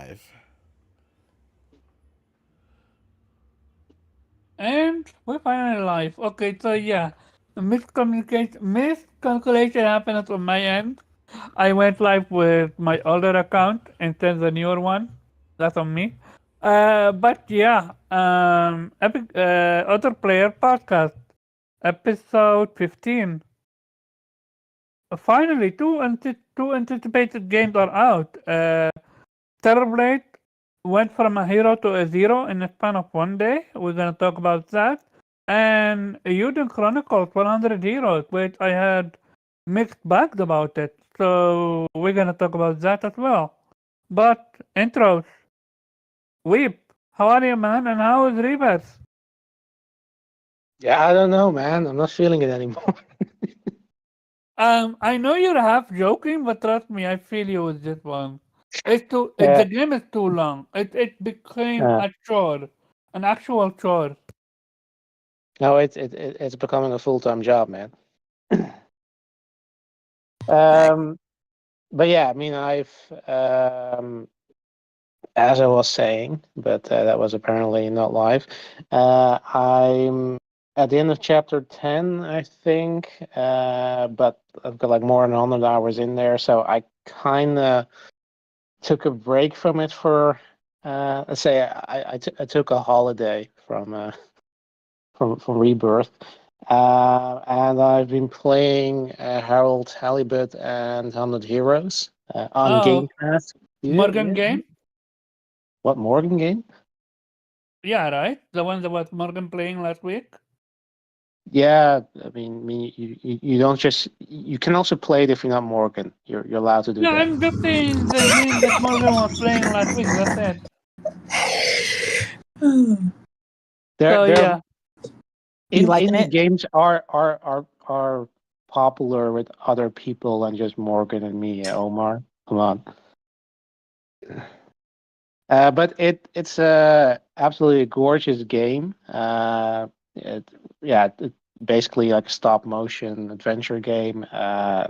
live. And we're finally live. Okay, so yeah, miscalculation happened on my end. I went live with my older account instead of the newer one. That's on me. But yeah, Otter Player Podcast, episode 15. Finally, two anticipated games are out. Terrorblade went from a hero to a zero in the span of one day. We're gonna talk about that. And Euden Chronicles 100 Heroes, which I had mixed bags about it. So we're gonna talk about that as well. But intros, Weep, how are you, man? And how is Rebirth? Yeah, I don't know, man. I'm not feeling it anymore. I know you're half joking, but trust me, I feel you with this one. Yeah, The game is too long. It became uh, a chore, an actual chore. no, it's becoming a full-time job, man. um, but yeah, I mean, as I was saying, but that was apparently not live. I'm at the end of chapter 10, I think, but I've got like more than 100 hours in there, so I kind of took a break from it for, let's say, I took a holiday from Rebirth. And I've been playing Harold Halibut and 100 Heroes on Game Oh, Pass. Yeah, Morgan yeah. game? What Morgan game? Yeah, right. The one that was Morgan playing last week. Yeah, I mean, you don't just you can also play it if you're not Morgan. You're allowed to do No, that. I'm just saying the game that Morgan was playing last week. That's it. They're So they're yeah. You in liking indie it? games are popular with other people than just Morgan and me, Omar. Come on. But it's a absolutely gorgeous game. It, yeah, basically like a stop motion adventure game.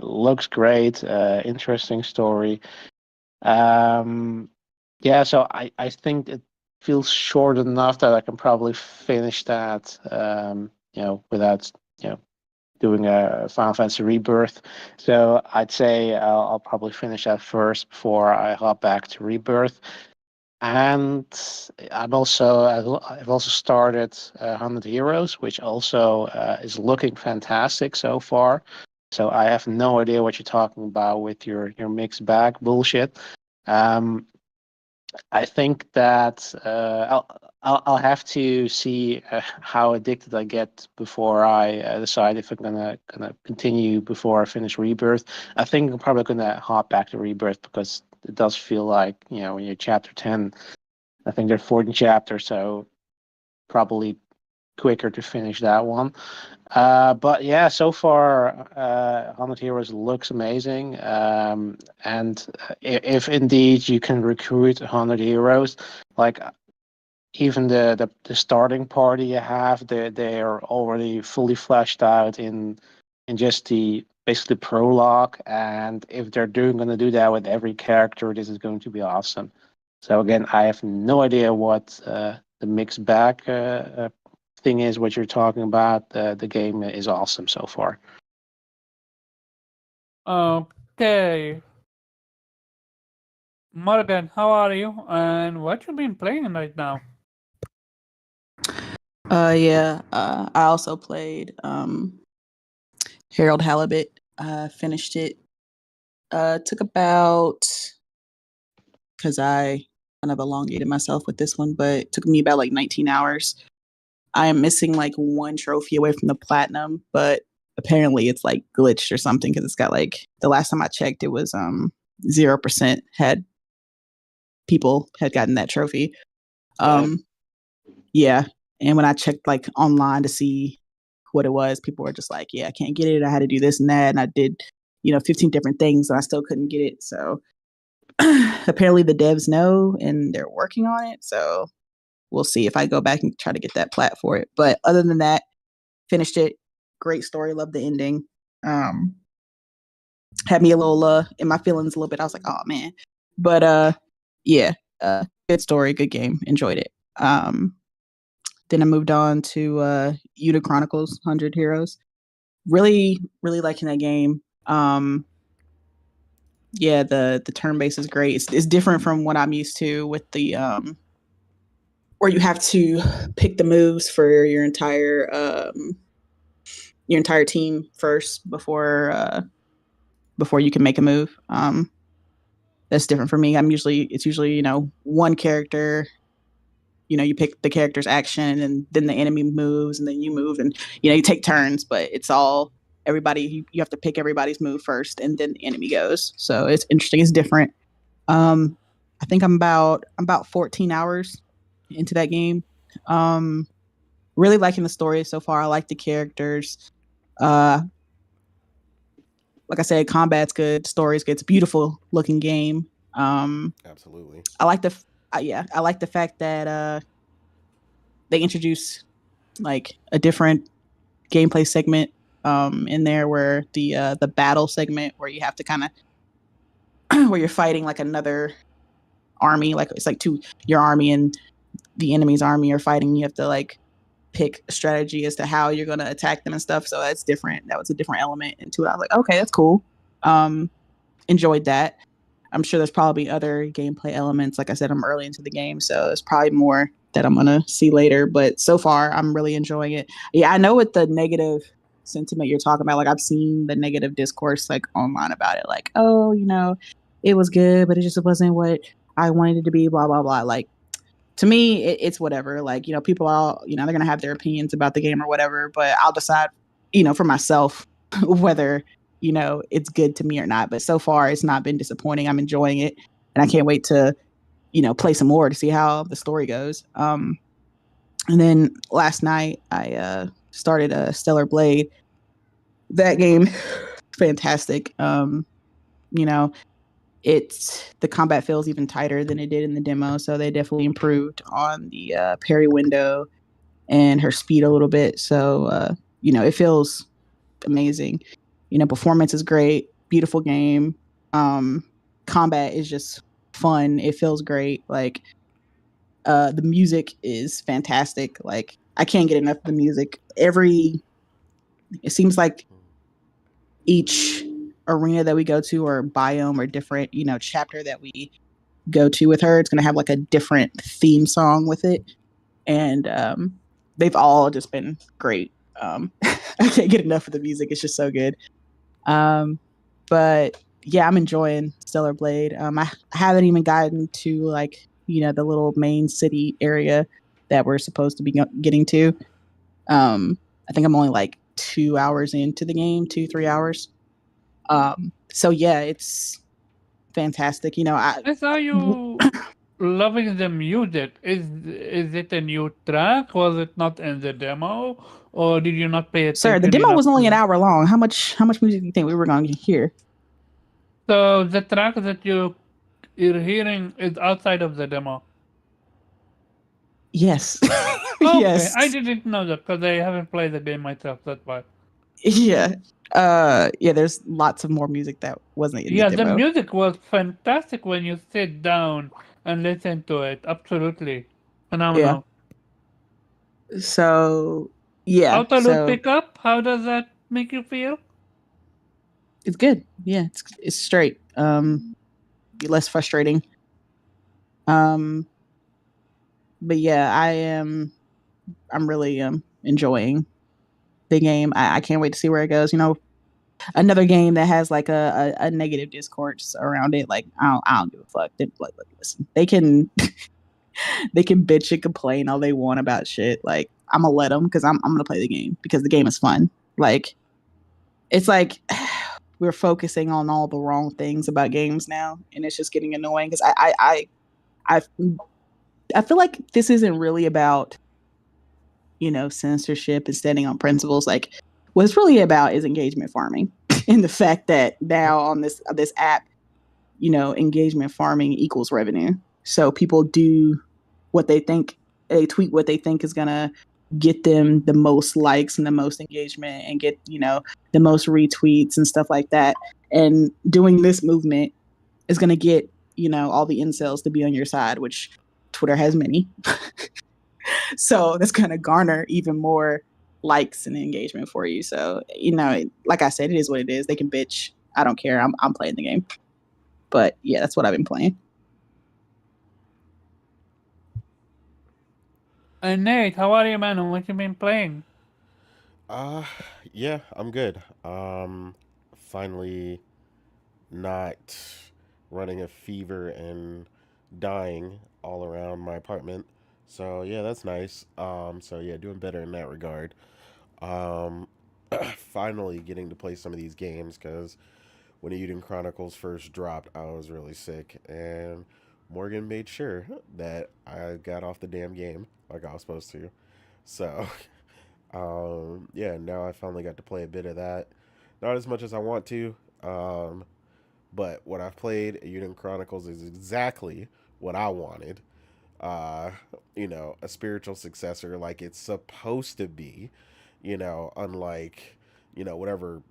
Looks great. Interesting story. Um, yeah, so I think it feels short enough that I can probably finish that. Without doing a Final Fantasy Rebirth. So I'd say I'll probably finish that first before I hop back to Rebirth. And I've also started 100 Heroes, which also is looking fantastic so far. So I have no idea what you're talking about with your mixed bag bullshit. Um, I think that I'll have to see how addicted I get before I decide if I'm gonna continue before I finish Rebirth. I think I'm probably gonna hop back to Rebirth because it does feel like when you're chapter 10. I think there's 14 chapters, so probably quicker to finish that one. But yeah, so far, 100 Heroes looks amazing. And if indeed you can recruit 100 heroes, like even the starting party you have, they are already fully fleshed out in just the basically prologue. And if they're going to do that with every character, this is going to be awesome. So again, I have no idea what the mixed bag thing is. What you're talking about. The game is awesome so far. Okay. Morgan, how are you? And what you been playing right now? Yeah. I also played Harold Halibut. Finished it. Took about because I kind of elongated myself with this one, but it took me about like 19 hours. I am missing like one trophy away from the platinum, but apparently it's like glitched or something because it's got like the last time I checked, it was 0% had people had gotten that trophy. Yeah. And when I checked like online to see what it was, people were just like, yeah, I can't get it. I had to do this and that. And I did, 15 different things and I still couldn't get it. So apparently the devs know and they're working on it. So we'll see if I go back and try to get that plat for it. But other than that, finished it. Great story. Love the ending. Had me a little in my feelings a little bit. I was like, oh man. But yeah. good story, good game. Enjoyed it. Then I moved on to Uta Chronicles 100 Heroes. Really, really liking that game. Yeah, the turn base is great. It's different from what I'm used to with the where you have to pick the moves for your entire team first before you can make a move. That's different for me. It's usually one character. You pick the character's action, and then the enemy moves, and then you move, and you take turns. But it's all everybody. You have to pick everybody's move first, and then the enemy goes. So it's interesting. It's different. I think I'm about 14 hours into that game. Really liking the story so far. I like the characters. Like I said, combat's good, story's good. It's a beautiful looking game. Absolutely. I like the fact that they introduce like a different gameplay segment in there, where the battle segment where you have to kind of where you're fighting like another army, like it's like your army and the enemy's army are fighting. You have to like pick a strategy as to how you're going to attack them and stuff. So that's different. That was a different element into it. I was like, okay, that's cool. Enjoyed that. I'm sure there's probably other gameplay elements. Like I said, I'm early into the game, so there's probably more that I'm going to see later. But so far, I'm really enjoying it. Yeah, I know what the negative sentiment you're talking about. Like, I've seen the negative discourse like online about it. Like, oh, it was good, but it just wasn't what I wanted it to be, blah, blah, blah. Like, to me, it's whatever. Like, people are, they're going to have their opinions about the game or whatever, but I'll decide, for myself whether, it's good to me or not. But so far, it's not been disappointing. I'm enjoying it. And I can't wait to, play some more to see how the story goes. And then last night, I started Stellar Blade. That game, fantastic. It's the combat feels even tighter than it did in the demo, so they definitely improved on the parry window and her speed a little bit. So it feels amazing. Performance is great, beautiful game. Combat is just fun. It feels great. Like the music is fantastic. Like I can't get enough of the music. It seems like each arena that we go to or biome or different chapter that we go to with her, it's going to have like a different theme song with it, and they've all just been great. I can't get enough of the music. It's just so good. But yeah, I'm enjoying Stellar Blade. I haven't even gotten to like the little main city area that we're supposed to be getting to. I think I'm only like 2 hours into the game, 3 hours. So yeah, it's fantastic. I saw you loving the music. Is it a new track? Was it not in the demo, or did you not pay attention? Sir, the demo was only an enough? hour long. How much music do you think we were going to hear? So the track that you're hearing is outside of the demo. Yes. Okay, Yes. I didn't know that because I haven't played the game myself. That's why. Yeah. Yeah, there's lots of more music that wasn't in Yeah, the the demo. music was fantastic when you sit down and listen to it. Absolutely phenomenal. So yeah. Auto loop So pickup, how does that make you feel? it's good. Yeah, it's straight. Less frustrating. But yeah, I'm really enjoying the game. I can't wait to see where it goes. Another game that has like a negative discourse around it. Like I don't give a fuck. Like, listen, they can they can bitch and complain all they want about shit. Like I'm gonna let them because I'm gonna play the game because the game is fun. Like it's like we're focusing on all the wrong things about games now, and it's just getting annoying because I feel like this isn't really about censorship and standing on principles. Like what it's really about is engagement farming, and the fact that now on this app, engagement farming equals revenue. So people do what they think, they tweet what they think is gonna get them the most likes and the most engagement and get the most retweets and stuff like that. And doing this movement is gonna get all the incels to be on your side, which Twitter has many. So that's going to garner even more likes and engagement for you. So, like I said, it is what it is. They can bitch. I don't care. I'm playing the game. But yeah, that's what I've been playing. And Nate, how are you, man? And what you been playing? Uh, yeah, I'm good. Finally not running a fever and dying all around my apartment. So yeah, that's nice. So yeah, doing better in that regard. Um, finally getting to play some of these games because when Eden Chronicles first dropped, I was really sick, and Morgan made sure that I got off the damn game like I was supposed to. So, yeah, now I finally got to play a bit of that. Not as much as I want to, but what I've played, Eden Chronicles, is exactly what I wanted. Uh, a spiritual successor like it's supposed to be, unlike, whatever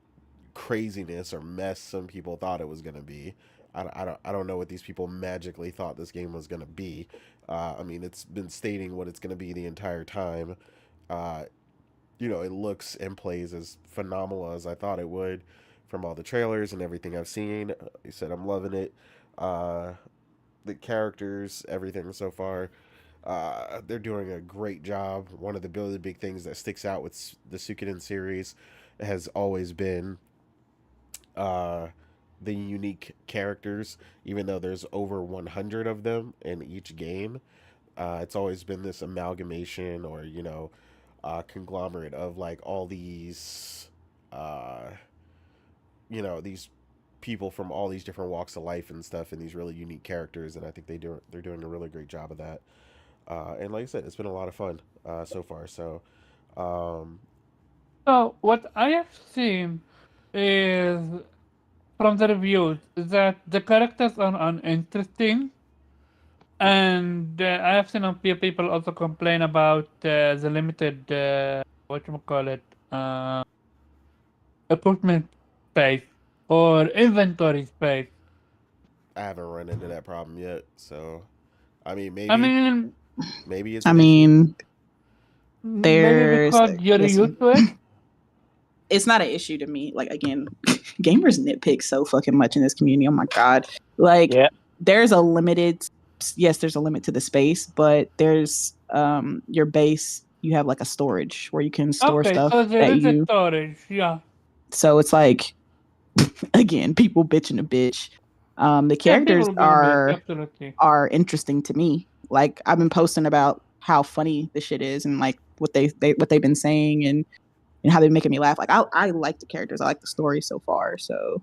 craziness or mess some people thought it was going to be. I don't know what these people magically thought this game was going to be. I mean, it's been stating what it's going to be the entire time. Uh, it looks and plays as phenomenal as I thought it would from all the trailers and everything I've seen. He said I'm loving it. Uh, the characters, everything so far. They're doing a great job. One of the really big things that sticks out with the Suikoden series has always been uh, the unique characters, even though there's over 100 of them in each game. It's always been this amalgamation or, conglomerate of like all these, uh, these people from all these different walks of life and stuff and these really unique characters. And I think they're doing a really great job of that. And like I said, it's been a lot of fun so far. So, um, So what I have seen is from the reviews that the characters are uninteresting, and I have seen a few people also complain about the limited what you call it equipment space or inventory space. I haven't run into that problem yet. So, I mean, I maybe mean, maybe it's I an issue. mean, maybe there's because you're listen, used to it. it's not an issue to me. Like again, gamers nitpick so fucking much in this community. Oh my god. Like Yeah. there's a limited yes, there's a limit to the space, but there's your base, you have like a storage where you can store Okay, so stuff there that is a you storage, yeah. so it's like again, people bitching a bitch. The Yeah, characters people gonna be, are absolutely. interesting to me. Like I've been posting about how funny the shit is and like what what they've been saying and how they're making me laugh. Like I like the characters. I like the story so far. So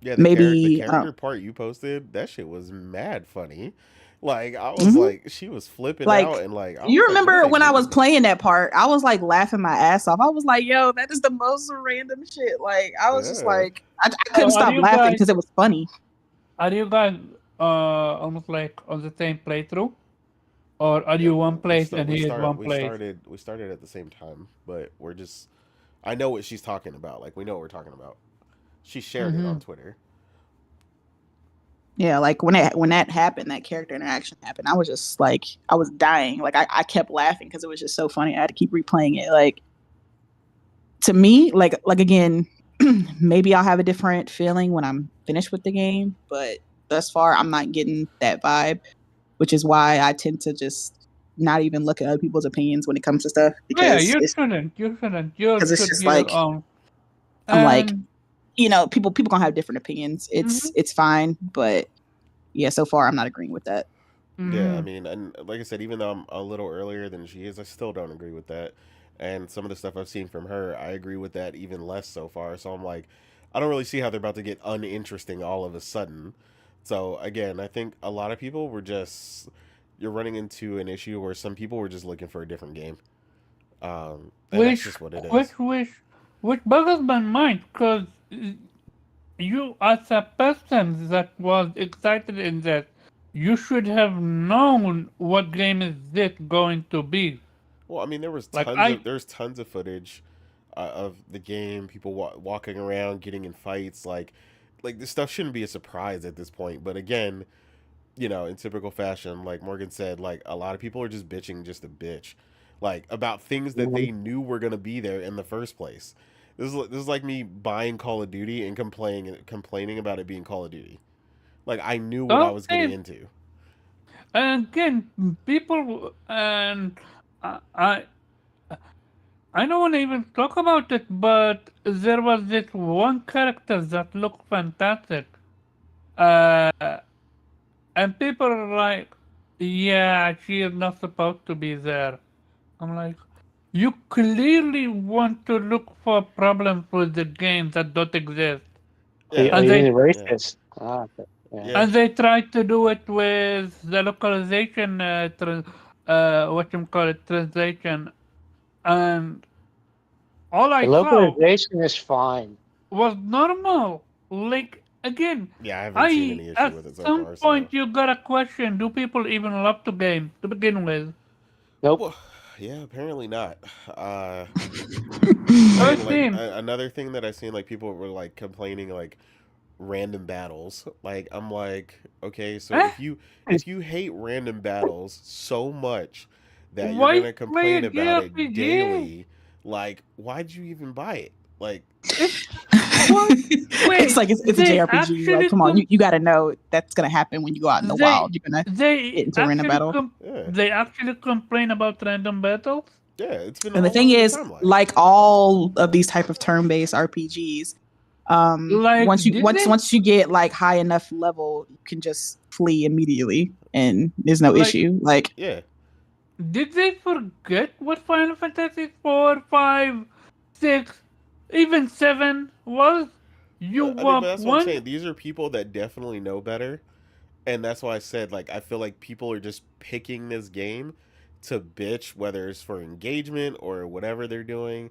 Yeah, the maybe character part you posted, that shit was mad funny. Like I was mhm. like, she was flipping out, Like and like I you was like, what did remember they when I was mean? playing that part, I was like laughing my ass off. I was like, yo, that is the most random shit. Like I was just Yeah, like I couldn't So stop laughing because it was funny. are you guys almost like on the same playthrough? Or are yeah. you one We place start and we he is start one we place? started we started at the same time, but we're just. I know what she's talking about. Like we know what we're talking about. She shared it Mm-hmm. on Twitter. Yeah, like when that happened, that character interaction happened, I was just like I was dying. Like I kept laughing because it was just so funny. I had to keep replaying it. Like to me, like again, maybe I'll have a different feeling when I'm finished with the game, but thus far I'm not getting that vibe, which is why I tend to just not even look at other people's opinions when it comes to stuff Yeah, because you shouldn't. You shouldn't. You it's should just be your like own. I'm like, And people gonna have different opinions. mm-hmm, It's fine, but yeah, so far I'm not agreeing with that. Yeah, I mm-hmm. mean, and like I said, even though I'm a little earlier than she is, I still don't agree with that. And some of the stuff I've seen from her, I agree with that even less so far. So I'm like, I don't really see how they're about to get uninteresting all of a sudden. So again, I think a lot of people were just you're running into an issue where some people were just looking for a different game, and that's which just what it which is. which which boggles my mind because you as a person that was excited in that, you should have known what game is this going to be. Well, I mean, Like I there's tons of footage of the game, people walking around, getting in fights. Like this stuff shouldn't be a surprise at this point. But again, in typical fashion, like Morgan said, like a lot of people are just bitching just to bitch, like about things that Mhm. they knew were gonna be there in the first place. This is like me buying Call of Duty and complaining about it being Call of Duty. Like I knew what I was getting Okay, into. and again, people and I I don't want to even talk about it, but there was this one character that looked fantastic. Uh, and people are like, yeah, she is not supposed to be there. I'm like, you clearly want to look for problems with the game that don't exist. Yeah, Are And you they mean yeah, racist? Ah, okay. Yeah. yeah, and they tried to do it with the localization, what you call it, translation. And all The I saw localization is fine. was normal. Like again, yeah. I haven't seen I any issue at with it so some far. So, point you gotta question: do people even love the game to begin with? Nope. well, yeah, apparently not. Uh, Oh, like it like seems. another thing that I seen, like people were like complaining like random battles. Like I'm like, okay, so Eh? if you hate random battles so much that you're Why gonna play a complain about it JRPG? daily, like why'd you even buy it? Like, It's what? It's Wait, like it's a they JRPG. Like, actually come on, you got to know that's gonna happen when you go out in the they wild. You're gonna they get into a random actually battle. yeah, they actually complain about random battles. yeah, it's been And the all thing over the is, timeline. like all of these type of turn-based RPGs, Like, once you did once they once you get like high enough level, you can just flee immediately, and there's no like issue. Like, Yeah, did they forget what Final Fantasy 4, 5, 6, even 7 was? You I think, but want that's what I'm one? saying. These are people that definitely know better, and that's why I said like I feel like people are just picking this game to bitch, whether it's for engagement or whatever they're doing,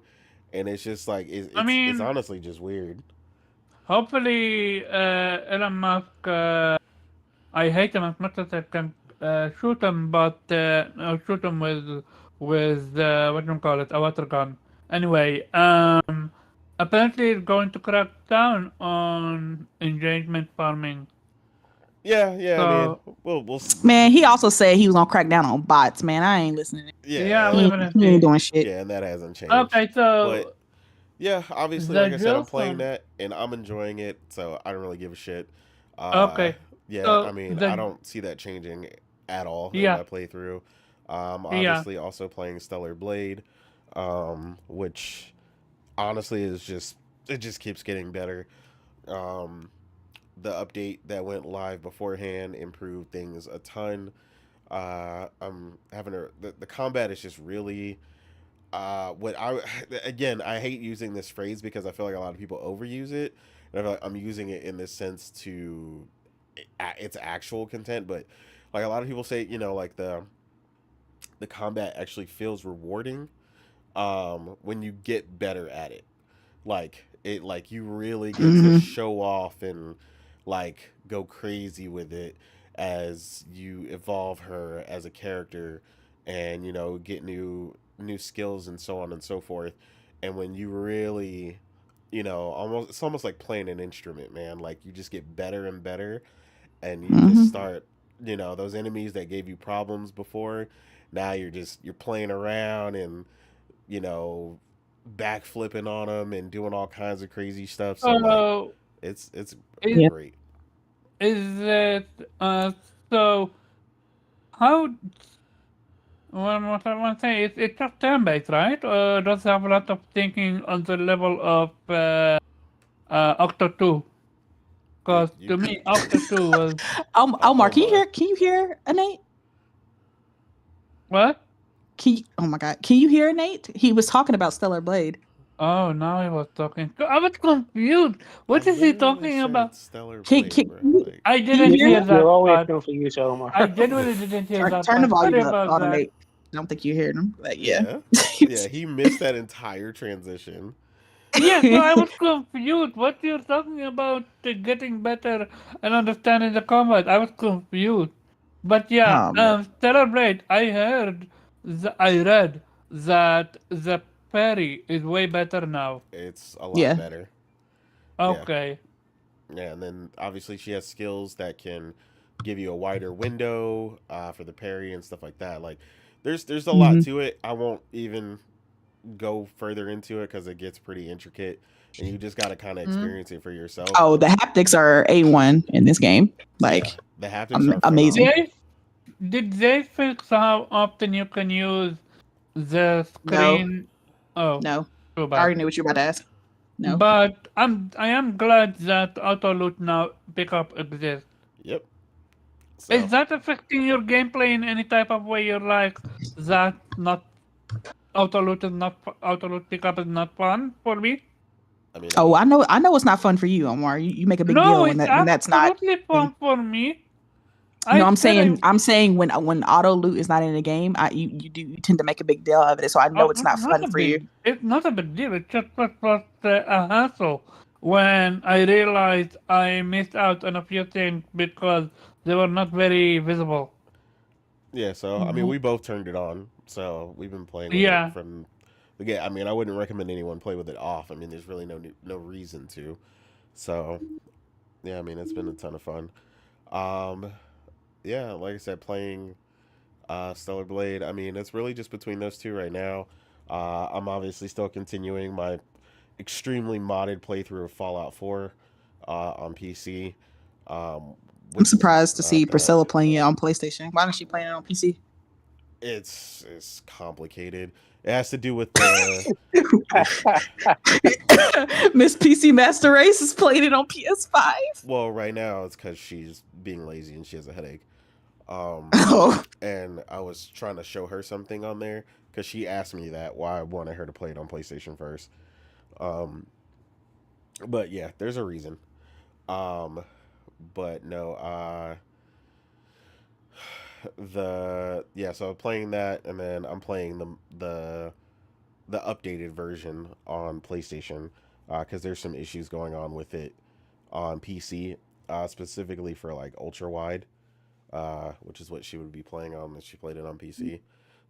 and it's just like I it's mean, honestly just weird. hopefully, Elon Musk. I hate him as much as I can shoot him, but I'll shoot him with what do you call it, a water gun. Anyway, apparently it's going to crack down on engagement farming. Yeah, yeah. I mean, So we'll man, he also said he was gonna crack down on bots. Man, I ain't listening. yeah, yeah, we He, haven't he ain't see. doing shit. yeah, and that hasn't changed. Okay, But so yeah, obviously, the like I said, I'm playing Gilson. that and I'm enjoying it, so I don't really give a shit. Uh, Okay, yeah, I so mean, I the don't see that changing at all in yeah, my playthrough. yeah. Obviously, also playing Stellar Blade, which honestly is just it just keeps getting better. Um, the update that went live beforehand improved things a ton. I'm having the combat is just really what I again I hate using this phrase because I feel like a lot of people overuse it, and I feel like I'm using it in this sense to its actual content, but like a lot of people say, like the combat actually feels rewarding when you get better at it. Like you really get to Hmm. show off and like go crazy with it as you evolve her as a character and get new skills and so on and so forth. And when you really almost it's almost like playing an instrument, man. Like you just get better and better, and you just Hmm. start those enemies that gave you problems before, now you're playing around and you know, backflipping on them and doing all kinds of crazy stuff. So like, So it's is Yeah. great. is it so how what I want to say is it's just turn based, right? Does it have a lot of thinking on the level of Octo 2? It Because you to me, Octo 2 was Omar, oh can you my hear? Can you hear Nate? what? Oh my god, can you hear Nate? He was talking about Stellar Blade. Oh, now he was talking. I was confused. I What is he literally talking said about? Stellar Can Blade, can, bro. you- Like I can you didn't hear hear him? You're that always part. confused, Omar. I genuinely didn't hear that Turn the part. Sorry volume up about on that. Nate. I don't think you heard him. But yeah. yeah, yeah, he missed that entire transition. Yeah, so I was confused. What you're talking about getting better and understanding the combat. I was confused. But yeah, Man. Stellar Blade, I read that the parry is way better now. It's a lot Yeah. better. Yeah, Okay. yeah, and then obviously she has skills that can give you a wider window for the parry and stuff like that. Like, there's a lot Hmm. to it. I won't even go further into it because it gets pretty intricate, and you just got to kind of Mm. experience it for yourself. Oh, the haptics are A1 in this game. Yeah, Like the haptics are amazing. phenomenal. Did they fix how often you can use the No, screen? Oh, no. too I bad. already knew what you were about to ask. No. But I am glad that auto loot now pickup exists. Yep. Is So that affecting your gameplay in any type of way? You're like that not auto loot pickup is not fun for me. I mean, Oh, I know it's not fun for you, Omar. You make a big No, deal when it's that's not absolutely in. fun for me. No, I I'm said I saying when auto loot is not in the game, you tend to make a big deal of it. So I know it's not not fun a for you. big. It's not a big deal. It's just a hassle. When I realized I missed out on a few things because they were not very visible. yeah. So I mean, we both turned it on, so we've been playing with it Yeah. from the get. I mean, I wouldn't recommend anyone play with it off. I mean, there's really no reason to. So yeah, I mean, it's been a ton of fun. Um, yeah, like I said, playing Stellar Blade. I mean, it's really just between those two right now. I'm obviously still continuing my extremely modded playthrough of Fallout 4 on PC, um, I'm which is surprised to see Priscilla playing it on PlayStation. Why don't she play it on PC? it's complicated. It has to do with the it's Miss PC Master Race is playing it on PS5. well right now it's because she's being lazy and she has a headache. Um, Oh, and I was trying to show her something on there because she asked me that why I wanted her to play it on PlayStation first. Um, but yeah, there's a reason. Um, but no, so playing that, and then I'm playing the updated version on PlayStation because there's some issues going on with it on PC, specifically for like ultra wide, which is what she would be playing on if she played it on PC.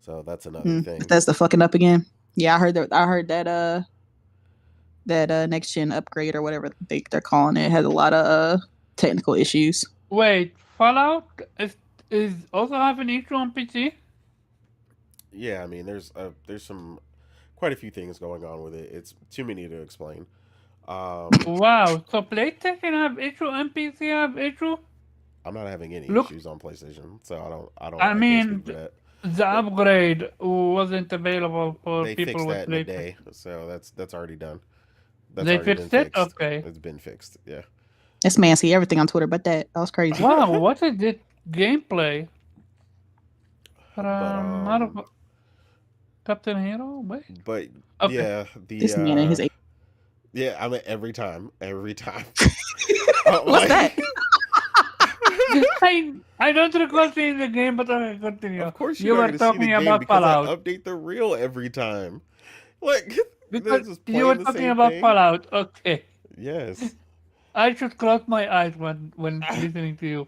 So that's another thing. that's the fucking up again. Yeah, I heard that. I heard that. That next gen upgrade or whatever they're calling it has a lot of technical issues. Wait, Fallout is also have an issue on PC? Yeah, I mean there's some quite a few things going on with it. It's too many to explain. Um, Wow, so PlayStation have issue and PC have issue? I'm not having any Look, issues on PlayStation, so I I can't speak mean, for that. the But upgrade wasn't available for they people fixed with that in a PlayStation. day, so that's already done. That's They already been fixed it? fixed. Okay. It's been fixed. Yeah. This man see everything on Twitter, but that was crazy. Wow, what is this gameplay? but From Captain Hero? Wait. but Okay. yeah, This man and his. yeah, I mean every time. I'm What's like, that? I don't recall seeing the game, but okay, continue. of course You you're not were going to see the talking game about because I Fallout. update the reel every time. Like they're Because just you were playing the talking same about thing. Fallout. Okay. Yes. I should close my eyes when listening to you.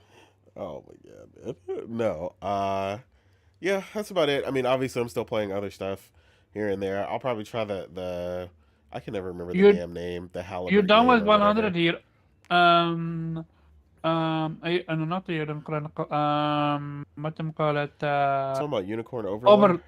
Oh my god, man. No. Yeah, that's about it. I mean, obviously I'm still playing other stuff here and there. I'll probably try the I can never remember the You damn name, the you Halibut done game with or 100 whatever. here. No, not the Eden Chronicle. What them call it? Talking about Unicorn Overlord? Over.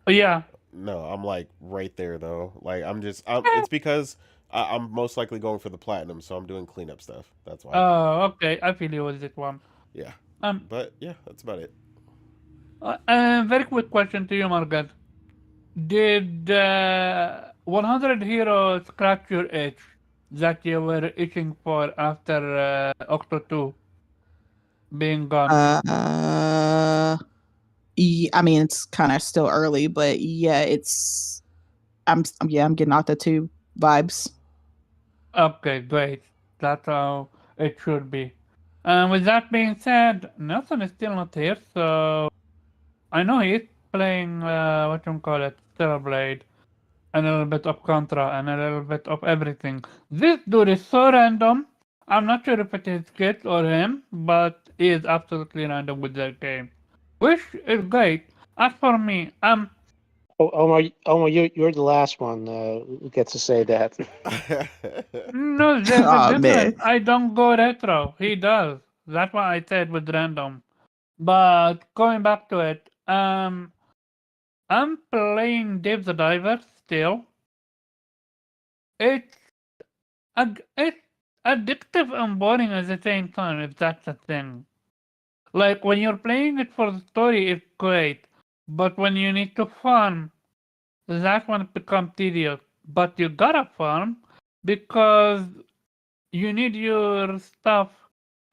Yeah. No, I'm like right there though. Like it's because I'm most likely going for the platinum, so I'm doing cleanup stuff. That's why. Oh, okay. I feel you with this one. Yeah. Um, But yeah, that's about it. very quick question to you, Morgan. Did 100 Heroes scratch your itch that you were itching for after Octo 2 being gone? I mean, it's kind of still early, but yeah, I'm getting out the two vibes. Okay, great. That's how it should be. With that being said, Nelson is still not here, so I know he's playing what you call it, Blade, and a little bit of Contra, and a little bit of everything. This dude is so random. I'm not sure if it is Kit or him, but he is absolutely random with that game, which is great. As for me, Oh, Omar, you're the last one who gets to say that. no, there's a Oh man, difference. I don't go retro. He does. That's why I said with random. But going back to it, I'm playing Dave the Diver still. It's it's addictive and boring at the same time, if that's a thing. Like when you're playing it for the story, it's great, but when you need to farm, that one becomes tedious. But you gotta farm because you need your stuff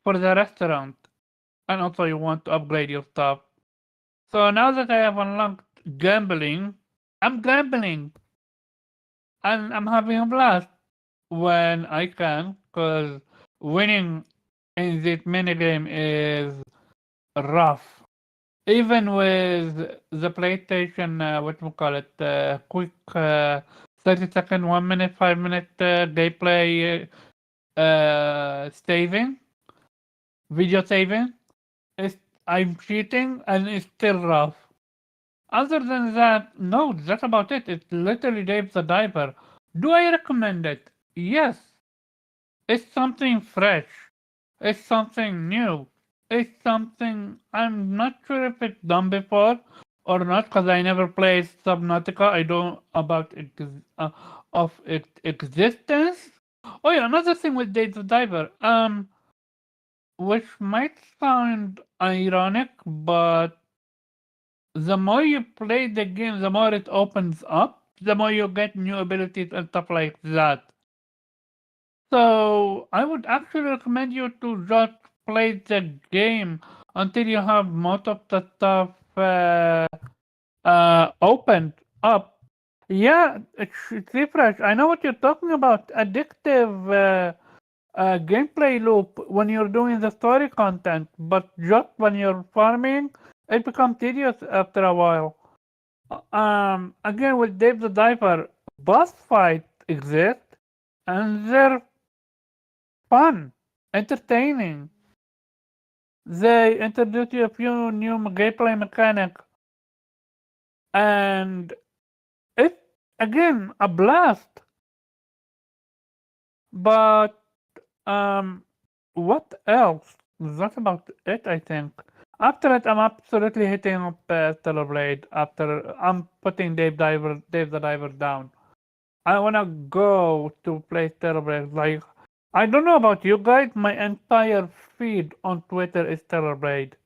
for the restaurant, and also you want to upgrade your stuff. So now that I have unlocked gambling, I'm gambling and I'm having a blast when I can, because winning in this minigame is rough. Even with the PlayStation, what we call it, quick 30-second, 1 minute, 5 minute gameplay saving, video saving, it's, I'm cheating and it's still rough. Other than that, no, that's about it. It's literally Dave the Diver. Do I recommend it? Yes. It's something fresh. It's something new. It's something I'm not sure if it's done before or not because I never played Subnautica. I don't about of its existence. Oh yeah, another thing with Dave the Diver, which might sound ironic, but the more you play the game, the more it opens up, the more you get new abilities and stuff like that. So I would actually recommend you to just play the game until you have most of the stuff opened up. Yeah, it's refresh. I know what you're talking about. Addictive gameplay loop when you're doing the story content, but just when you're farming, it becomes tedious after a while. Again, with Dave the Diver, boss fights exist, and they're fun, entertaining. They introduce you a few new gameplay mechanics, and it's again a blast. But what else? That's about it, I think. After it, I'm absolutely hitting up Stellar Blade. After I'm putting Dave the Diver down. I wanna go to play Stellar Blade. Like, I don't know about you guys. My entire feed on Twitter is Stellar Blade.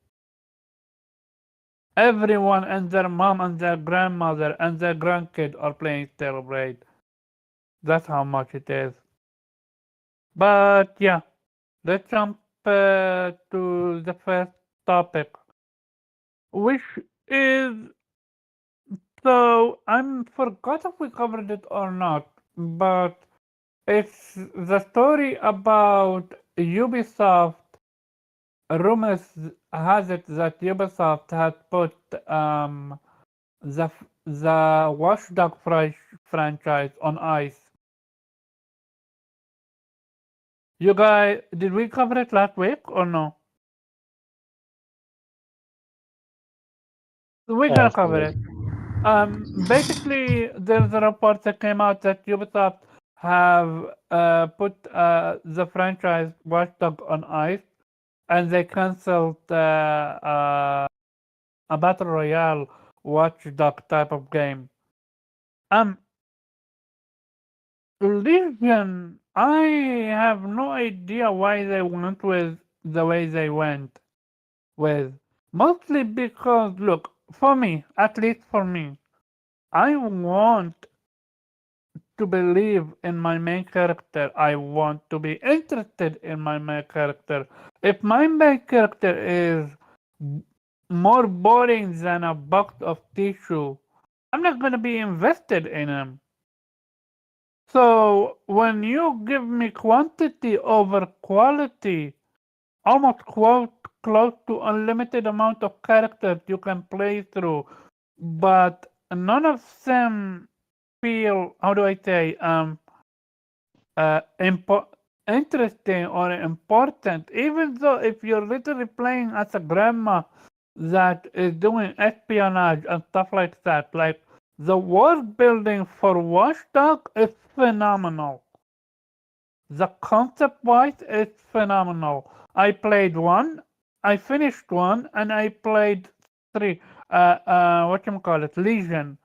Everyone and their mom and their grandmother and their grandkid are playing Stellar Blade. That's how much it is. But yeah, let's jump to the first topic, which is, so I forgot if we covered it or not, but it's the story about Ubisoft. Rumors has it that Ubisoft had put the Watch Dogs franchise on ice. You guys, did we cover it last week or no? We're gonna cover it. Basically, there's a report that came out that Ubisoft have put the franchise Watch Dogs on ice, and they canceled a battle royale Watch Dog type of game. Legion, I have no idea why they went with the way they went with. Mostly because, look, for me, at least for me, I want to believe in my main character. I want to be interested in my main character. If my main character is more boring than a box of tissue, I'm not going to be invested in him. So when you give me quantity over quality, almost close to unlimited amount of characters you can play through, but none of them feel, how do I say, interesting or important, even though if you're literally playing as a grandma that is doing espionage and stuff like that, like the world building for Watchdog is phenomenal. The concept-wise, it's phenomenal. I played one, I finished one, and I played three. Whatchamacallit, Legion.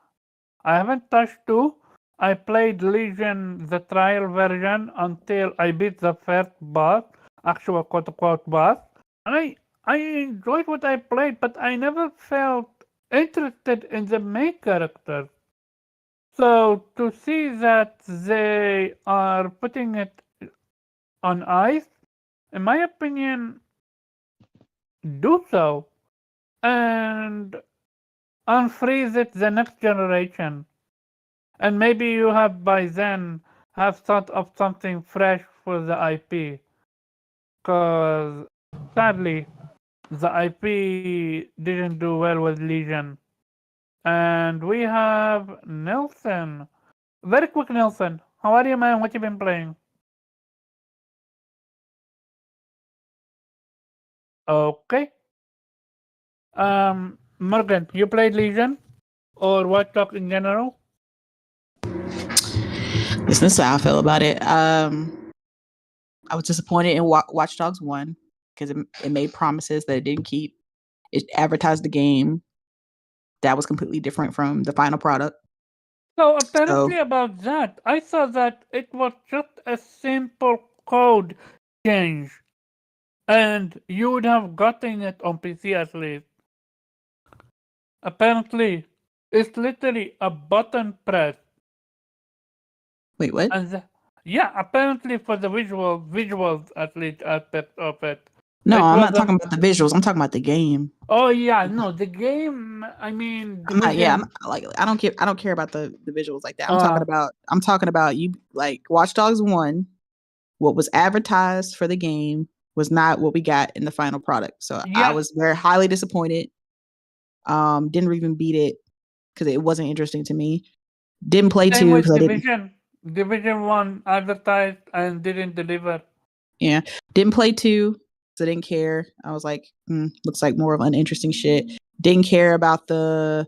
I haven't touched two. I played Legion, the trial version, until I beat the first boss, actual quote-unquote boss. And I enjoyed what I played, but I never felt interested in the main character. So to see that they are putting it on ice, in my opinion, do so and unfreeze it the next generation. And maybe you have by then have thought of something fresh for the IP. Cause sadly, the IP didn't do well with Legion. And we have Nelson. Very quick, Nelson. How are you, man? What you been playing? Okay. Morgan, you played Legion or Watch Dogs in general? Listen, this is how I feel about it. I was disappointed in Watch Dogs 1 because it made promises that it didn't keep. It advertised the game that was completely different from the final product. So So apparently about that, I thought that it was just a simple code change, and you would have gotten it on PC at least. Apparently, it's literally a button press, wait, what? and yeah, apparently for the visuals at least aspect of it. No, It I'm not wasn't. talking about the visuals. I'm talking about the game. Oh yeah, no, the game. I mean, I'm not. Yeah, Division. I don't care. I don't care about the visuals like that. I'm talking about you like Watch Dogs 1. What was advertised for the game was not what we got in the final product. So I Yeah, was very highly disappointed. Didn't even beat it because it wasn't interesting to me. Didn't play same 2 with because I didn't. Division. Division 1 advertised and didn't deliver. Yeah, didn't play 2 because I didn't care. I was like, looks like more of uninteresting shit. Didn't care about the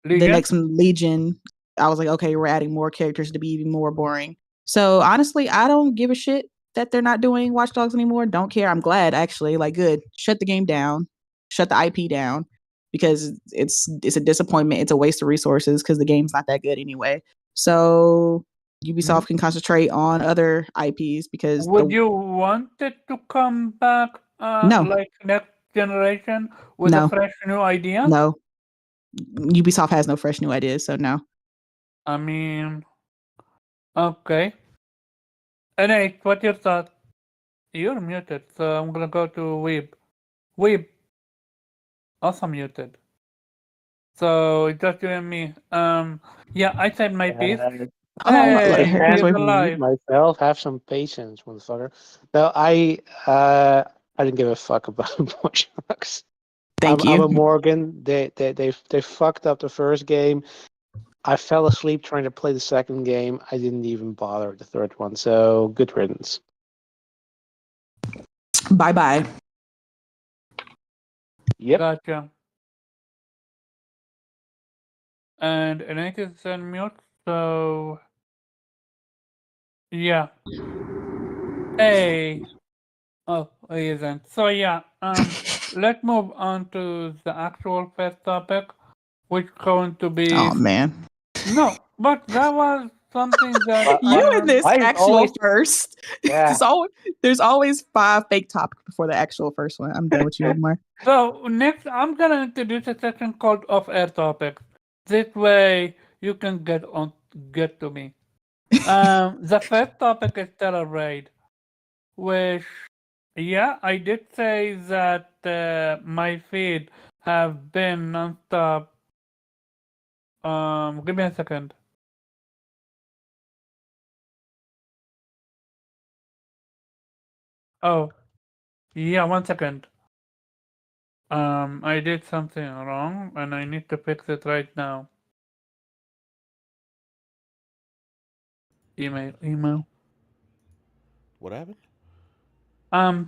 Legion? next one, Legion. I was like, okay, we're adding more characters to be even more boring. So honestly, I don't give a shit that they're not doing Watch Dogs anymore. Don't care. I'm glad actually. Like, good. Shut the game down. Shut the IP down because it's a disappointment. It's a waste of resources because the game's not that good anyway. So Ubisoft can concentrate on other IPs because Would you want it to come back no, like next generation with a no, fresh new idea? no. Ubisoft has no fresh new ideas, so no. I mean, okay. Nate, what's your thought? You're muted, so I'm gonna go to Weeb. Weeb, also muted. So it's just you and me. Yeah, I said my piece. Hold on, Hey, here's he's And way. alive. myself, have some patience, motherfucker. No, I didn't give a fuck about Watch Dogs. Thank I'm you. a Morgan. They fucked up the first game. I fell asleep trying to play the second game. I didn't even bother with the third one. So good riddance. Bye bye. Yep. Gotcha. And Nate is on mute, so yeah. Hey. Oh, he isn't. So yeah, let's move on to the actual first topic, which going to be Oh man. no, but that was something that You in this I actual always first. yeah. There's always 5 fake topics before the actual first one. I'm done with you, Omar. So next, I'm gonna introduce a section called off-air topics. This way, you can get to me. The first topic is Stellar Raid, which yeah, I did say that my feed have been nonstop. Give me a second. Oh, yeah, 1 second. I did something wrong and I need to fix it right now. Email. What happened?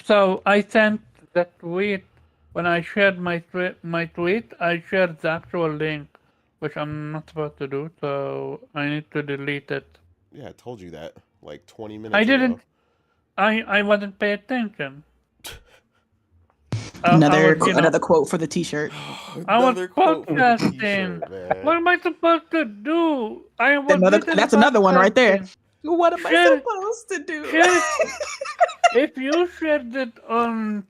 So I sent the tweet when I shared my tweet. I shared the actual link, which I'm not supposed to do, so I need to delete it. Yeah, I told you that like 20 I minutes ago. didn't. I wasn't paying attention. I was, Another quote for the T-shirt. I was Another quote for the podcasting. T-shirt, man. What am I supposed to do? I was literally That's another one right there. podcasting. What am I Share, supposed to do? share it. If you shared it on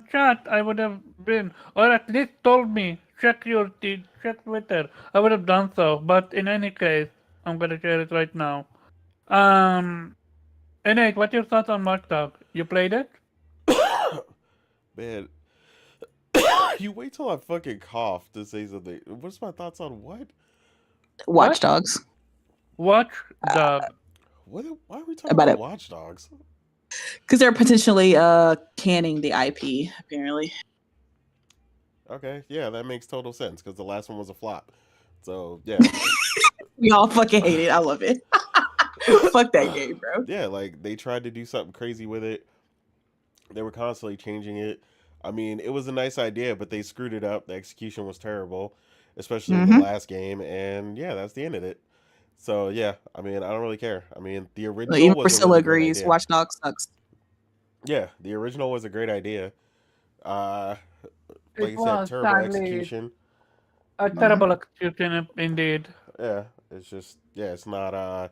chat, I would have been, or at least told me, check Twitter. I would have done so. But in any case, I'm gonna share it right now. Innate, what's your thoughts on Watch Dogs? You played it? Man, you wait till I fucking cough to say something. What's my thoughts on what? Watch Dogs. Watch Dog. Why are we talking About about it. Watch Dogs? Because they're potentially canning the IP, apparently. Okay, yeah, that makes total sense because the last one was a flop. So yeah, We all fucking hate it. I love it. Fuck that game, bro. yeah, like they tried to do something crazy with it. They were constantly changing it. I mean, it was a nice idea, but they screwed it up. The execution was terrible, especially in the last game. And yeah, that's the end of it. So yeah, I mean, I don't really care. I mean, the original Even was a Priscilla really great agrees. idea. Watch Dogs sucks. Yeah, the original was a great idea. Uh, like It you said, was terrible sadly execution. a terrible execution, indeed. Yeah, it's just it's not. I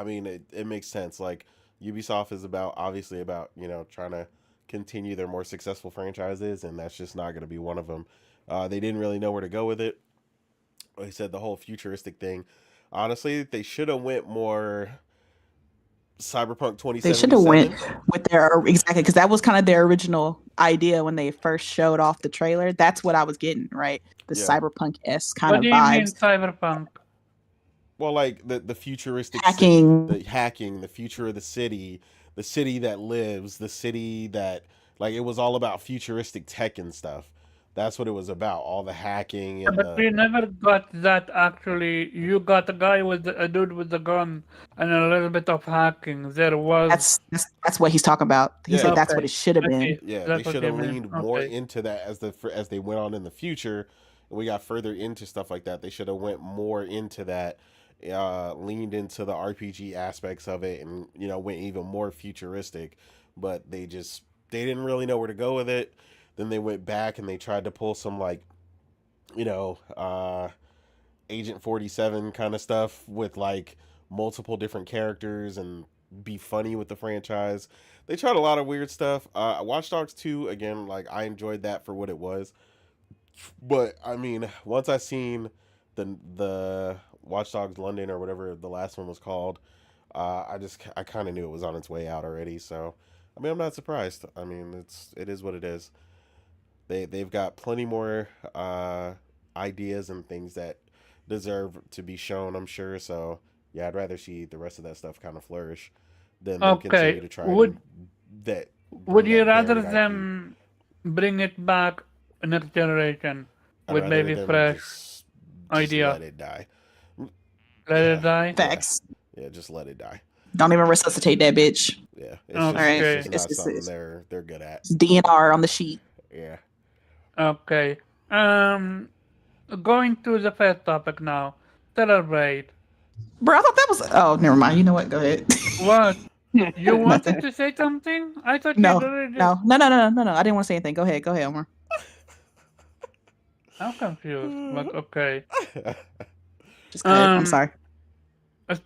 mean, it makes sense. Like Ubisoft is obviously about trying to continue their more successful franchises, and that's just not going to be one of them. They didn't really know where to go with it. Like I said, the whole futuristic thing. Honestly, they should have went more Cyberpunk 2077. They should have went with exactly, because that was kind of their original idea when they first showed off the trailer. That's what I was getting, right? The Cyberpunk-esque kind of vibes. What do you mean Cyberpunk? Well, like the futuristic hacking, the future of the city that lives, the city that it was all about futuristic tech and stuff. That's what it was about. All the hacking and But we never got that actually. You got a dude with a gun and a little bit of hacking. There was that's what he's talking about. He's like that's what it should have been. Yeah, they should have leaned more into that as they went on in the future, and we got further into stuff like that. They should have went more into that, leaned into the RPG aspects of it, and went even more futuristic. But they didn't really know where to go with it. Then they went back and they tried to pull some Agent 47 kind of stuff with multiple different characters and be funny with the franchise. They tried a lot of weird stuff. Watch Dogs 2, again, I enjoyed that for what it was. But I mean, once I seen the Watch Dogs London or whatever the last one was called, I kind of knew it was on its way out already. So I mean, I'm not surprised. I mean, it is what it is. They've got plenty more ideas and things that deserve to be shown, I'm sure. So yeah, I'd rather see the rest of that stuff kind of flourish than them continue to try would you rather them bring it back next generation with maybe fresh idea? Let it die. Let it die. Facts. Yeah, just let it die. Don't even resuscitate that bitch. Yeah, it's just not something they're good at. It's DNR on the sheet. Yeah. Okay. Going to the first topic now. Celebrate. Bro, I thought that was. Oh, never mind. You know what? Go ahead. What? You wanted to say something? I thought no, you already. No. I didn't want to say anything. Go ahead, Omar. I'm confused, but okay. Just go ahead. I'm sorry.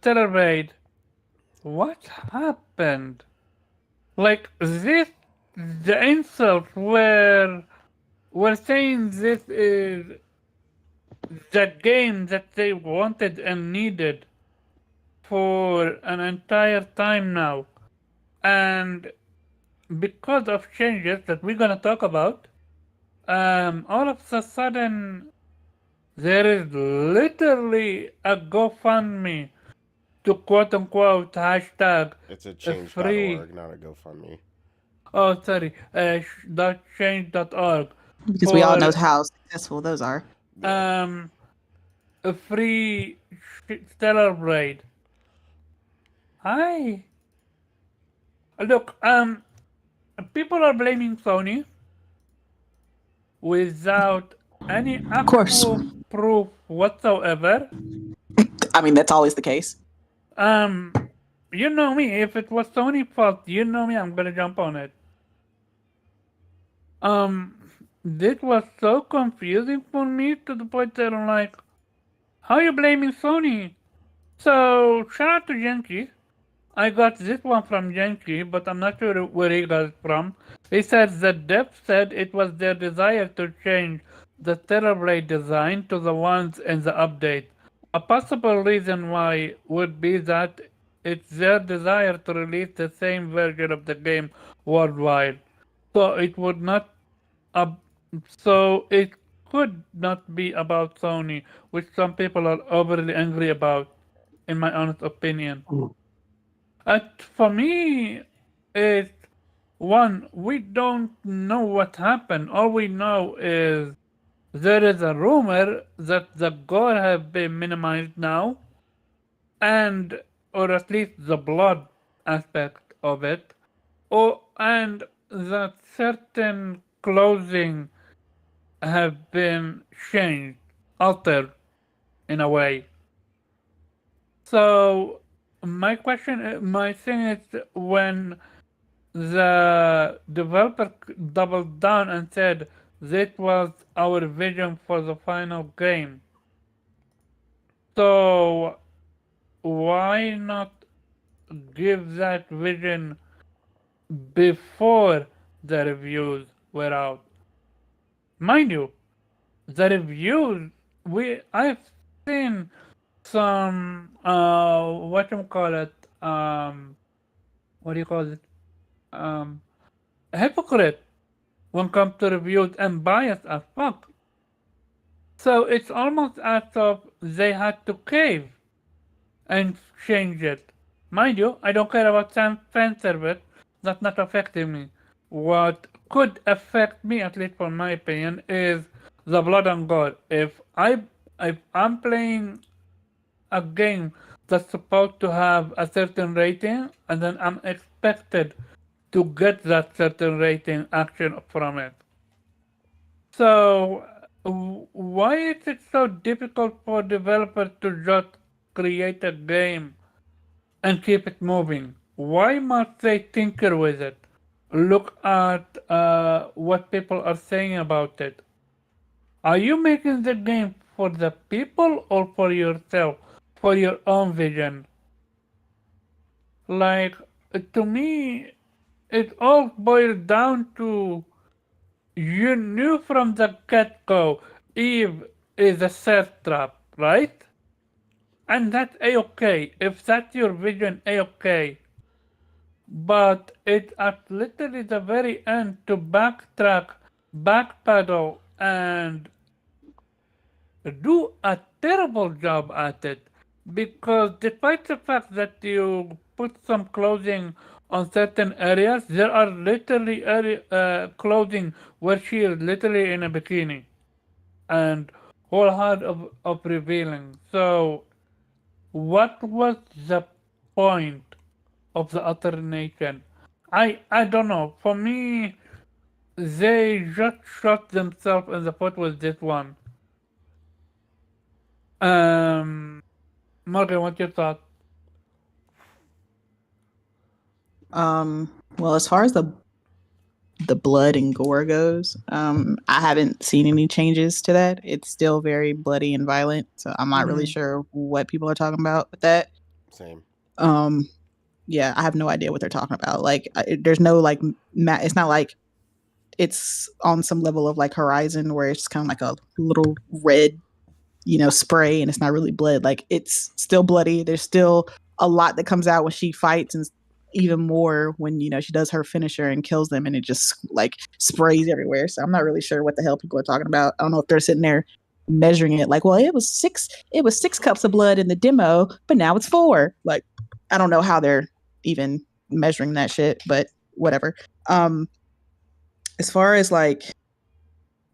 Celebrate. What happened? The insults were saying this is the game that they wanted and needed for an entire time now. And because of changes that we're gonna talk about, all of a sudden there is literally a GoFundMe to quote unquote hashtag. It's a change.org, not a GoFundMe. Oh, sorry, .change.org. Because we all know how successful those are. A free Celebrate. Hi. Look, people are blaming Sony without any actual proof whatsoever. I mean, that's always the case. You know me. If it was Sony's fault, you know me. I'm gonna jump on it. This was so confusing for me to the point that I'm like, how are you blaming Sony? So shout out to Genki. I got this one from Genki, but I'm not sure where he got it from. He said the devs said it was their desire to change the Terrorblade design to the ones in the update. A possible reason why would be that it's their desire to release the same version of the game worldwide. So it would not ab- so it could not be about Sony, which some people are overly angry about, in my honest opinion. Mm. For me, it's one, we don't know what happened. All we know is there is a rumor that the gore have been minimized now, and or at least the blood aspect of it, or and that certain clothing have been changed, altered in a way. So my thing is when the developer doubled down and said this was our vision for the final game. So why not give that vision before the reviews were out? Mind you, the reviews I've seen some what do you call it? What do you call it? Um hypocrite when it comes to reviews and biased as fuck. So it's almost as if they had to cave and change it. Mind you, I don't care about fan service. That's not affecting me. What could affect me, at least for my opinion, is the blood and gore. If I'm playing a game that's supposed to have a certain rating, and then I'm expected to get that certain rating action from it. So, why is it so difficult for developers to just create a game and keep it moving? Why must they tinker with it? Look at what people are saying about it. Are you making the game for the people or for yourself, for your own vision? Like, to me, it all boils down to you knew from the get-go Eve is a thirst trap, right? And that's a-okay. If that's your vision, a-okay. But it at literally the very end to backtrack, backpedal, and do a terrible job at it. Because despite the fact that you put some clothing on certain areas, there are literally clothing where she is literally in a bikini and whole heart of revealing. So, what was the point of the alternation? I don't know. For me, they just shot themselves in the foot with this one. Um, Morgan, what's your thought? Well, as far as the blood and gore goes, I haven't seen any changes to that. It's still very bloody and violent, so I'm not really sure what people are talking about with that. Same. Yeah, I have no idea what they're talking about. Like, there's no like, it's not like it's on some level of like Horizon where it's kind of like a little red, spray, and it's not really blood. Like, it's still bloody. There's still a lot that comes out when she fights, and even more when she does her finisher and kills them, and it just like sprays everywhere. So I'm not really sure what the hell people are talking about. I don't know if they're sitting there measuring it like, well, it was six cups of blood in the demo, but now it's 4. Like, I don't know how they're even measuring that shit, but whatever. As far as like,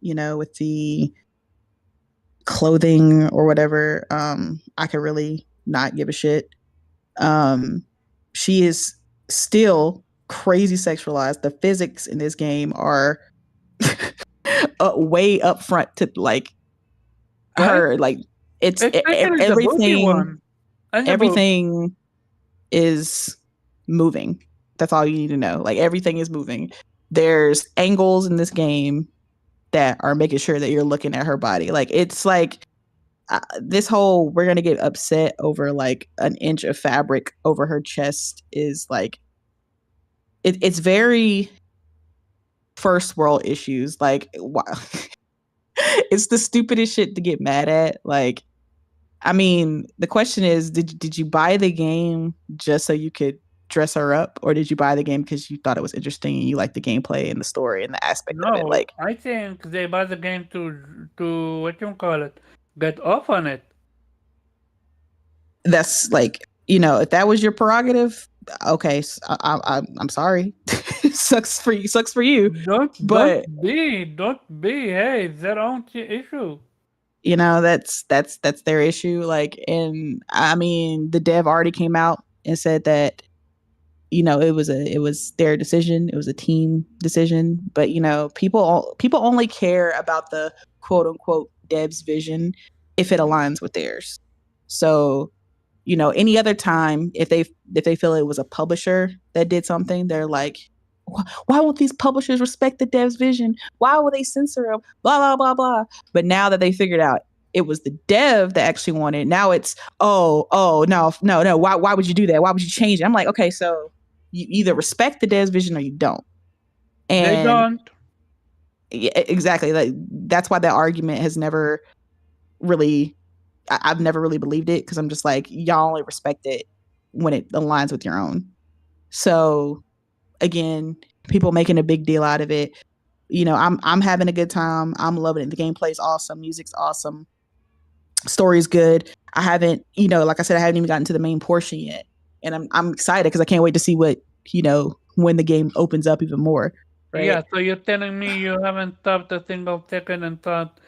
with the clothing or whatever, I could really not give a shit. She is still crazy sexualized. The physics in this game are way up front to like her. Like, it's Especially the booty everything. one. And the Everything is moving. That's all you need to know. Like everything is moving. There's angles in this game that are making sure that you're looking at her body. Like it's like this whole we're gonna get upset over like an inch of fabric over her chest is like it's very first world issues. Like it's the stupidest shit to get mad at. Like, I mean, the question is, did you buy the game just so you could dress her up, or did you buy the game because you thought it was interesting and you liked the gameplay and the story and the aspect of it? No, Like, I think they buy the game to what you call it, get off on it. that's like, you know, if that was your prerogative, okay, I'm sorry. Sucks for you. Sucks for you. Don't But don't be. Hey, it's their own issue. you know, that's their issue. Like, and I mean, the dev already came out and said that, you know, it was their decision. It was a team decision. But you know, people only care about the quote unquote dev's vision if it aligns with theirs. So, you know, any other time, if they feel it was a publisher that did something, they're like, why won't these publishers respect the dev's vision? Why will they censor them? Blah blah blah blah. But now that they figured out it was the dev that actually wanted it, now it's no. Why would you do that? Why would you change it? I'm like, okay, so you either respect the dev's vision or you don't. And They don't. yeah, exactly. Like that's why that argument has never really. I've never really believed it because I'm just like, y'all only respect it when it aligns with your own. So again, people making a big deal out of it. You know, I'm having a good time. I'm loving it. The gameplay's awesome. Music's awesome. Story's good. I haven't, you know, like I said, I haven't even gotten to the main portion yet. And I'm excited because I can't wait to see what, you know, when the game opens up even more. Right? Yeah, so you're telling me you haven't stopped a single second and thought,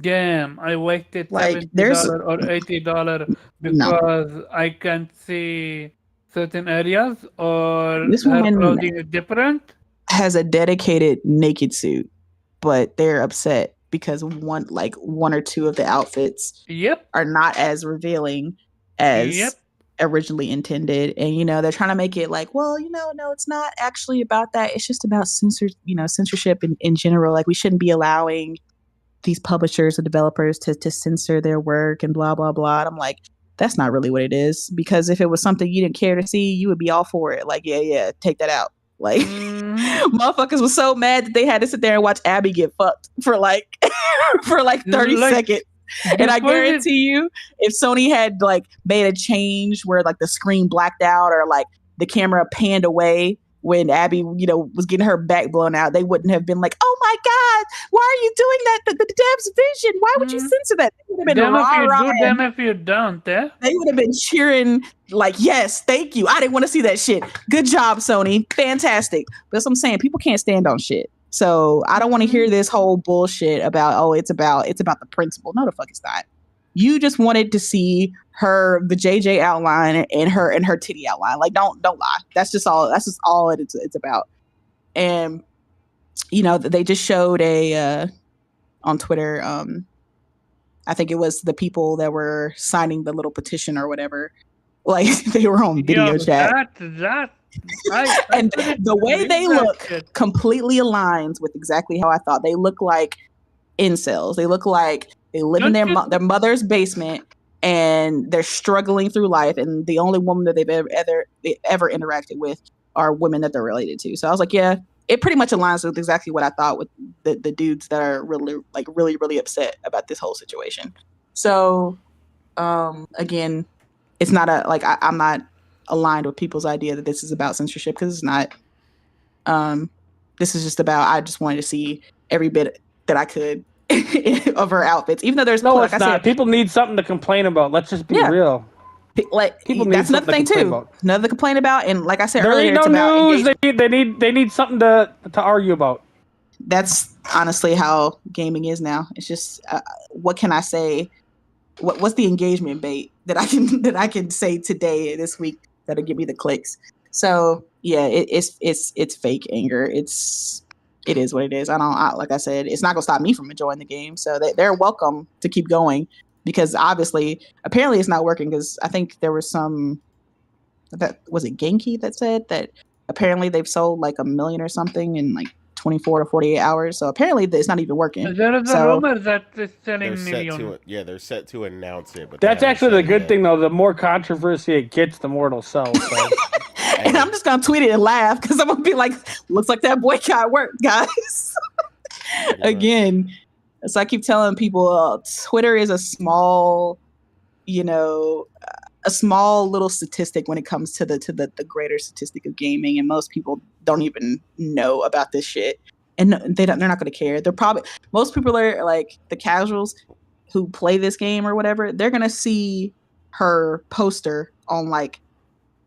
damn, I wasted Like, $70 there's or $80 no. because I can't see certain areas, or This her woman clothing is different? has a dedicated naked suit, but they're upset because one or two of the outfits Yep, are not as revealing yep. as originally intended. And you know, they're trying to make it like, well, you know, no, it's not actually about that. It's just about censorship in general. Like we shouldn't be allowing these publishers or developers to censor their work and blah blah blah. And I'm like, that's not really what it is. Because if it was something you didn't care to see, you would be all for it. Like, yeah, take that out. Like, motherfuckers was so mad that they had to sit there and watch Abby get fucked for like 30 seconds. And I guarantee you, if Sony had like made a change where like the screen blacked out or like the camera panned away when Abby, you know, was getting her back blown out, they wouldn't have been like, "Oh my God, why are you doing that? The dev's vision. Why would you censor that?" They would have been Damn if you don't, eh? They would have been cheering like, "Yes, thank you. I didn't want to see that shit. Good job, Sony. Fantastic." But that's what I'm saying. People can't stand on shit. So I don't want to hear this whole bullshit about, it's about the principle. No, the fuck it's not. You just wanted to see the JJ outline and her titty outline. Like, don't lie. That's just all it's about. And you know, they just showed on Twitter, I think it was the people that were signing the little petition or whatever. Like they were on video chat. And the way they look completely aligns with exactly how I thought. They look like incels. They look like they live in their mother's basement and they're struggling through life. And the only woman that they've ever interacted with are women that they're related to. So I was like, yeah, it pretty much aligns with exactly what I thought with the dudes that are really upset about this whole situation. So again, it's not I'm not aligned with people's idea that this is about censorship, because it's not. This is just about, I just wanted to see every bit that I could of her outfits, even though there's no, it's not. People need something to complain about. Let's just be real. Like people need that's another thing too. Another to complain about, and like I said there earlier, ain't no news. They need something to argue about. That's honestly how gaming is now. It's just what can I say? What's the engagement bait that I can say today this week that'll give me the clicks? So yeah, it's fake anger. It is what it is. Like I said, it's not gonna stop me from enjoying the game. So they're welcome to keep going, because apparently it's not working, because I think there was some that was it Genki that said that apparently they've sold like 1 million or something in like 24 to 48 hours. So apparently it's not even working. There is a So rumor that it's They're selling set million. to they're set to announce it, but they That's haven't actually said the it good yet. thing, though. The more controversy it gets, the more it'll sell. So. and I'm just gonna tweet it and laugh because I'm gonna be like, looks like that boycott worked, guys. Again, so I keep telling people, Twitter is a small, a small little statistic when it comes to the greater statistic of gaming, and most people don't even know about this shit, and they're not going to care. They're probably most people are like the casuals who play this game or whatever. They're going to see her poster on like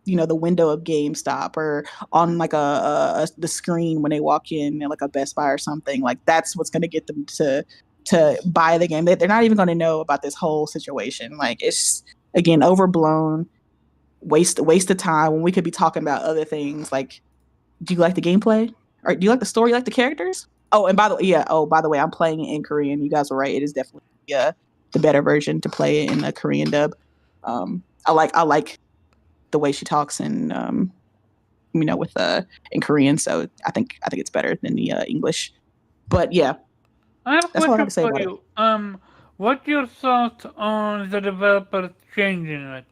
the window of GameStop or on like the screen when they walk in like a Best Buy or something. Like that's what's going to get them to buy the game. They're not even going to know about this whole situation. Like it's again overblown, waste of time when we could be talking about other things. Like, do you like the gameplay? Or do you like the story? You like the characters? Oh, and by the way, I'm playing it in Korean. You guys were right. It is definitely the better version to play it in a Korean dub. I like the way she talks and with in Korean. So I think it's better than the English. But yeah, I have a that's all I have question to say for about you. What's your thoughts on the developers changing it?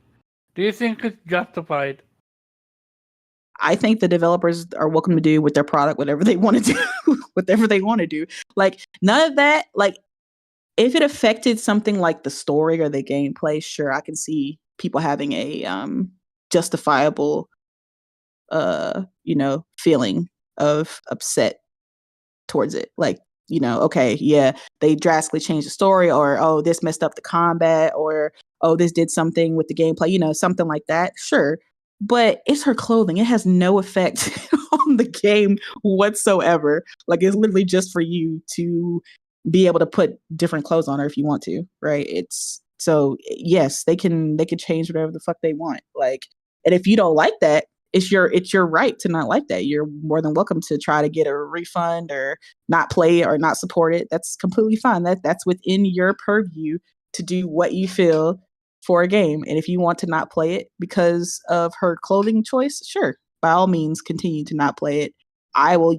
Do you think it's justified? I think the developers are welcome to do with their product whatever they want to do, whatever they want to do. Like none of that. Like if it affected something like the story or the gameplay, sure, I can see people having a justifiable feeling of upset towards it. Like, okay, yeah, they drastically changed the story, or oh, this messed up the combat, or oh, this did something with the gameplay, something like that. Sure. But it's her clothing. It has no effect on the game whatsoever. Like it's literally just for you to be able to put different clothes on her if you want to, right? It's so yes, they can change whatever the fuck they want. Like, and if you don't like that, it's your right to not like that. You're more than welcome to try to get a refund or not play or not support it. That's completely fine. That's within your purview to do what you feel for a game. And if you want to not play it because of her clothing choice, sure, by all means, continue to not play it. I will,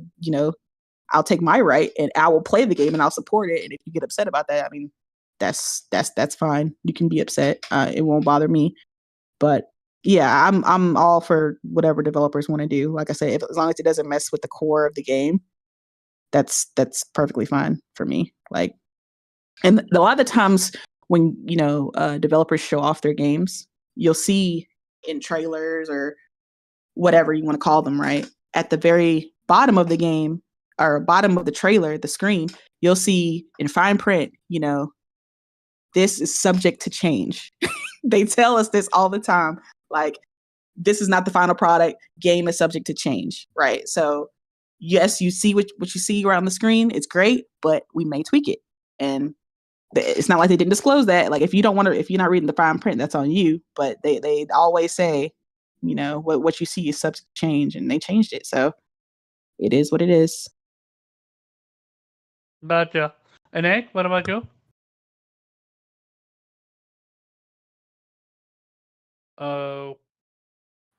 I'll take my right and I will play the game and I'll support it. And if you get upset about that, I mean, that's fine. You can be upset. It won't bother me. But yeah, I'm all for whatever developers want to do. Like I say, as long as it doesn't mess with the core of the game, that's perfectly fine for me. Like, and a lot of the times when developers show off their games, you'll see in trailers or whatever you want to call them, right? At the very bottom of the game or bottom of the trailer, the screen, you'll see in fine print, this is subject to change. They tell us this all the time. Like, this is not the final product. Game is subject to change, right? So, yes, you see what you see around the screen. It's great, but we may tweak it. And it's not like they didn't disclose that. Like, if you don't want to, if you're not reading the fine print, that's on you. But they always say, what you see is subject to change, and they changed it. So, it is what it is. Gotcha. And Nate, what about you?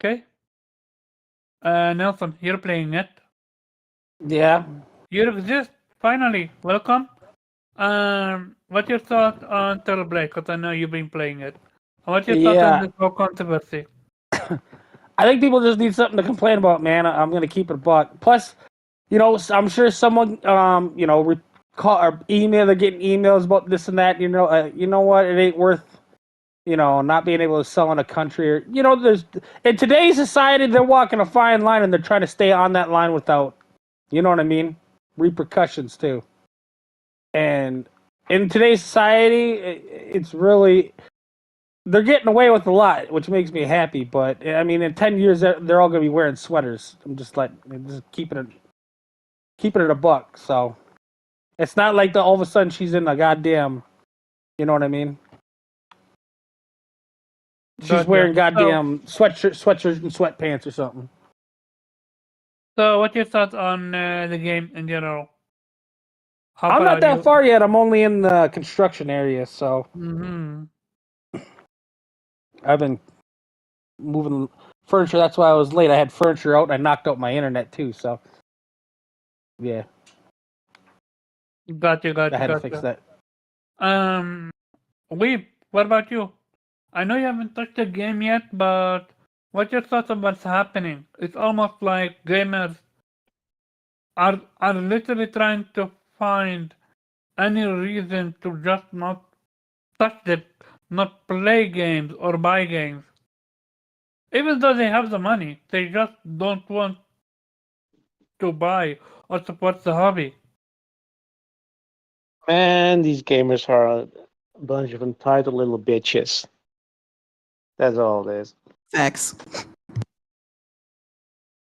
Okay. Nelson, you're playing it. Yeah. You exist. Finally, welcome. What's your thought on Terrorblade? Because I know you've been playing it. What's your thought on Yeah. this whole controversy? I think people just need something to complain about, man. I'm gonna keep it a buck. Plus, I'm sure someone, call or email. They're getting emails about this and that. You know what? It ain't worth, not being able to sell in a country. Or, there's in today's society, they're walking a fine line and they're trying to stay on that line without, you know what I mean, repercussions too. And in today's society, it's really they're getting away with a lot, which makes me happy. But I mean, in 10 years, they're all going to be wearing sweaters. I'm just keeping it a buck. So it's not like all of a sudden she's in a goddamn, you know what I mean? She's Gotcha. wearing goddamn sweatshirt and sweatpants or something. So, what's your thoughts on the game in general? I'm not that far yet. I'm only in the construction area, so Mm-hmm. I've been moving furniture. That's why I was late. I had furniture out and I knocked out my internet too. So yeah, Gotcha, I had to fix gotcha. that. Weeb, what about you? I know you haven't touched the game yet, but what's your thoughts on what's happening? It's almost like gamers are literally trying to find any reason to just not touch it, not play games or buy games. Even though they have the money, they just don't want to buy or support the hobby. Man, these gamers are a bunch of entitled little bitches. That's all it is. Facts.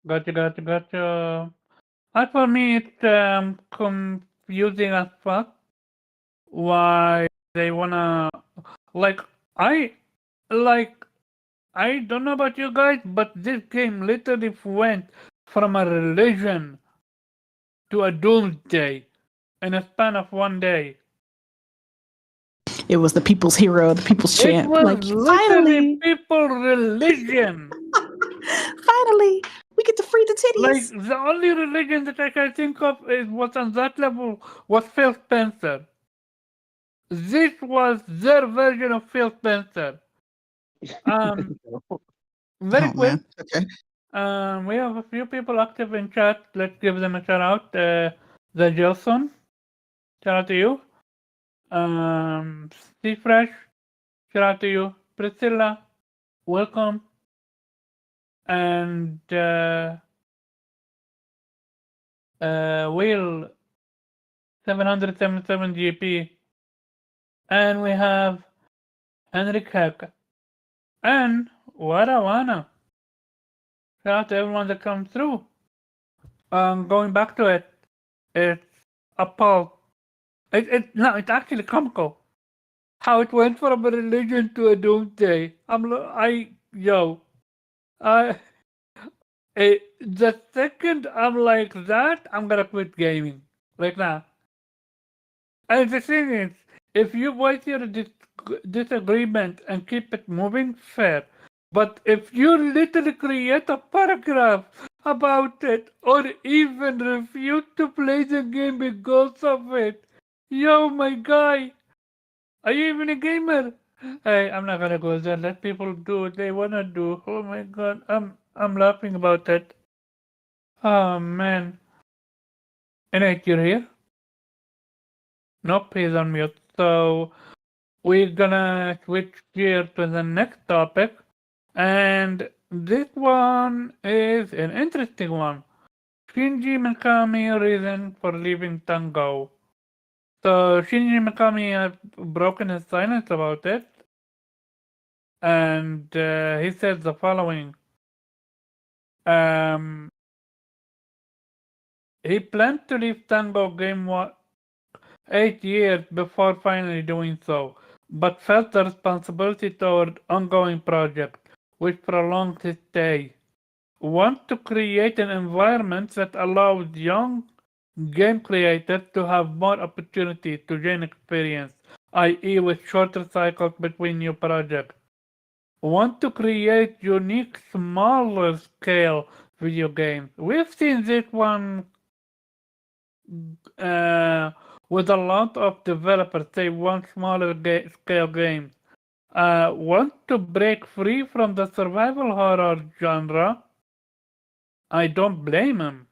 Gotcha. As for me, it's confusing as fuck why they wanna like I like I don't know about you guys, but this game literally went from a religion to a doomsday in a span of one day. It was the people's hero, the people's It champ. was Like, literally finally, people religion. finally, we get to free the Like titties. the only religion that I can think of is was on that level was Phil Spencer. This was their version of Phil Spencer. Very Oh quick. man. Okay. We have a few people active in chat. Let's give them a shout out. The Gelson, shout out to you. Steve Fresh, shout out to you. Priscilla, welcome. And Will 777 GP. And we have Henrik Heck. And Warawana. Shout out to everyone that comes through. Going back to it, it's a pulp. It's actually comical. How it went from a religion to a doomsday. I the second I'm like that, I'm gonna quit gaming. Like that. And the thing is, if you voice your disagreement and keep it moving, fair. But if you literally create a paragraph about it, or even refuse to play the game because of it, yo, my guy, are you even a gamer? Hey, I'm not gonna go there. Let people do what they wanna do. Oh my god, I'm laughing about it. Oh man. Innate, you're here? Nope, he's on mute. So we're gonna switch gear to the next topic, and this one is an interesting one. Shinji Mikami reason for leaving Tango. So Shinji Mikami has broken his silence about it, and he said the following. He planned to leave Tango Game 8 years before finally doing so, but felt the responsibility toward ongoing projects, which prolonged his stay. Want to create an environment that allows young game creators to have more opportunity to gain experience, i.e. with shorter cycles between new projects. Want to create unique, smaller scale video games. We've seen this one with a lot of developers. They want smaller scale games. Want to break free from the survival horror genre. I don't blame him.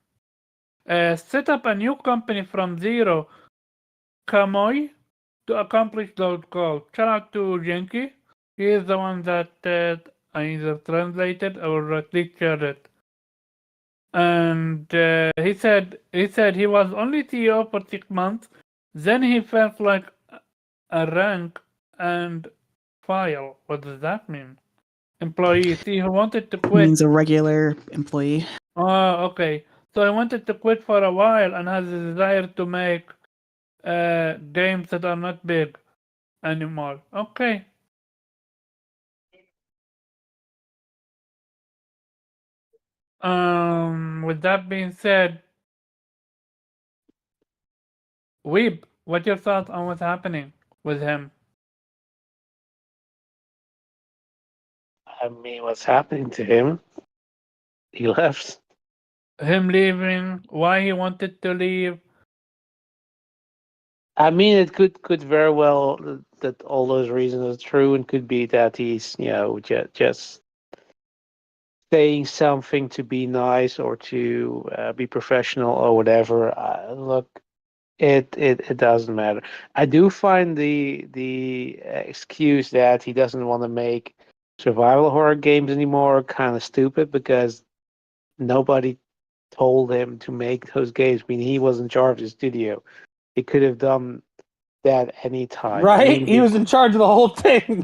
Set up a new company from zero, Kamoi, to accomplish those goals. Shout out to Genki. He is the one that I either translated or lectured it. And he said he was only CEO for 6 months. Then he felt like a rank and file. What does that mean? Employee. See, he wanted to quit. Means a regular employee. Oh, okay. So he wanted to quit for a while and has a desire to make games that are not big anymore. Okay. With that being said, Weeb, what's your thoughts on what's happening with him? I mean, what's happening to him? He left. Him leaving, why he wanted to leave. I mean, it could very well that all those reasons are true, and could be that he's just saying something to be nice or to be professional or whatever. Look, it doesn't matter. I do find the excuse that he doesn't want to make survival horror games anymore kind of stupid, because nobody told him to make those games. I mean, he was in charge of the studio. He could have done that anytime. I Right? mean, He was in charge of the whole thing.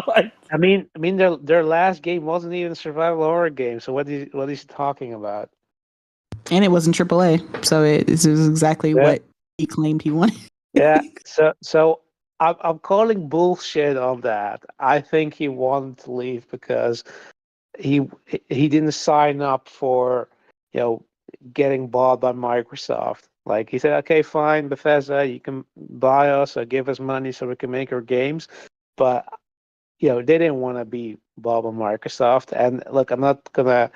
Like, their last game wasn't even a survival horror game. So what is he talking about? And it wasn't AAA, so it is exactly Yeah. what he claimed he wanted. Yeah. So I'm calling bullshit on that. I think he wanted to leave because he he didn't sign up for getting bought by Microsoft. Like, he said, okay, fine, Bethesda, you can buy us or give us money so we can make our games, but they didn't want to be bought by Microsoft. And look, I'm not gonna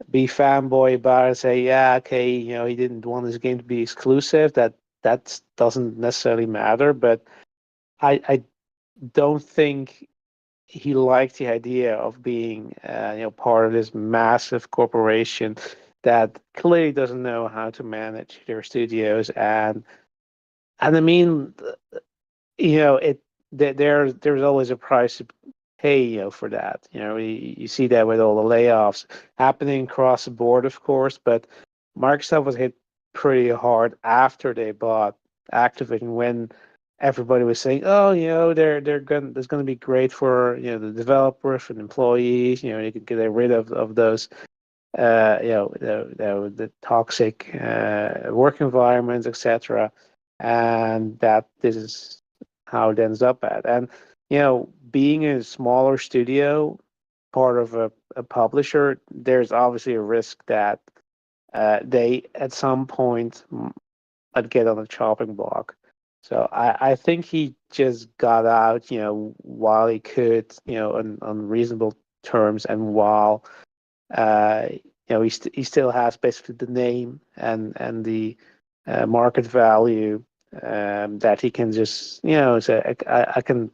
be fanboy about it and say, yeah, okay, he didn't want his game to be exclusive. That doesn't necessarily matter, but I don't think he liked the idea of being part of this massive corporation that clearly doesn't know how to manage their studios. And I mean, there's always a price to pay for that. You see that with all the layoffs happening across the board, of course, but Microsoft was hit pretty hard after they bought Activision, when everybody was saying, oh, they're going that's going to be great for the developers, for the employees. You can get rid of those the toxic work environments, etc. And that this is how it ends up at. And being a smaller studio, part of a publisher, there's obviously a risk that they at some point might get on a chopping block. So I think he just got out, while he could, on reasonable terms, and while he still has basically the name and the market value, that he can just say, I can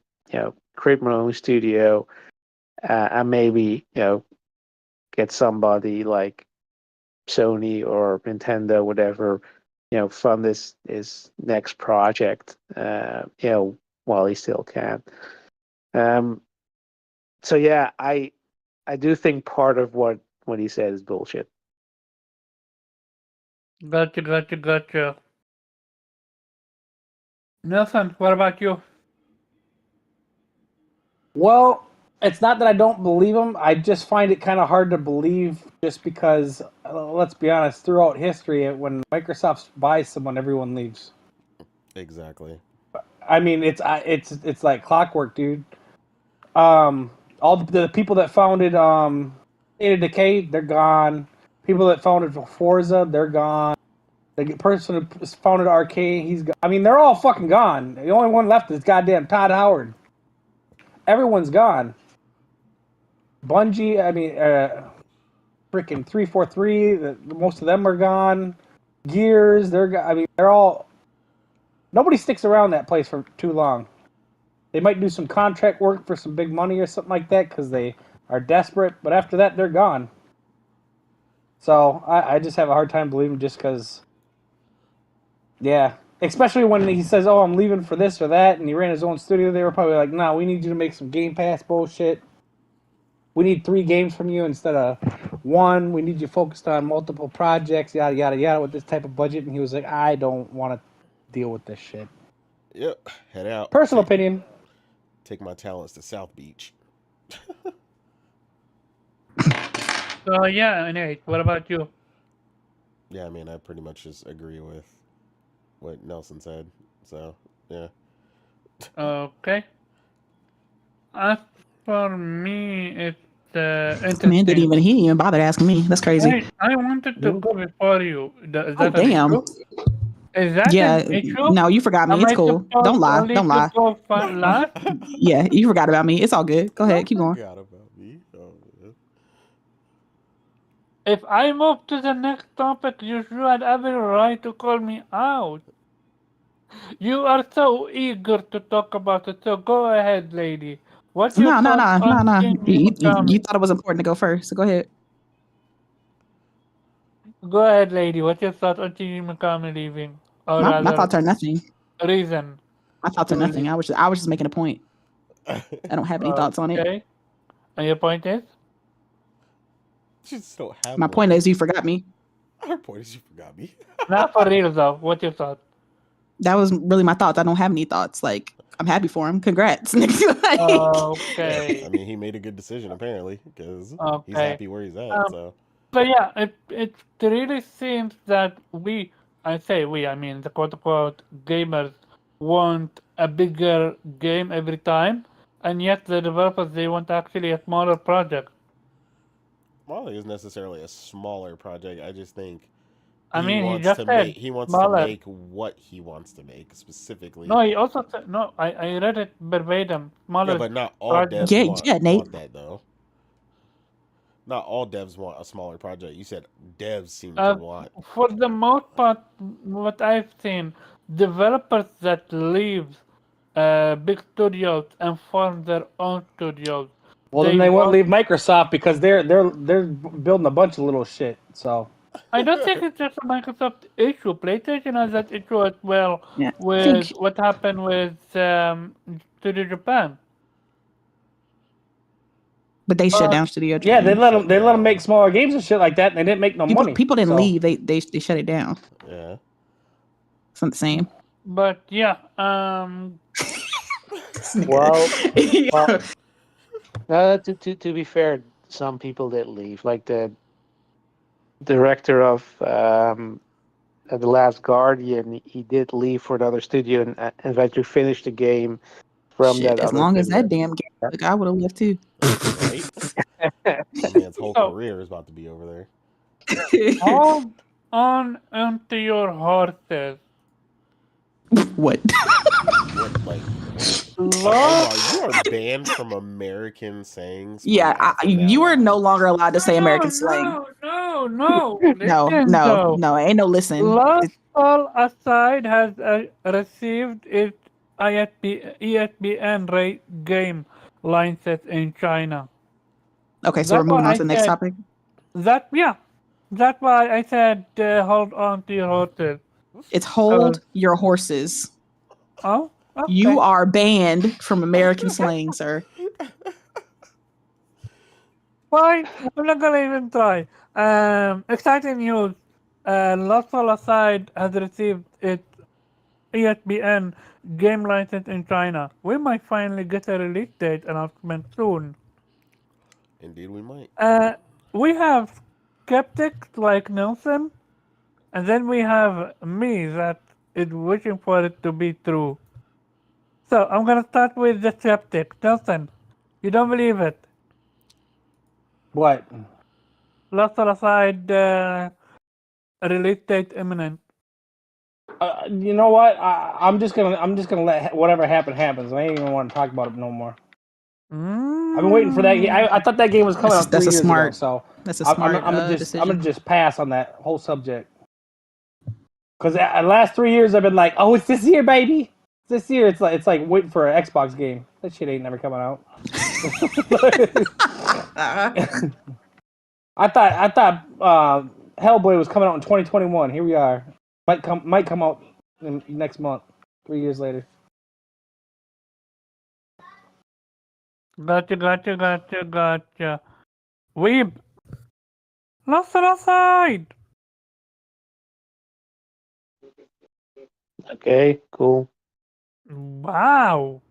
create my own studio, and maybe get somebody like Sony or Nintendo, whatever, fund this next project, while he still can. So yeah, I do think part of what he said is bullshit. Gotcha. Nelson, what about you? well, it's not that I don't believe him. I just find it kind of hard to believe, just because, let's be honest, throughout history, when Microsoft buys someone, everyone leaves. Exactly. I mean, it's like clockwork, dude. All the people that founded State of Decay, they're gone. People that founded Forza, they're gone. The person who founded Arcade, he's gone. I mean, they're all fucking gone. The only one left is goddamn Todd Howard. Everyone's gone. Bungie, I mean, freaking 343, most of them are gone. Gears, I mean, they're all. Nobody sticks around that place for too long. They might do some contract work for some big money or something like that because they are desperate, but after that, they're gone. So I just have a hard time believing, just because, yeah. Especially when he says, oh, I'm leaving for this or that, and he ran his own studio, they were probably like, no, we need you to make some Game Pass bullshit. We need 3 games from you instead of 1. We need you focused on multiple projects, yada, yada, yada, with this type of budget. And he was like, I don't want to deal with this shit. Yep. Head out. Personal opinion. Take my talents to South Beach. So yeah, Nate, what about you? Yeah, I mean, I pretty much just agree with what Nelson said. So, yeah. Okay. As for me, it's Man didn't interesting. he didn't even bother asking me. That's crazy. I wanted to go before you. Is Oh that an damn. issue? Is that Yeah. an issue? No, you forgot me. Am It's I cool. Don't supposed lie. only Don't to lie. go last? Yeah, you forgot about me. It's all good. Go ahead. Keep going. Forgot about me. If I move to the next topic, you should have every right to call me out. You are so eager to talk about it, so go ahead, lady. What's your No, no, thoughts no, no, on no. Shinji You Mikami? thought it was important to go first, so go ahead. Go ahead, lady. What's your thoughts on Shinji Mikami leaving? Or My rather, thoughts are nothing. reason My thoughts to are nothing. leave. I was just making a point. I don't have any thoughts on it. Okay. And your point is? Just don't have My one. point is, you forgot me. Her point is you forgot me. Not for real, though. What's your thought? That was really my thoughts. I don't have any thoughts. Like, I'm happy for him. Congrats. Like, Okay. I mean, he made a good decision apparently because he's Okay. happy where he's at. Um, So But yeah, it really seems that I mean the quote unquote gamers want a bigger game every time, and yet the developers they want actually a smaller project. Molly is necessarily a smaller project. I just think I mean, he just said he wants to smaller. make what he wants to make specifically. No, he also said no. I read it verbatim. Yeah, Smaller but not all project. devs yeah, Nate. want that though. Not all devs want a smaller project. You said devs seem to Uh, want. for the most part, what I've seen, developers that leave big studios and form their own studios. Well, then they won't leave Microsoft because they're building a bunch of little shit. So I don't think it's just a Microsoft issue. PlayStation has that issue as well Yeah. I with think, what happened with Studio Japan. but they shut down Studio yeah, they Japan. let them make smaller games and shit like that, and they didn't make no money. People didn't So, leave. They shut it down. Yeah. It's not the same. But yeah, Well, Yeah. to be fair, some people did leave. Like the director of The Last Guardian, he did leave for another studio and eventually finished the game from Shit, that as other long as studio. that damn game, like I would have left too. Right? That man's whole So- career is about to be over there. hold on onto your horses. What? What, like, Omar, you are banned from American sayings. for Yeah, from now you are on. no longer allowed to say American slang. No. No, Listen, no, though. no, ain't no listen. Last All Aside has received its ESPN game license in China. Okay, so we're That's moving why on to the next said- topic. That's why I said hold on to your horses. It's hold your horses. Oh, okay. You are banned from American slang, sir. Fine. I'm not gonna even try. Exciting news. Lost All Aside has received its ESPN game license in China. We might finally get a release date announcement soon. Indeed, we might. We have skeptics like Nelson, and then we have me that is wishing for it to be true. So I'm gonna start with the skeptic. Nelson, you don't believe it. what? Lost All Aside release date imminent. You know what? I'm just gonna let whatever happens. I ain't even want to talk about it no more. I've been waiting for that. I thought that game was coming out 3 That's a years smart- ago. So That's a I'm smart gonna decision. just pass on that whole subject. Because the last 3 years I've been like, oh, it's this year, baby. It's this year. It's like waiting for an Xbox game. That shit ain't never coming out. I thought Hellboy was coming out in 2021. Here we are. Might come out next month. 3 years later. Gotcha. Weeb. Lost All Aside. Okay, cool. Wow.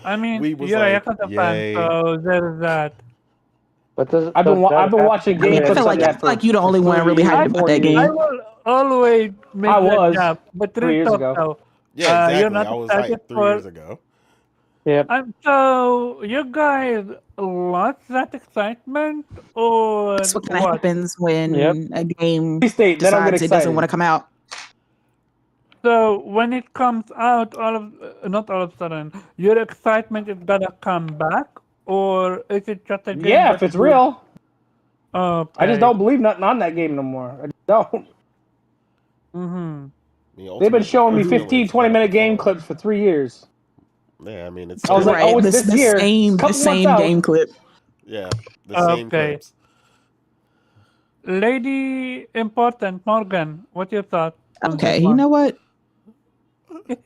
I mean, We was you're a like, Yakuza fan, yay. so there's that. But does, I've been does that I've been have watching to do gameplay with- I feel of like that for you're the only for one 3 really years, hyped about 4 that years. game. I will always make I that was jump, but 3 years talk ago. now. Yeah, You're exactly. not I was excited like 3 for- years ago. So you guys lost that excitement, or That's what kind of what? happens when Yep. a game Release date, then I'll get decides it doesn't excited. want to come out. So when it comes out, not all of a sudden, your excitement is gonna come back, or is it just a game? Yeah, that if it's you- real. Okay. I just don't believe nothing on that game no more. I don't. Mm-hmm. I mean, They've been showing me ultimately 15, it's about the 20-minute game fun. clips for 3 years. Yeah, I mean, it's I was like, still oh, Right. it's This this year. It's a the couple months same out. game clip. yeah, the same Okay. clips. Lady Important Morgan, what your thought on this Okay, you one? know what? All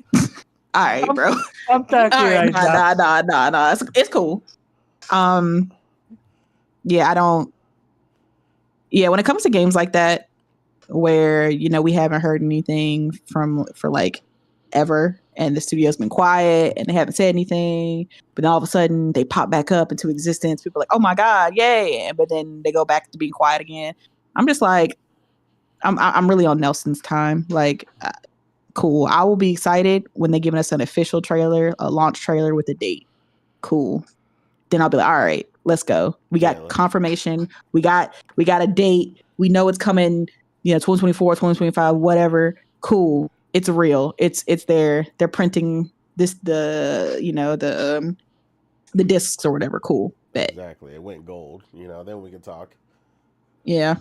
right, I'm, bro. I'm All tacky right, right now. nah. It's cool. Yeah, I don't. Yeah, when it comes to games like that, where we haven't heard anything for like ever, and the studio's been quiet and they haven't said anything, but then all of a sudden they pop back up into existence. People are like, oh my god, yay! But then they go back to being quiet again. I'm just like, I'm really on Nelson's time. Like, cool. I will be excited when they give us an official trailer, a launch trailer with a date. Cool. Then I'll be like, all right, let's go. We got Yeah, confirmation. We got a date. We know it's coming, 2024, 2025, whatever. Cool. It's real. It's there. They're printing the discs or whatever. Cool. Bet. exactly. It went gold. Then we can talk. Yeah.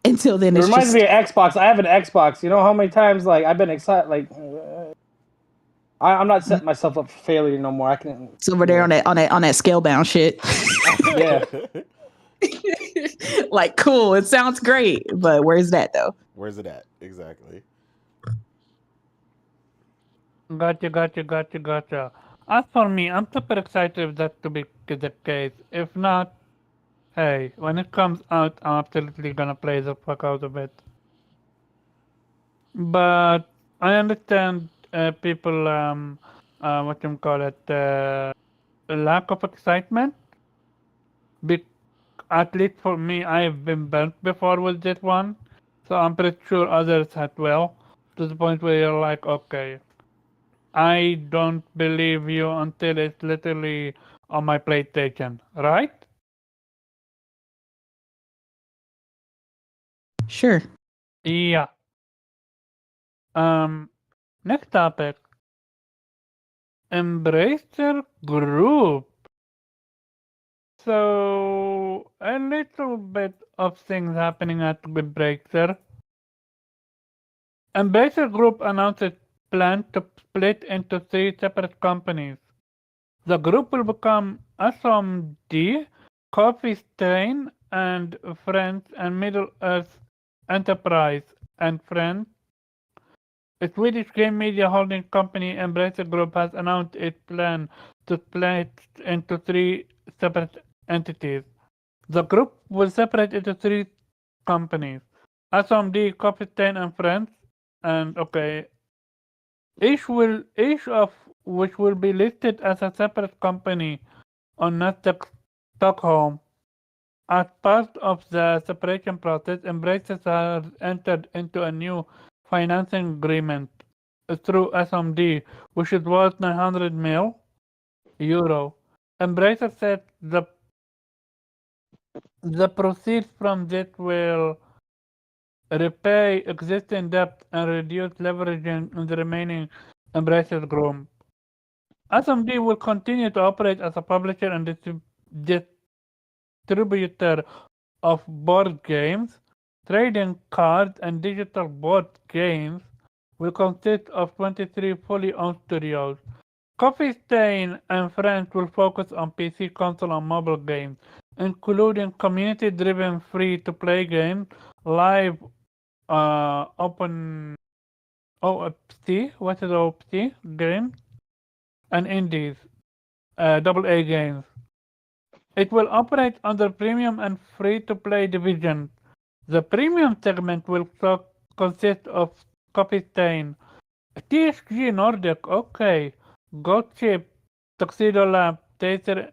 Until then It it's reminds me just of Xbox. I have an Xbox. You know how many times like I've been excited? Like, I'm not setting myself up for failure no more. I can. it's over there on that scale bound shit. Yeah. Like, cool. It sounds great, but where's that though? Where's it at? Exactly. Gotcha. As for me, I'm super excited if that to be the case. If not, hey, when it comes out, I'm absolutely gonna play the fuck out of it. But I understand people, what you call it, lack of excitement. Be- at least for me, I've been burnt before with this one, so I'm pretty sure others had well. To the point where you're like, okay, I don't believe you until it's literally on my PlayStation, right? Sure. Yeah. Um. Next topic. Embracer Group. So a little bit of things happening at Embracer. Embracer Group announced its plan to split into 3 separate companies. The group will become SMD, Coffee Stain and Friends, and Middle Earth Enterprise and Friends. A Swedish game media holding company, Embracer Group, has announced its plan to split into 3 separate entities. The group will separate into 3 companies: SMD, Coffee Stain, and Friends. And okay, each of which will be listed as a separate company on Nasdaq Stockholm. As part of the separation process, Embracer has entered into a new financing agreement through SMD, which is worth 900 mil euro. Embracer said the proceeds from this will repay existing debt and reduce leveraging in the remaining Embracer group. SMD will continue to operate as a publisher and distributor of board games. Trading cards and digital board games will consist of 23 fully owned studios. Coffee Stain and Friends will focus on PC, console, and mobile games, including community-driven free-to-play games, live open OPC, what is OPC games, and indies, AA games. It will operate under premium and free-to-play divisions. The premium segment will consist of Coffee Stain, THG Nordic, okay, Goat Chip, Tuxedo Lab, Taser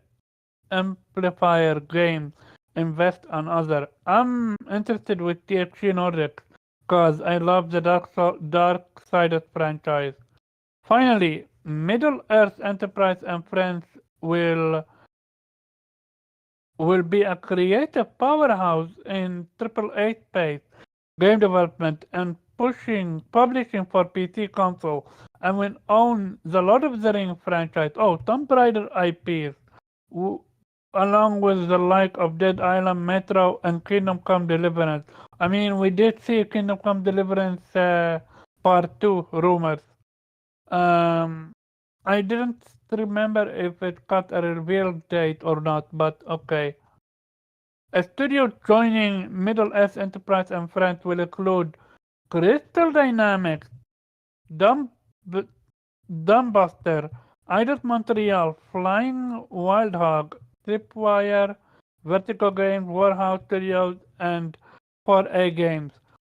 Amplifier Games, Invest and other. I'm interested with THG Nordic because I love the Dark Sided franchise. Finally, Middle Earth Enterprise and Friends will be a creative powerhouse in AAA space, game development, and publishing for PC console, and will own the Lord of the Rings franchise. Oh, Tomb Raider IPs. along with the like of Dead Island, Metro, and Kingdom Come Deliverance. I mean, we did see Kingdom Come Deliverance Part 2 rumors. I didn't remember if it got a reveal date or not, but okay. A studio joining Middle East Enterprise and Friends will include Crystal Dynamics, Dumb, Dumbbuster, Eidos Montreal, Flying Wild Hog, Tripwire, Vertigo Games, Warehouse Studios, and 4A Games.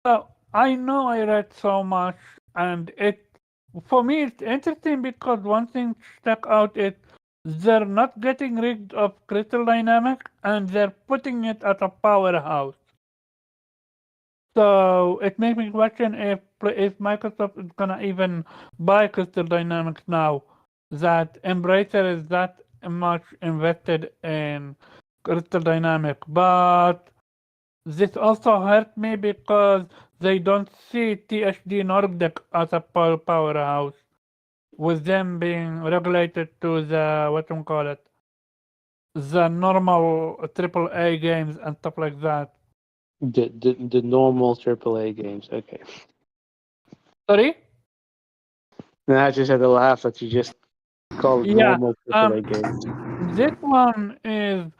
So I know I read so much, and for me it's interesting because one thing stuck out is they're not getting rid of Crystal Dynamics and they're putting it at a powerhouse. So it makes me question if Microsoft is gonna even buy Crystal Dynamics now that Embracer is that much invested in Crystal Dynamics. But this also hurt me because they don't see THD Nordic as a powerhouse, with them being regulated to the what you call it, the normal AAA games and stuff like that. The normal AAA games. Okay. Sorry? And I just had to laugh that you just call it Yeah. normal AAA games. This one is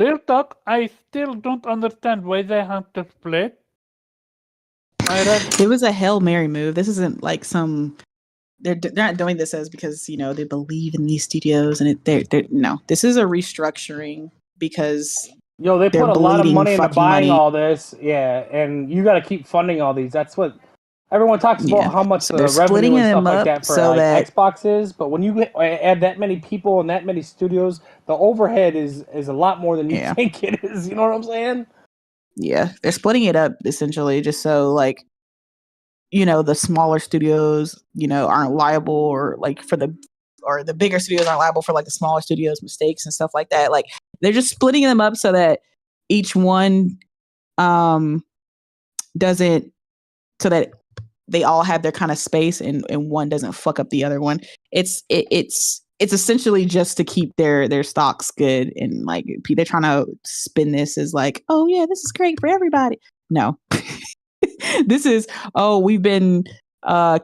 real talk. I still don't understand why they have to split. I read. It was a Hail Mary move. This isn't like some. They're not doing this as because they believe in these studios and they're no. This is a restructuring because Yo, they they're put a lot of bleeding money into fucking buying money. all this, yeah, and you got to keep funding all these. That's what everyone talks Yeah, about, how much so the they're revenue splitting and them stuff like up that for so like that Xbox is. But when you add that many people and that many studios, the overhead is a lot more than you yeah, think it is. You know what I'm saying? yeah, they're splitting it up essentially just so like the smaller studios aren't liable or like for the bigger studios aren't liable for like the smaller studios mistakes and stuff like that. Like they're just splitting them up so that each one doesn't so that they all have their kind of space and one doesn't fuck up the other one. It's essentially just to keep their stocks good and like they're trying to spin this as like, oh yeah, this is great for everybody. No. This is we've been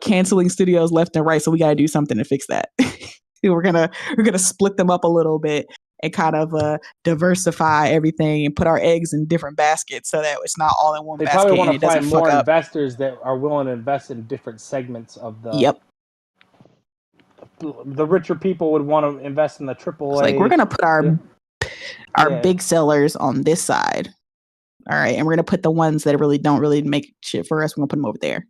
canceling studios left and right, so we got to do something to fix that. we're gonna split them up a little bit and kind of diversify everything and put our eggs in different baskets so that it's not all in one They probably basket want and to it doesn't find fuck more up. investors that are willing to invest in different segments of Yep. the richer people would want to invest in the It's like we're AAA. gonna put our Yeah. big sellers on this side. All right, and we're gonna put the ones that really don't really make shit for us. We're gonna put them over there,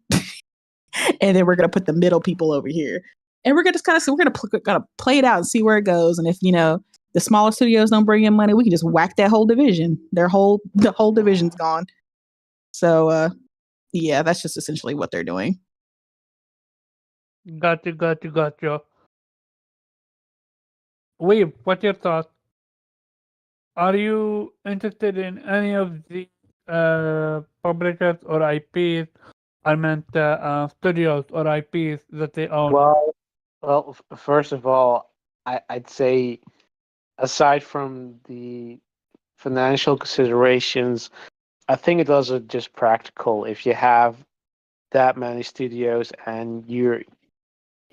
and then we're gonna put the middle people over here, and we're gonna just kind of gotta play it out and see where it goes. And if the smaller studios don't bring in money, we can just whack that whole division. The whole division's gone. So yeah, that's just essentially what they're doing. Gotcha. Weeb, what's your thoughts? Are you interested in any of the publishers or IPs? I meant studios or IPs that they own. Well, first of all, I'd say aside from the financial considerations, I think it was just practical. If you have that many studios and you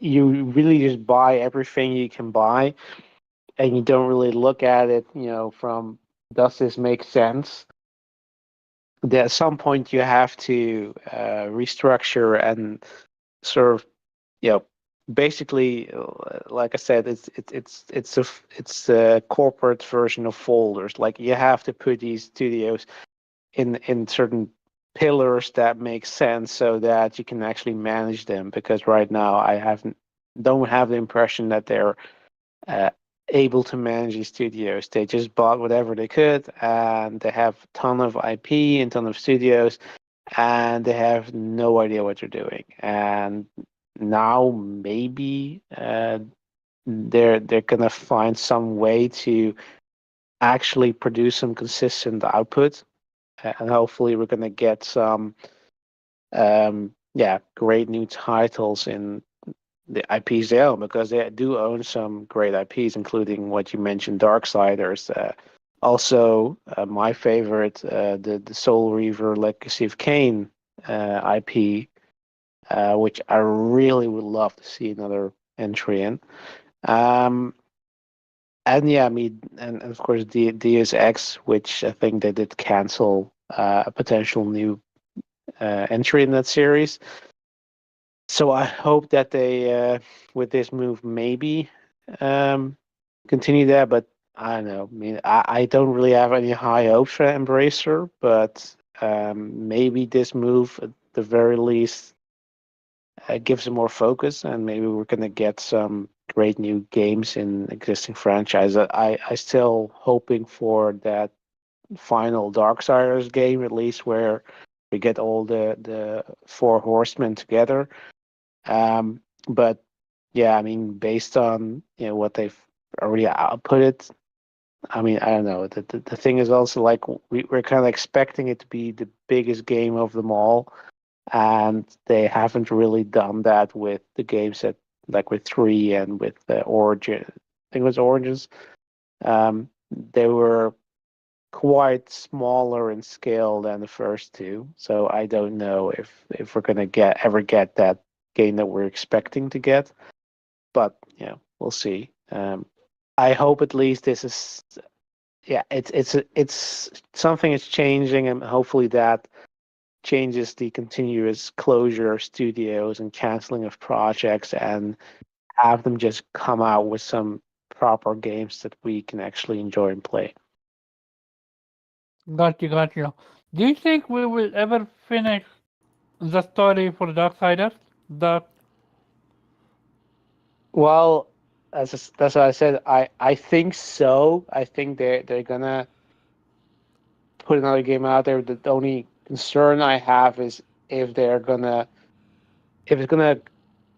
really just buy everything you can buy, and you don't really look at it, from does this make sense? That at some point you have to restructure and sort of, basically, like I said, it's a corporate version of folders. Like you have to put these studios in certain pillars that make sense so that you can actually manage them. Because right now don't have the impression that they're uh, able to manage these studios. They just bought whatever they could, and they have a ton of IP and ton of studios, and they have no idea what they're doing. And now maybe they're gonna find some way to actually produce some consistent output, and hopefully we're gonna get some great new titles in the IPs they own, because they do own some great IPs, including what you mentioned, Darksiders. Also, my favorite, the Soul Reaver Legacy of Kain IP, which I really would love to see another entry in. Um, and yeah, I mean, and of course, Deus Ex, which I think they did cancel a potential new entry in that series. So I hope that they, with this move, maybe um, continue that. But I don't know. I mean, I don't really have any high hopes for Embracer, but maybe this move, at the very least, gives them more focus, and maybe we're gonna get some great new games in existing franchise. I still hoping for that final Darksiders game release where we get all the four horsemen together. But yeah, I mean, based on what they've already outputted, I mean, I don't know. The thing is also like we're kind of expecting it to be the biggest game of them all, and they haven't really done that with the games that, like with three and with the Origin. I think it was Origins. They were quite smaller in scale than the first two, so I don't know if we're gonna ever get that game that we're expecting to get. But we'll see. I hope at least this is, yeah, it's something is changing, and hopefully that changes the continuous closure of studios and canceling of projects, and have them just come out with some proper games that we can actually enjoy and play. Got you, got you. Do you think we will ever finish the story for Darksiders? The Well, that's what I said. I think so. I think they're gonna put another game out there. The only concern I have is if they're gonna if it's gonna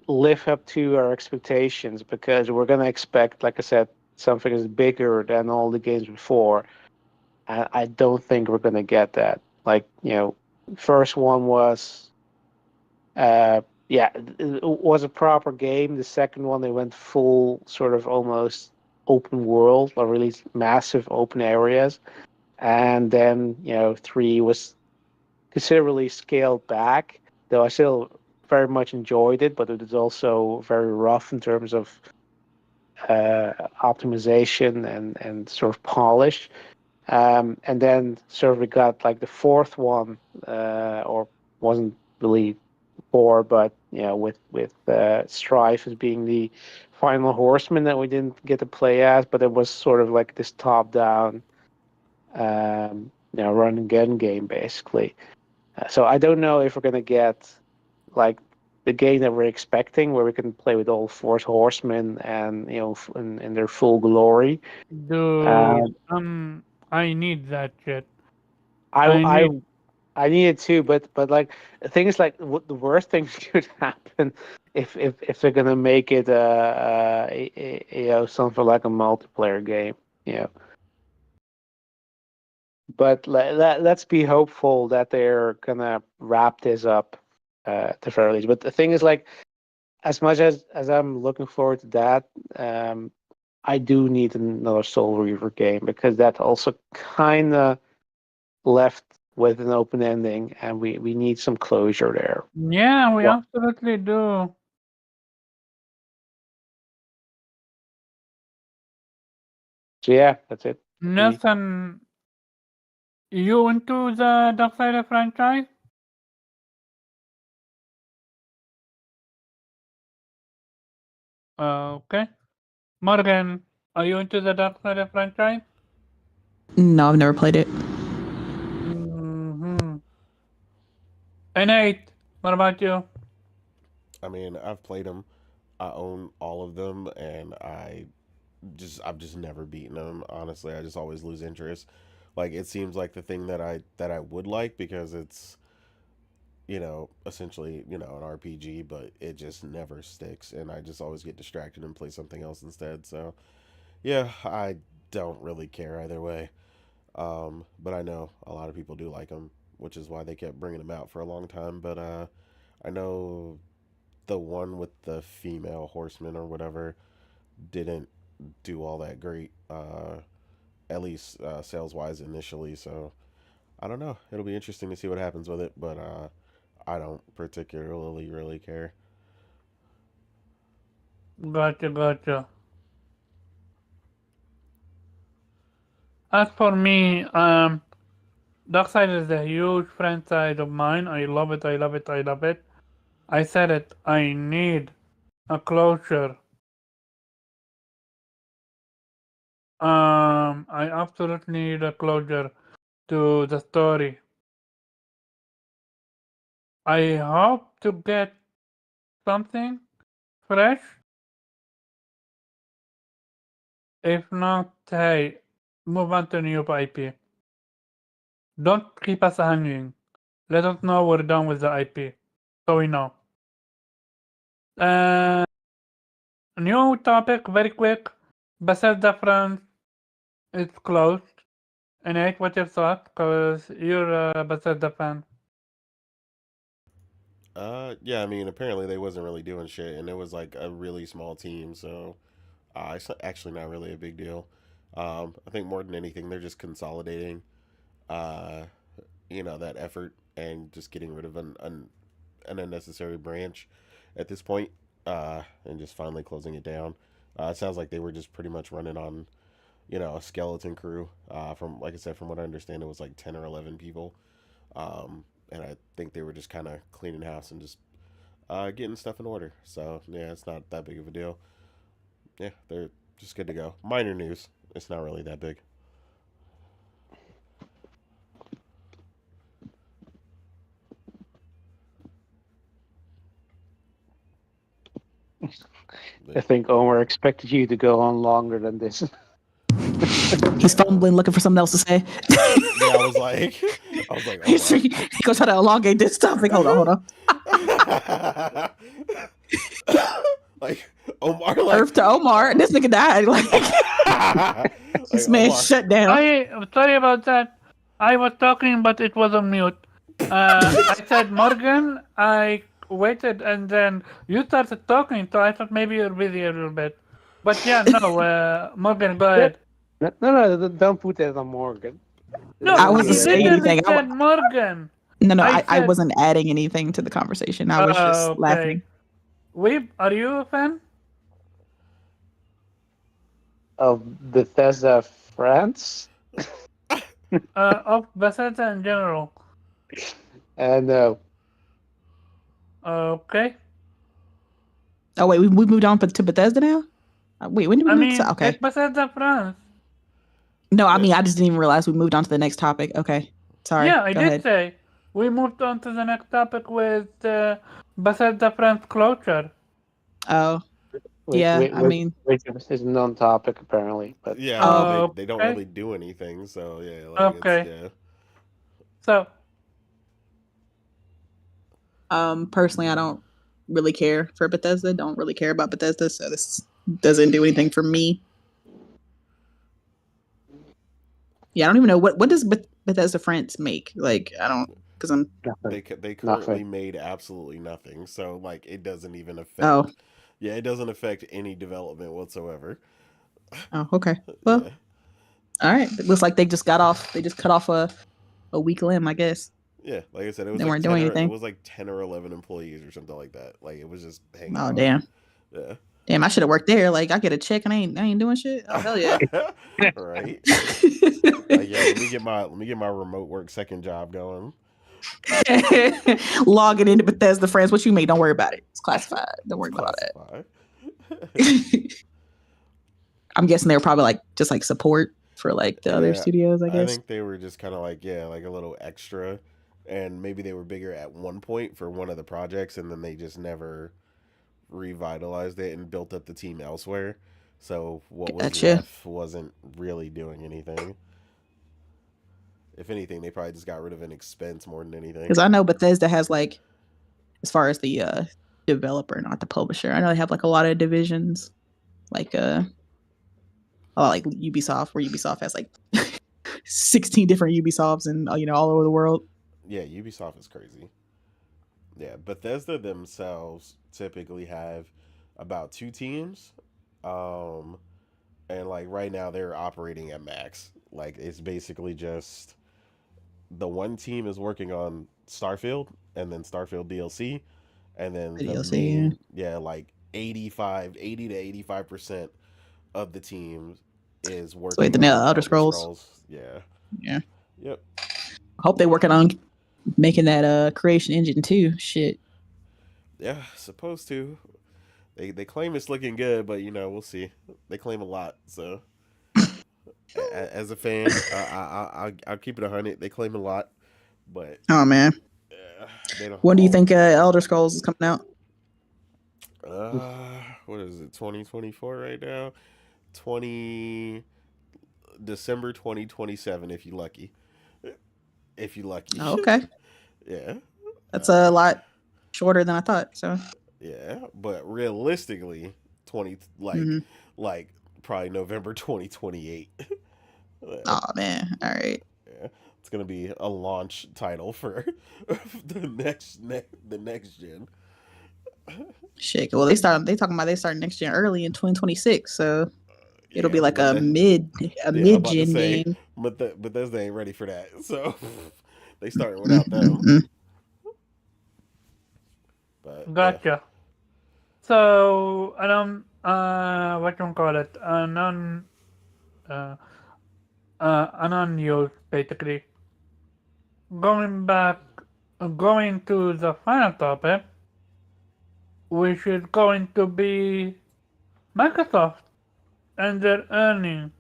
live up to our expectations, because we're gonna expect, like I said, something is bigger than all the games before, and I don't think we're gonna get that. Like, first one was yeah, it was a proper game. The second one, they went full sort of almost open world, or really massive open areas. And then, three was considerably scaled back, though I still very much enjoyed it, but it was also very rough in terms of optimization and sort of polish. And then sort of we got like the fourth one, or wasn't really four, but with Strife as being the final horseman that we didn't get to play as, but it was sort of like this top-down, run and gun game basically. So I don't know if we're gonna get like the game that we're expecting, where we can play with all four horsemen and in their full glory. dude, Um, I need that shit. I I I need I need it too, but like the thing is, like what the worst thing could happen if they're gonna make it something like a multiplayer game, you know. But let's be hopeful that they're gonna wrap this up at the very least. But the thing is, like, as much as I'm looking forward to that, um, I do need another Soul Reaver game, because that also kind of left with an open ending, and we need some closure there. yeah, we Well, absolutely do. so yeah, that's it for me. Nathan, you into the Darksider franchise? Okay. Morgan, are you into the Darksider franchise? No, I've never played it. Mm-hmm. And Nate, what about you? I mean, I've played them. I own all of them, and I've just never beaten them. Honestly, I just always lose interest. Like it seems like the thing that I would like, because it's essentially an RPG, but it just never sticks, and I just always get distracted and play something else instead. So yeah, I don't really care either way. But I know a lot of people do like them, which is why they kept bringing them out for a long time. But I know the one with the female horseman or whatever didn't do all that great, at least sales wise initially. So I don't know. It'll be interesting to see what happens with it, but I don't particularly really care. Gotcha, gotcha. As for me, Darkseid is a huge franchise of mine. I love it, I love it, I love it. I said it, I need a closure. I absolutely need a closure to the story. I hope to get something fresh. If not, hey, move on to new IP. Don't keep us hanging. Let us know we're done with the IP, so we know. New topic, very quick. Bethesda France is closed. Nate, what's your thought? Because you're a Bethesda fan. Yeah, I mean, apparently they wasn't really doing shit, and it was like a really small team, so it's actually not really a big deal. I think more than anything, they're just consolidating, uh, that effort and just getting rid of an unnecessary branch at this point, and just finally closing it down. It sounds like they were just pretty much running on, a skeleton crew. From like I said, from what I understand, it was like 10 or 11 people, and I think they were just kind of cleaning house and just getting stuff in order. So yeah, it's not that big of a deal. Yeah, they're just good to go. Minor news. It's not really that big. I think Omar expected you to go on longer than this. He's fumbling, looking for something else to say. Yeah, I was like, oh He goes try to elongate this topic. Hold on. my. Like Omar, like Earth to Omar. This nigga died. Like this man Omar. shut down. Sorry about that. I was talking, but it was on mute. I said Morgan. I waited, and then you started talking, so I thought maybe you're busy a little bit. But yeah, no, Morgan, go ahead. No, don't put that on Morgan. No, I wasn't you saying literally anything. said Morgan. No, I I said- wasn't adding anything to the conversation. I was just laughing. Weeb, are you a fan? Of Bethesda France? Of Bethesda in general. No. Okay. Oh wait, we moved on to Bethesda now. Wait, when did we I move mean, to? Okay. it's Bethesda France. No, I mean I just didn't even realize we moved on to the next topic. Okay, sorry. Yeah, I Go did ahead. say. We moved on to the next topic with Bethesda France closure. Oh, yeah. I mean, which is non-topic apparently, but Yeah, I mean, they don't really do anything, so yeah, like okay. it's, yeah. So, personally, I don't really care for Bethesda. Don't really care about Bethesda, so this doesn't do anything for me. Yeah, I don't even know what does Bethesda France make. Like, I don't because I'm. They currently made absolutely nothing, so like it doesn't even affect. Oh. Yeah, it doesn't affect any development whatsoever. Oh, okay. Well, Yeah. all right. It looks like they just got off. They just cut off a weak limb, I guess. Yeah, like I said, it was They like weren't doing anything. It was like 10 or 11 employees or something like that. Like it was just hanging. Oh out. damn. Yeah. Damn, I should have worked there. Like I get a check and I ain't doing shit. Oh hell yeah. Right. Like, yeah, let me get my remote work second job going. Logging into Bethesda France. What you make? Don't worry about it. It's classified. Don't worry about all that. I'm guessing they were probably like just like support for like the other studios, I guess. I think they were just kind of like, yeah, like a little extra, and maybe they were bigger at one point for one of the projects, and then they just never revitalized it and built up the team elsewhere. So what was left wasn't really doing anything. If anything, they probably just got rid of an expense more than anything. Because I know Bethesda has like, as far as the developer, not the publisher, I know they have like a lot of divisions, like like Ubisoft, where Ubisoft has like 16 different Ubisofts and all over the world. Yeah, Ubisoft is crazy. Yeah, Bethesda themselves typically have about two teams. Um, and like right now they're operating at max. Like it's basically just the one team is working on Starfield and then Starfield DLC, and then the Video saying main, yeah, like 80 to 85% of the team is wait, working the new on Elder Elder Scrolls. Scrolls. Yeah. Yeah. Yep. I hope they're working on making that creation engine too. Shit. Yeah, supposed to. They claim it's looking good, but we'll see. They claim a lot, so as a fan, I'll keep it 100. They claim a lot, but Oh man. they don't When do you all. think Elder Scrolls is coming out? What is it? 2024 right now. 20 December 2027 if you lucky. If you lucky. Oh, okay. Yeah. That's a lot shorter than I thought. So Yeah, but realistically 20 hmm like probably November 2028. oh man. All right. Yeah. It's going to be a launch title for the next gen. Shit. Well, they talking about they start next gen early in 2026. So it'll be Yeah, like but a yeah, I'm mid about to gen say, game. but Bethesda ain't ready for that. So they started without them. Mm. But yeah, Gotcha. So, what you call it? Uh, news, basically. Going back, going to the final topic, which is going to be Microsoft and their earnings.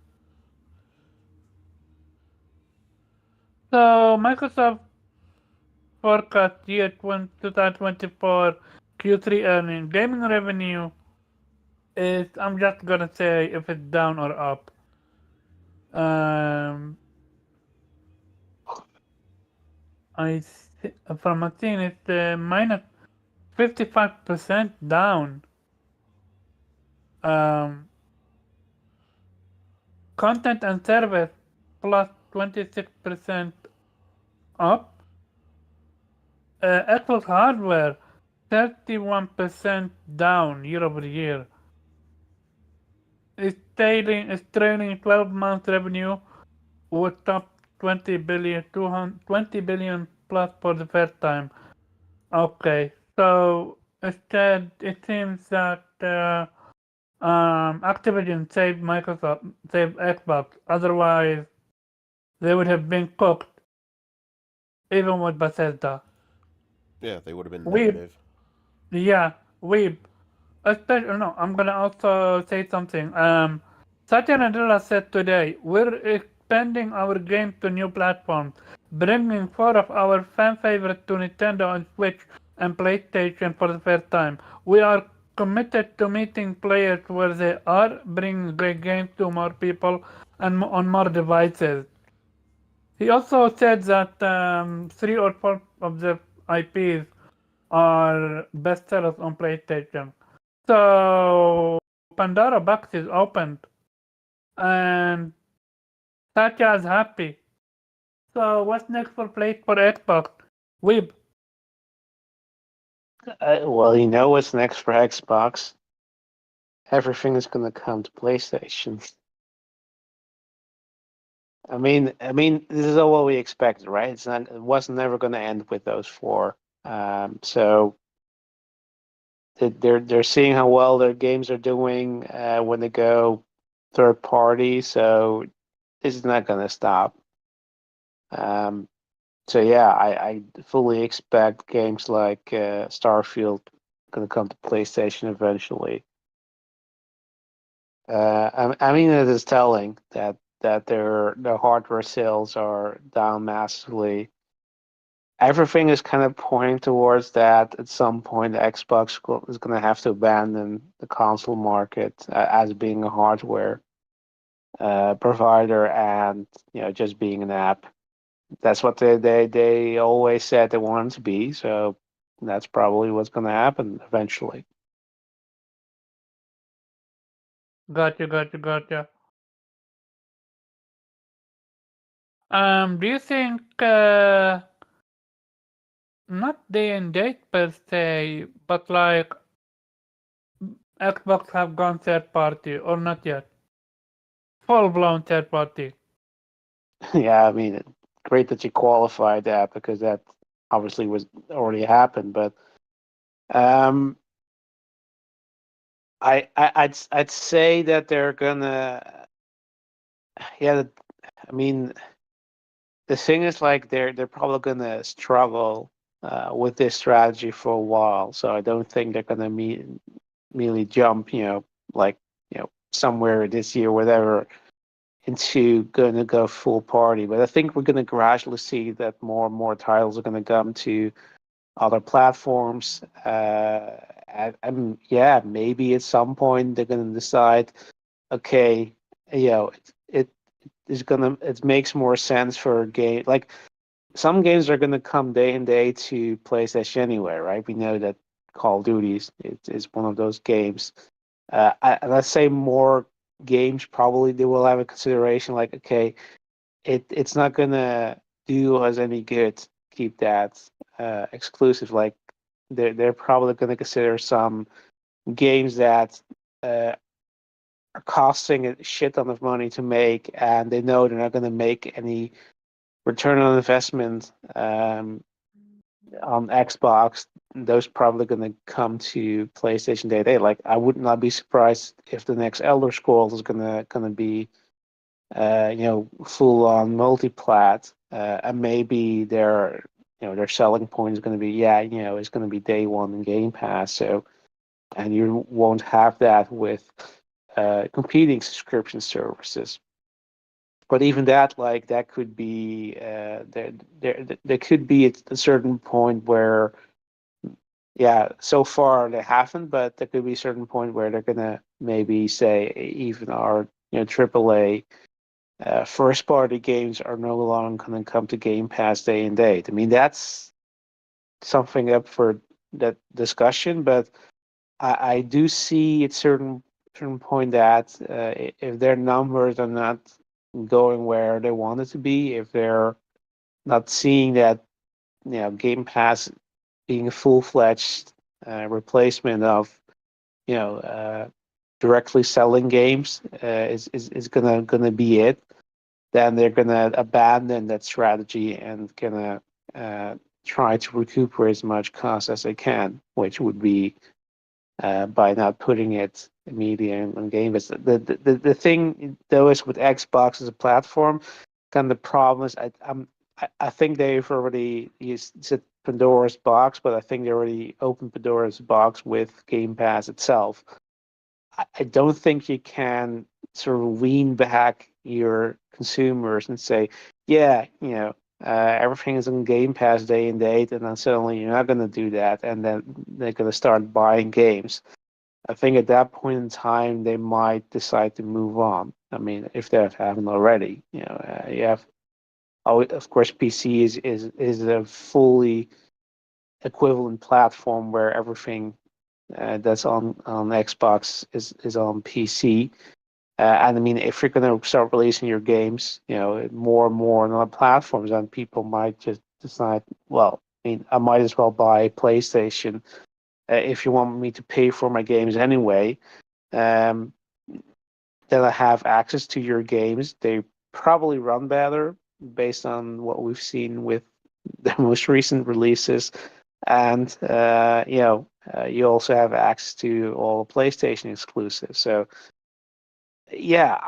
So, Microsoft forecast year 2024 Q3 earnings. Gaming revenue is, I'm just gonna say if it's down or up. Um, from a thing it's minus 55% down. Um, content and service plus 26% up. Xbox hardware 31% down year over year. It's trailing 12 month revenue with top 20 billion, 20 billion plus for the first time. Okay, so instead it seems that Activision saved Xbox. Otherwise, they would have been cooked, even with Bethesda. yeah, they would have been We, negative. yeah, we. Especially, no, I'm gonna also say something. Satya Nadella said today, we're expanding our game to new platforms, bringing four of our fan favorites to Nintendo and Switch and PlayStation for the first time. We are committed to meeting players where they are, bringing great games to more people and on more devices. He also said that three or four of the IPs are bestsellers on PlayStation. So Pandora box is opened and Satya is happy. So what's next for Xbox? Weeb. Well, you know what's next for Xbox? Everything is going to come to PlayStation. I mean, this is all what we expected, right? It was never going to end with those four. So they're seeing how well their games are doing when they go third party. So this is not going to stop. Um, so yeah, I fully expect games like Starfield going to come to PlayStation eventually. I mean, it is telling that their hardware sales are down massively. Everything is kind of pointing towards that at some point Xbox is going to have to abandon the console market as being a hardware provider and just being an app. That's what they always said they wanted to be. So that's probably what's going to happen eventually. Gotcha. Do you think not day and date per se, but like Xbox have gone third party or not yet? Full blown third party. Yeah, I mean, great that you qualified that because that obviously was already happened. But um, I'd say that they're gonna. Yeah, I mean, the thing is like they're probably gonna struggle with this strategy for a while. So I don't think they're gonna merely jump, like somewhere this year, whatever, into gonna go full party. But I think we're gonna gradually see that more and more titles are gonna come to other platforms. And yeah, maybe at some point they're gonna decide, okay, it it makes more sense for a game like some games are going to come day and day to PlayStation anyway, right? We know that Call of Duty is one of those games. Let's say more games probably they will have a consideration like, okay, it's not going to do us any good to keep that exclusive. Like they're probably going to consider some games that are costing a shit ton of money to make, and they know they're not going to make any return on investment on Xbox. Those probably going to come to PlayStation Day Day. Like I would not be surprised if the next Elder Scrolls is gonna be full on multiplat, and maybe their selling point is going to be it's going to be day one in Game Pass. So and you won't have that with competing subscription services. But even that, like that could be there could be a certain point where so far they haven't, but there could be a certain point where they're gonna maybe say even our AAA first party games are no longer gonna come to Game Pass day and date. I mean that's something up for that discussion, but I do see at certain point that if their numbers are not going where they want it to be, if they're not seeing that Game Pass being a full-fledged replacement of directly selling games is gonna be it, then they're gonna abandon that strategy and gonna try to recuperate as much cost as they can, which would be by not putting it immediately on Game Pass. The thing though is with Xbox as a platform, kind of the problem is I think they've already used Pandora's box, but I think they already opened Pandora's box with Game Pass itself. I don't think you can sort of lean back your consumers and say, yeah, everything is on Game Pass day and date, and then suddenly you're not going to do that, and then they're going to start buying games. I think at that point in time, they might decide to move on. I mean, if they haven't already, you have. Oh, of course, PC is a fully equivalent platform where everything that's on Xbox is on PC. And I mean, if you're going to start releasing your games, more and more on other platforms, then people might just decide, well, I mean, I might as well buy PlayStation if you want me to pay for my games anyway. Um, then I have access to your games. They probably run better based on what we've seen with the most recent releases, and you also have access to all PlayStation exclusives. So yeah,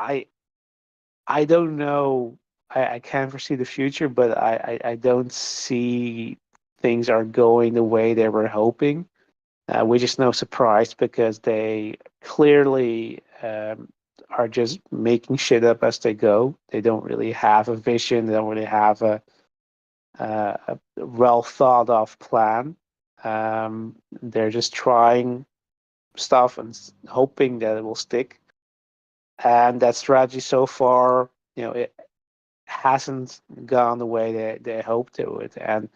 I don't know. I can't foresee the future, but I don't see things are going the way they were hoping, which is no surprise because they clearly are just making shit up as they go. They don't really have a vision. They don't really have a well thought of plan. They're just trying stuff and hoping that it will stick. And that strategy so far, it hasn't gone the way they hoped it would. And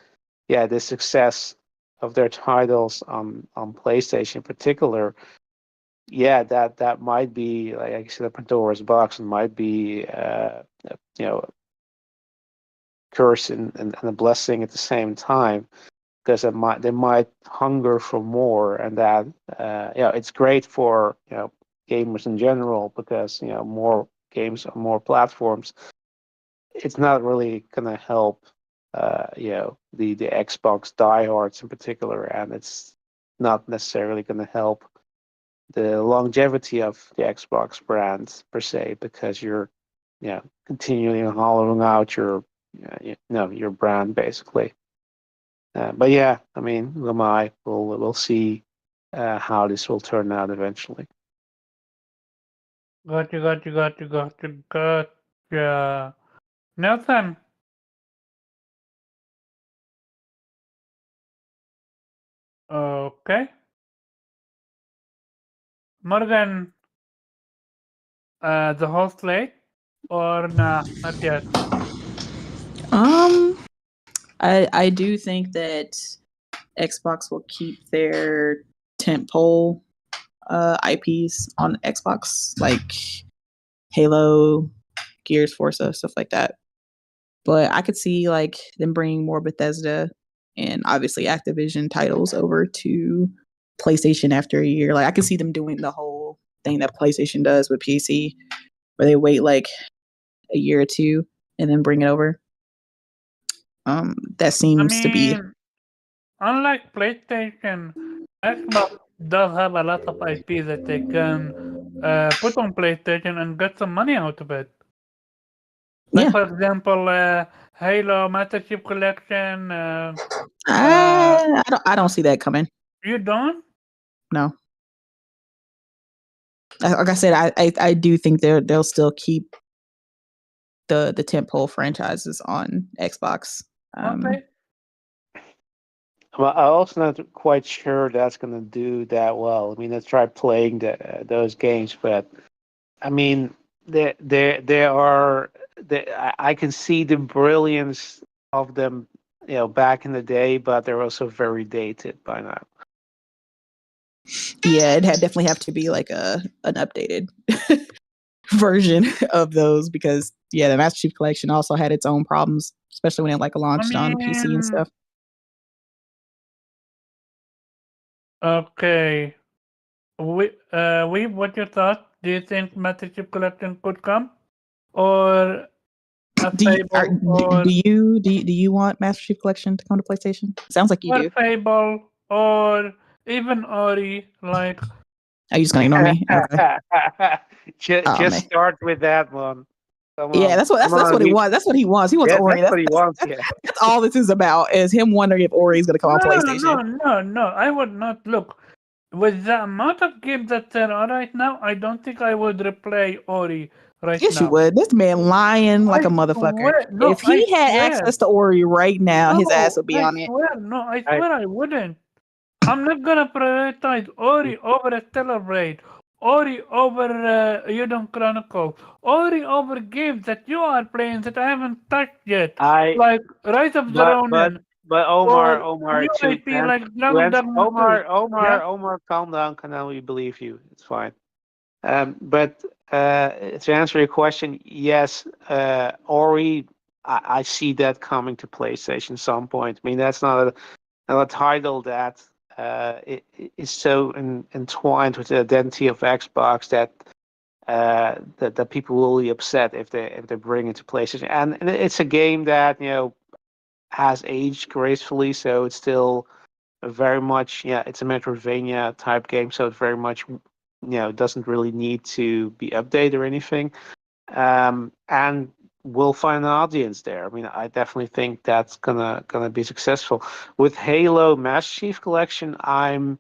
yeah, the success of their titles on PlayStation in particular, yeah, that might be like I said, Pandora's box, and might be you know curse and a blessing at the same time. because they might hunger for more, and that it's great for gamers in general because more games on more platforms. It's not really gonna help the Xbox diehards in particular, and it's not necessarily gonna help the longevity of the Xbox brand per se, because you're continually hollowing out your brand basically. But yeah, I mean, who am I? We'll see how this will turn out eventually. Gotcha. Nelson, okay. Morgan, the host late? Or nah, not yet? I do think that Xbox will keep their tentpole IPs on Xbox, like Halo, Gears, Forza, stuff like that. But I could see like them bringing more Bethesda and obviously Activision titles over to PlayStation after a year. Like I could see them doing the whole thing that PlayStation does with PC, where they wait like a year or two and then bring it over. That I seems to be. mean, unlike PlayStation, Xbox does have a lot of IP that they can put on PlayStation and get some money out of it. Like, Yeah. for example, Halo Master Chief Collection. I don't see that coming. You don't? No. Like I said, I do think they'll still keep the tentpole franchises on Xbox. Okay. Well, I'm also not quite sure that's going to do that well. I mean, let's try playing those games, but I mean, there are I can see the brilliance of them, back in the day, but they're also very dated by now. Yeah, it had definitely have to be like an updated version of those because the Master Chief Collection also had its own problems, especially when it like launched on PC and stuff. Okay. What's your thought? Do you think Master Chief Collection could come, or a Fable, or do you want Master Chief Collection to come to PlayStation? Sounds like you do. Fable, or even Ori? Like, Are you just gonna ignore me? Okay. Just Man. start with that one. Come Yeah, on. that's what he wants. That's what he wants. He wants Ori. That's what he wants. That's all this is about. Is him wondering if Ori is gonna come on PlayStation. No. I would not look. With the amount of games that there are right now, I don't think I would replay Ori right Yes, now. you would. This man lying like a motherfucker. If he had access to Ori right now, his ass would be on it. I swear I wouldn't. I'm not gonna prioritize Ori over Accelerate, Ori over Udon Chronicle, Ori over games that you are playing that I haven't touched yet, like Rise of the Ronin. But or Omar, new to IP like Dragon Dogma 2. Omar, calm down. We believe you. It's fine. But to answer your question, yes, Ori, I see that coming to PlayStation some point. I mean, that's not a title that it is so entwined with the identity of Xbox that that people will be upset if they bring it to PlayStation. And it's a game that has aged gracefully, so it's still very much it's a Metroidvania type game, so it very much doesn't really need to be updated or anything, and we'll find an audience there. I mean, I definitely think that's gonna be successful. With Halo Master Chief Collection, I'm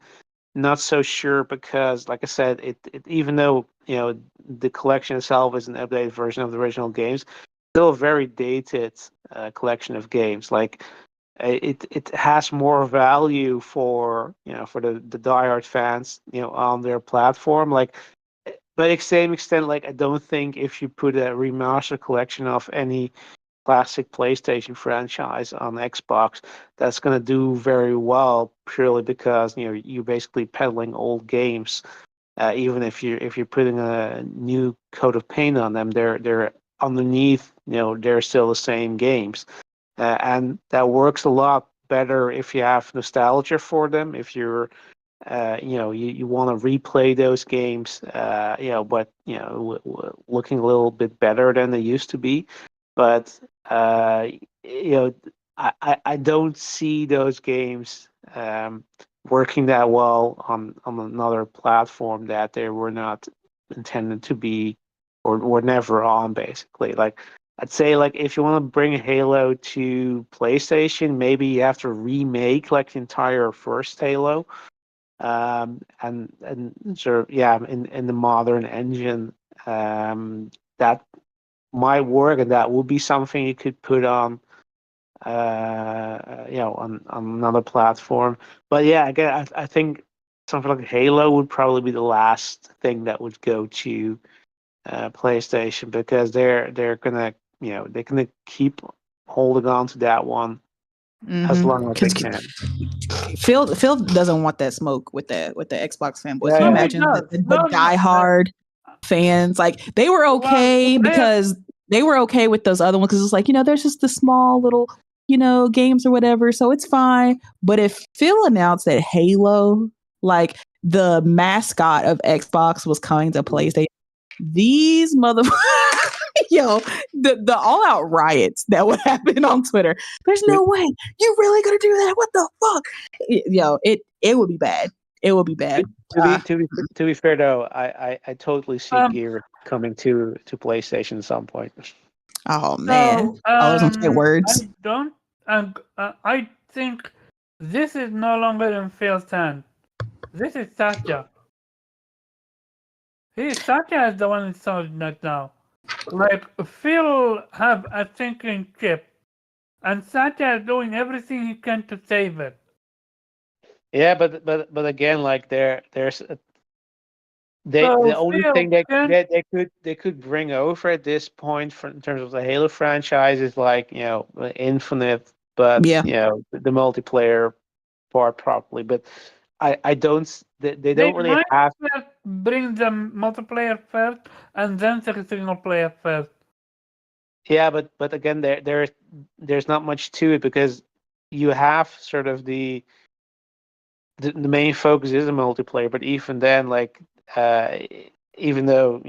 not so sure because, like I said, it even though the collection itself is an updated version of the original games, still a very dated collection of games. Like it has more value for for the diehard fans on their platform. Like, but to the same extent, like I don't think if you put a remaster collection of any classic PlayStation franchise on Xbox, that's going to do very well purely because you're basically peddling old games. Even if you're putting a new coat of paint on them, they're underneath. They're still the same games, and that works a lot better if you have nostalgia for them. If you're you want to replay those games, but looking a little bit better than they used to be. But you know, I don't see those games working that well on another platform that they were not intended to be or were never on. Basically, like I'd say, like if you want to bring Halo to PlayStation, maybe you have to remake like the entire first Halo and sort of in the modern engine that might work, and that would be something you could put on on another platform. But yeah, again, I think something like Halo would probably be the last thing that would go to PlayStation, because they're gonna they're gonna keep holding on to that one as long as they Because can. Phil doesn't want that smoke with the Xbox fanboys. Yeah, Can you No, yeah. he imagine does. the No, no. diehard fans? Like they were Well, okay because they were okay with those other ones because it's like there's just the small little games or whatever, so it's fine. But if Phil announced that Halo, like the mascot of Xbox, was coming to PlayStation, these motherfuckers. Yo, the all out riots that would happen on Twitter. There's no way you really gonna do that. What the fuck? Yo, it would be bad. It would be bad. To be fair though, I totally see um, Gear coming to PlayStation at some point. Oh man. so All those fight I words. don't. I think this is no longer in Phil's hand. This is Satya. Satya is the one in solid that now. Like Phil have a thinking chip, and Satya is doing everything he can to save it. Yeah, but again, like there's the So only Phil thing that can. they could bring over at this point in terms of the Halo franchise is like Infinite, but Yeah. the multiplayer part properly. But I don't they They don't really might have. first bring the multiplayer first, and then the single player first. Yeah, but again, there's not much to it, because you have sort of the main focus is a multiplayer. But even then, like uh, even though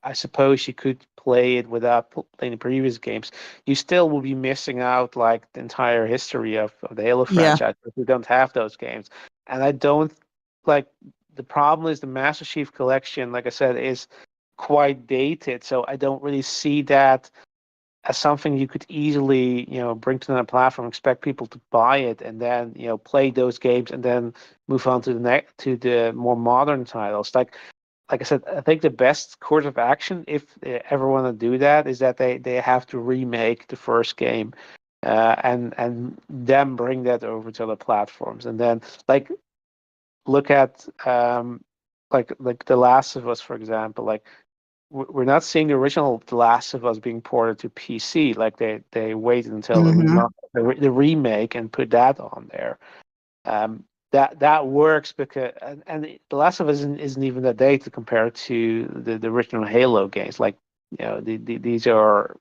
I suppose you could play it without playing the previous games, you still will be missing out like the entire history of the Halo Yeah. franchise if you don't have those games. And I don't like the problem is the Master Chief Collection, like I said, is quite dated. So I don't really see that as something you could easily bring to another platform, expect people to buy it, and then play those games and then move on to the more modern titles. Like I said, I think the best course of action, if they ever want to do that, is that they have to remake the first game, and then bring that over to other platforms, and then like look at like The Last of Us, for example. Like we're not seeing the original The Last of Us being ported to PC. Like they waited until Mm-hmm. the remake and put that on there. That works because and The Last of Us isn't even that dated compared to the original Halo games. Like these are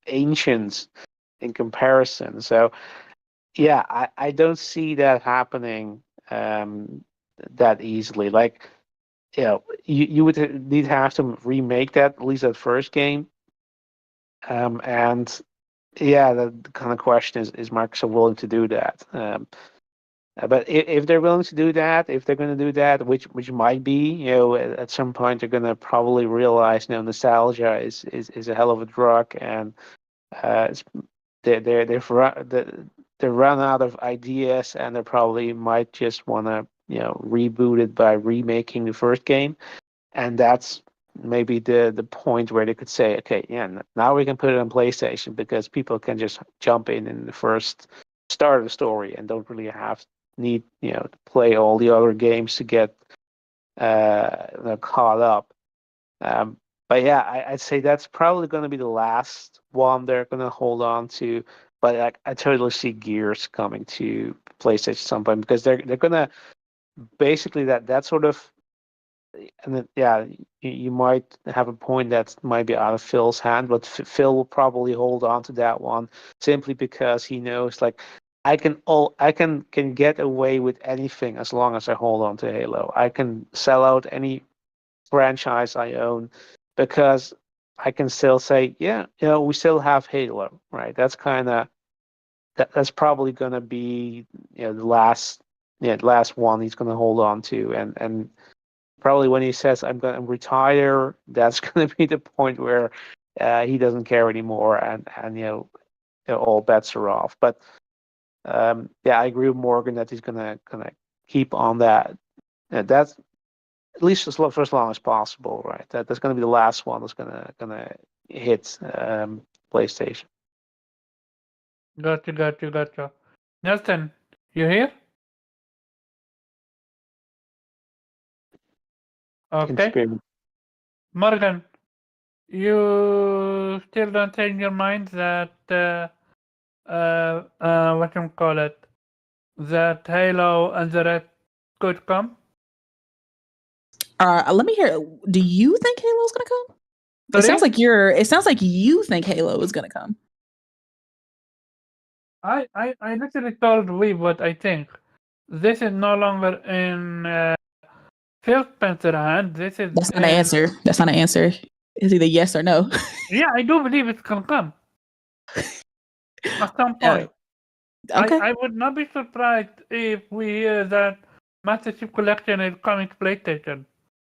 ancients in comparison. So yeah, I don't see that happening that easily. Like you would need to have to remake that, at least that first game. And yeah, the kind of question is Microsoft willing to do that? But if they're willing to do that, if they're going to do that, which might be, at some point they're going to probably realize, nostalgia is a hell of a drug, and it's, they run out of ideas, and they probably might just want to, reboot it by remaking the first game, and that's maybe the point where they could say, okay, yeah, now we can put it on PlayStation because people can just jump in the first start of the story and don't really need to play all the other games to get caught up. Um, but yeah, I'd say that's probably going to be the last one they're going to hold on to. But I totally see Gears coming to PlayStation at some point, because they're going to basically that sort of and then, yeah, you might have a point that might be out of Phil's hand, but Phil will probably hold on to that one simply because he knows, like, I can get away with anything as long as I hold on to Halo. I can sell out any franchise I own because I can still say, yeah, we still have Halo, right? That's kind of that's probably gonna be the last one he's gonna hold on to, and probably when he says I'm gonna retire, that's gonna be the point where he doesn't care anymore, and all bets are off. But yeah, I agree with Morgan that he's gonna keep on that. That's at least for as long as possible, right? That's gonna be the last one that's gonna hit PlayStation. Gotcha. Nelson, you here? Okay. Conspiracy. Morgan, you still don't change your mind that what you call it, that Halo and the rest could come? Let me hear. Do you think Halo's gonna come? Sorry? It sounds like you think Halo is gonna come. I literally told Weeb what I think. This is no longer in Phil Spencer's hand. This is That's not an in. answer. That's not an answer. It's either yes or no. Yeah, I do believe it can come at some point. Okay. I would not be surprised if we hear that Master Chief Collection is coming to PlayStation.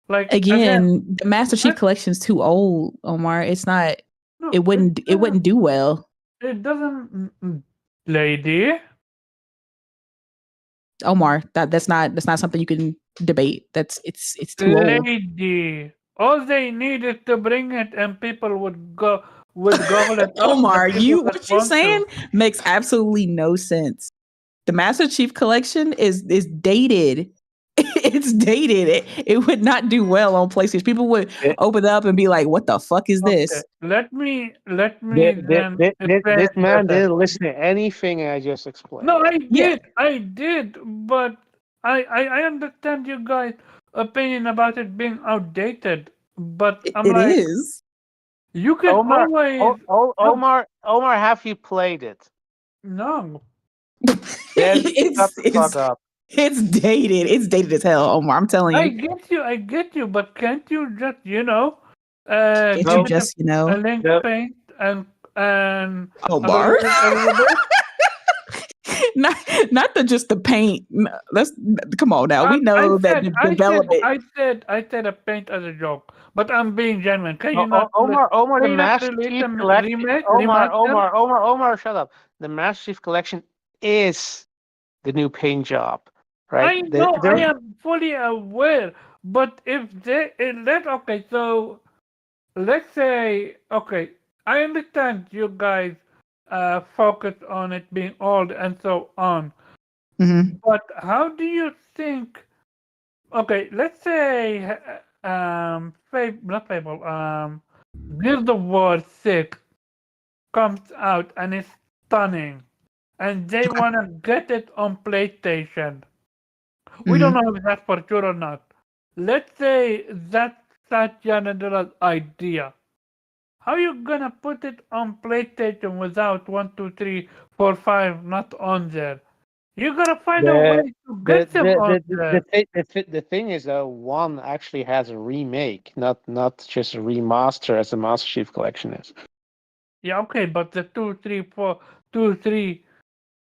Like again, Again, the Master Chief that, Collection's too old, Omar. It's not. no, It wouldn't do well. It doesn't, lady. Omar, that's not something you can debate. It's too old. Lady. All they need is to bring it, and people would gobble it up. The Omar, people that what you want saying to. makes absolutely no sense. The Master Chief Collection is dated. It's dated. It would not do well on PlayStation. People would open it up and be like, "What the fuck is Okay, this?" let me then This explain man better. didn't listen to anything I just explained. No, Yeah, I did, but I understand you guys' opinion about it being outdated, but I'm it like, is. you can Omar, always have Omar, have you played it? no. Then shut the fuck It's up. it's dated. It's dated as hell, Omar. I'm telling you. I get you, but can't you just Can't you give No, it just a link no. paint and Omar? a little bit? not just the paint. Let's come on now. We know that the development. I said a paint as a joke, but I'm being genuine. Can you not Omar, can the you not Master release a Chief Collection. remaster? Omar, shut up. The Master Chief Collection is the new paint job, right? I know, I am fully aware, but if they okay, so let's say okay, I understand you guys focus on it being old and so on, Mhm. but how do you think? Okay, let's say not Fable, Guild of War 6 comes out and is stunning, and they wanna get it on PlayStation. We don't Mhm. know if that's for sure or not. Let's say that's Satya Nadella's idea. How you gonna put it on PlayStation without 1, 2, 3, 4, 5 not on there? You gotta find a the way to get them on there. the thing is though, one actually has a remake, not just a remaster as the Master Chief Collection is. Yeah, okay, but the 2, 3, 4, 2, 3,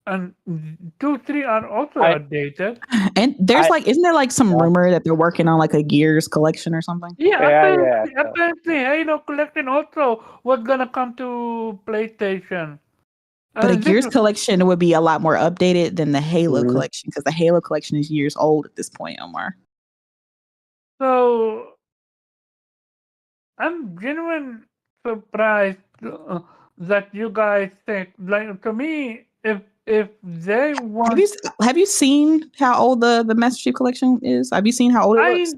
and 2, 3 are also I outdated. And there's I isn't there like some yeah rumor that they're working on like a Gears collection or something? Yeah, yeah. apparently Halo Collection also was gonna come to PlayStation. But a This Gears collection would be a lot more updated than the Halo Mhm. collection because the Halo collection is years old at this point, Omar. so I'm genuinely surprised that you guys think like to me if they want Have you seen how old the Master Chief collection is? Have you seen how old it I looks?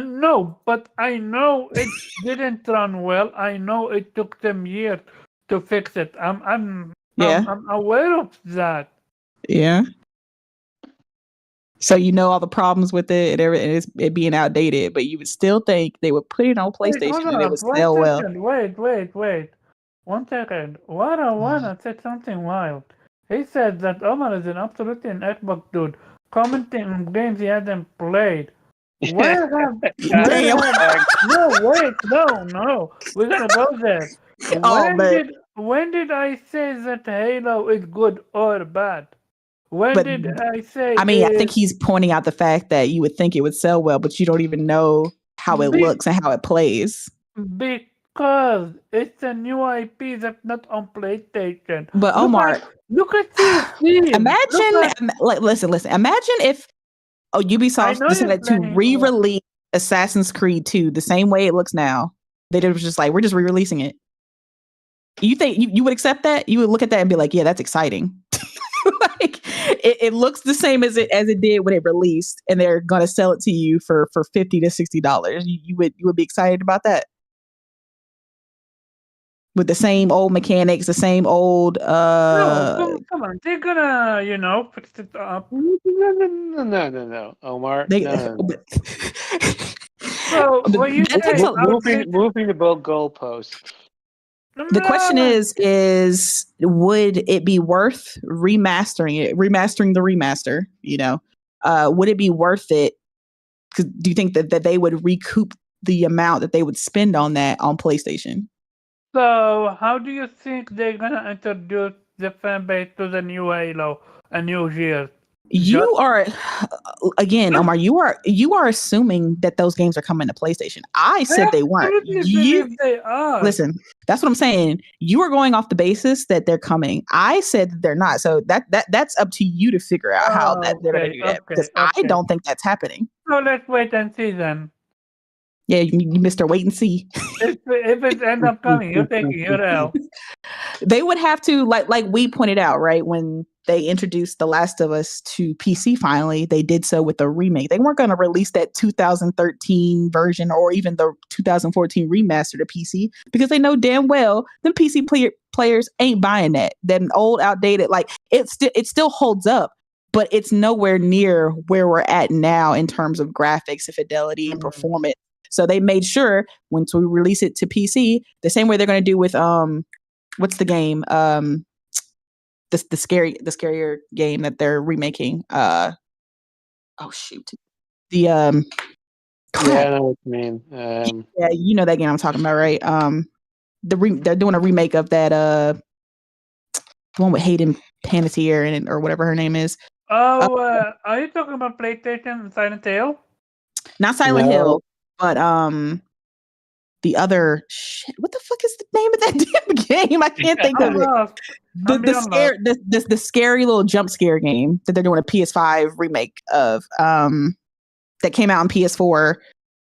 no, but I know it didn't run well. I know it took them years to fix it. Yeah, I'm aware of that. yeah. So you know all the problems with it and everything, it being outdated, but you would still think they would put it on Wait, hold PlayStation and it would up. One sell well. second. Wait. 1 second. Wada said something wild. He said that Omar is an absolutely an Xbox dude, commenting on games he hasn't played. Where have Damn. no. We're gonna go there. Oh man. When did I say that Halo is good or bad? When But did I say I mean, I think it he's pointing out the fact that you would think it would sell well, but you don't even know how it be, looks and how it plays. because it's a new IP that's not on PlayStation. But Omar, Look at his team. imagine, listen. Imagine if I Ubisoft know you're decided to playing. re-release Assassin's Creed 2 the same way it looks now. They was just like, we're just re-releasing it. You think you would accept that? You would look at that and be like, yeah, that's exciting. Like it looks the same as it did when it released, and they're gonna sell it to you for $50 to $60. You would be excited about that with the same old mechanics, the same old No, come on. They're gonna, fix it up. No, Omar. they. No. So But what you that say? takes a, Moving the goalpost. the question is would it be worth remastering the remaster, would it be worth it? 'Cause do you think that they would recoup the amount that they would spend on that on PlayStation? So how do you think they're gonna introduce the fan base to the new Halo and New Year? You are again, Omar, you are assuming that those games are coming to PlayStation. I said they weren't. absolutely You believe they are. listen, that's what I'm saying. You are going off the basis that they're coming. I said that they're not. So that's up to you to figure out how that they're going to do that, because I don't think that's happening. So let's wait and see then. Yeah, you Mr. Wait and see. If it ends up coming, you're taking your L. They would have to, like we pointed out, right, when they introduced The Last of Us to PC finally, they did so with a remake. They weren't going to release that 2013 version or even the 2014 remaster to PC, because they know damn well the PC players ain't buying that. That old, outdated, like it still holds up, but it's nowhere near where we're at now in terms of graphics and fidelity and performance. So they made sure once we release it to PC, the same way they're going to do with what's the game? The scarier game that they're remaking. Oh shoot. The crap. Yeah, I know what you mean. Yeah, you know that game I'm talking about, right? They're doing a remake of that the one with Hayden Panettiere or whatever her name is. Oh, are you talking about PlayStation Silent Hill? Not Silent Hill, but the other shit. What the fuck is the name of that damn game? I can't think of it. The scary little jump scare game that they're doing a PS5 remake of. That came out on PS4.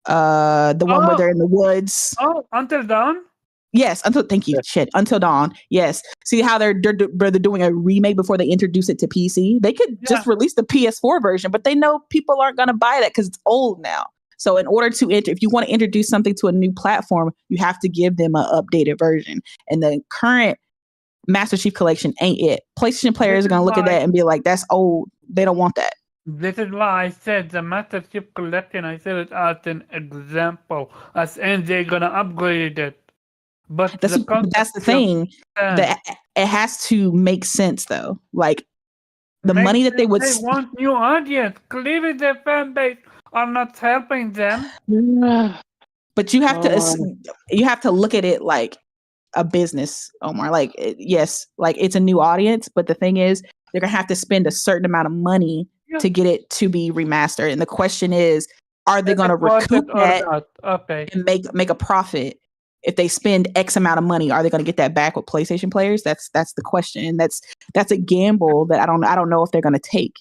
The one where they're in the woods. Oh, Until Dawn. Yes, Until Dawn. Yes. See how they're doing a remake before they introduce it to PC? They could just release the PS4 version, but they know people aren't going to buy that because it's old now. So in order to if you want to introduce something to a new platform, you have to give them an updated version. And the current Master Chief Collection ain't it. PlayStation players are going to look at that and be like, that's old. They don't want that. This is why I said the Master Chief Collection, I said it as an example, as in they're going to upgrade it. But that's the thing. That it has to make sense, though. Like, the money that they would... They want new audience. Clearly their fan base are not helping them. But you have to look at it like a business, Omar. Like, yes, like it's a new audience, but the thing is, they're gonna have to spend a certain amount of money to get it to be remastered. And the question is, are they gonna recoup that and make a profit? If they spend X amount of money, are they gonna get that back with PlayStation players? That's the question, and that's a gamble that I don't know if they're gonna take.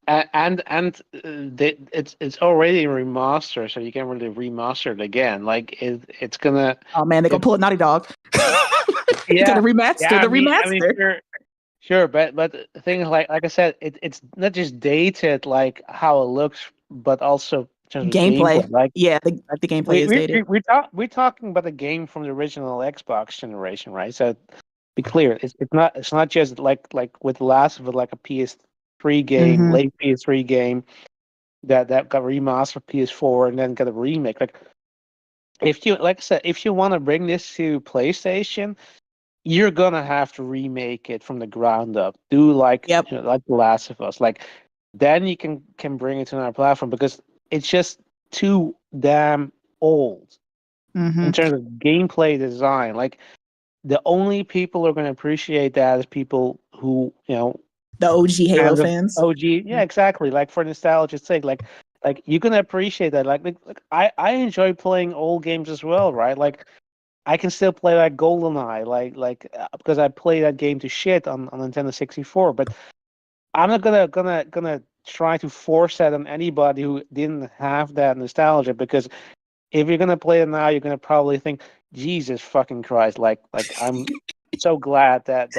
And it's already remastered, so you can really remaster it again. Like it's gonna. Oh man, they're gonna pull a Naughty Dog. It's gonna remaster the remaster. Sure, but the thing is, like I said, it's not just dated like how it looks, but also gameplay. Like the gameplay is dated. We're talking about a game from the original Xbox generation, right? So be clear, it's not just like with The Last of It, like a PS3 game, Mhm. late PS3 game that got remastered PS4 and then got a remake. Like if you, like I said, if you want to bring this to PlayStation, you're gonna have to remake it from the ground up. Do like Yep. like The Last of Us. Like then you can bring it to another platform because it's just too damn old in Mhm. terms of gameplay design. Like the only people who are going to appreciate that is people who The OG Halo fans of fans. OG. Yeah, exactly. Like for nostalgia's sake, like you're gonna appreciate that. Like I enjoy playing old games as well, right? Like I can still play like GoldenEye, because I play that game to shit on Nintendo 64. But I'm not gonna try to force that on anybody who didn't have that nostalgia, because if you're gonna play it now, you're gonna probably think, Jesus fucking Christ! Like I'm so glad that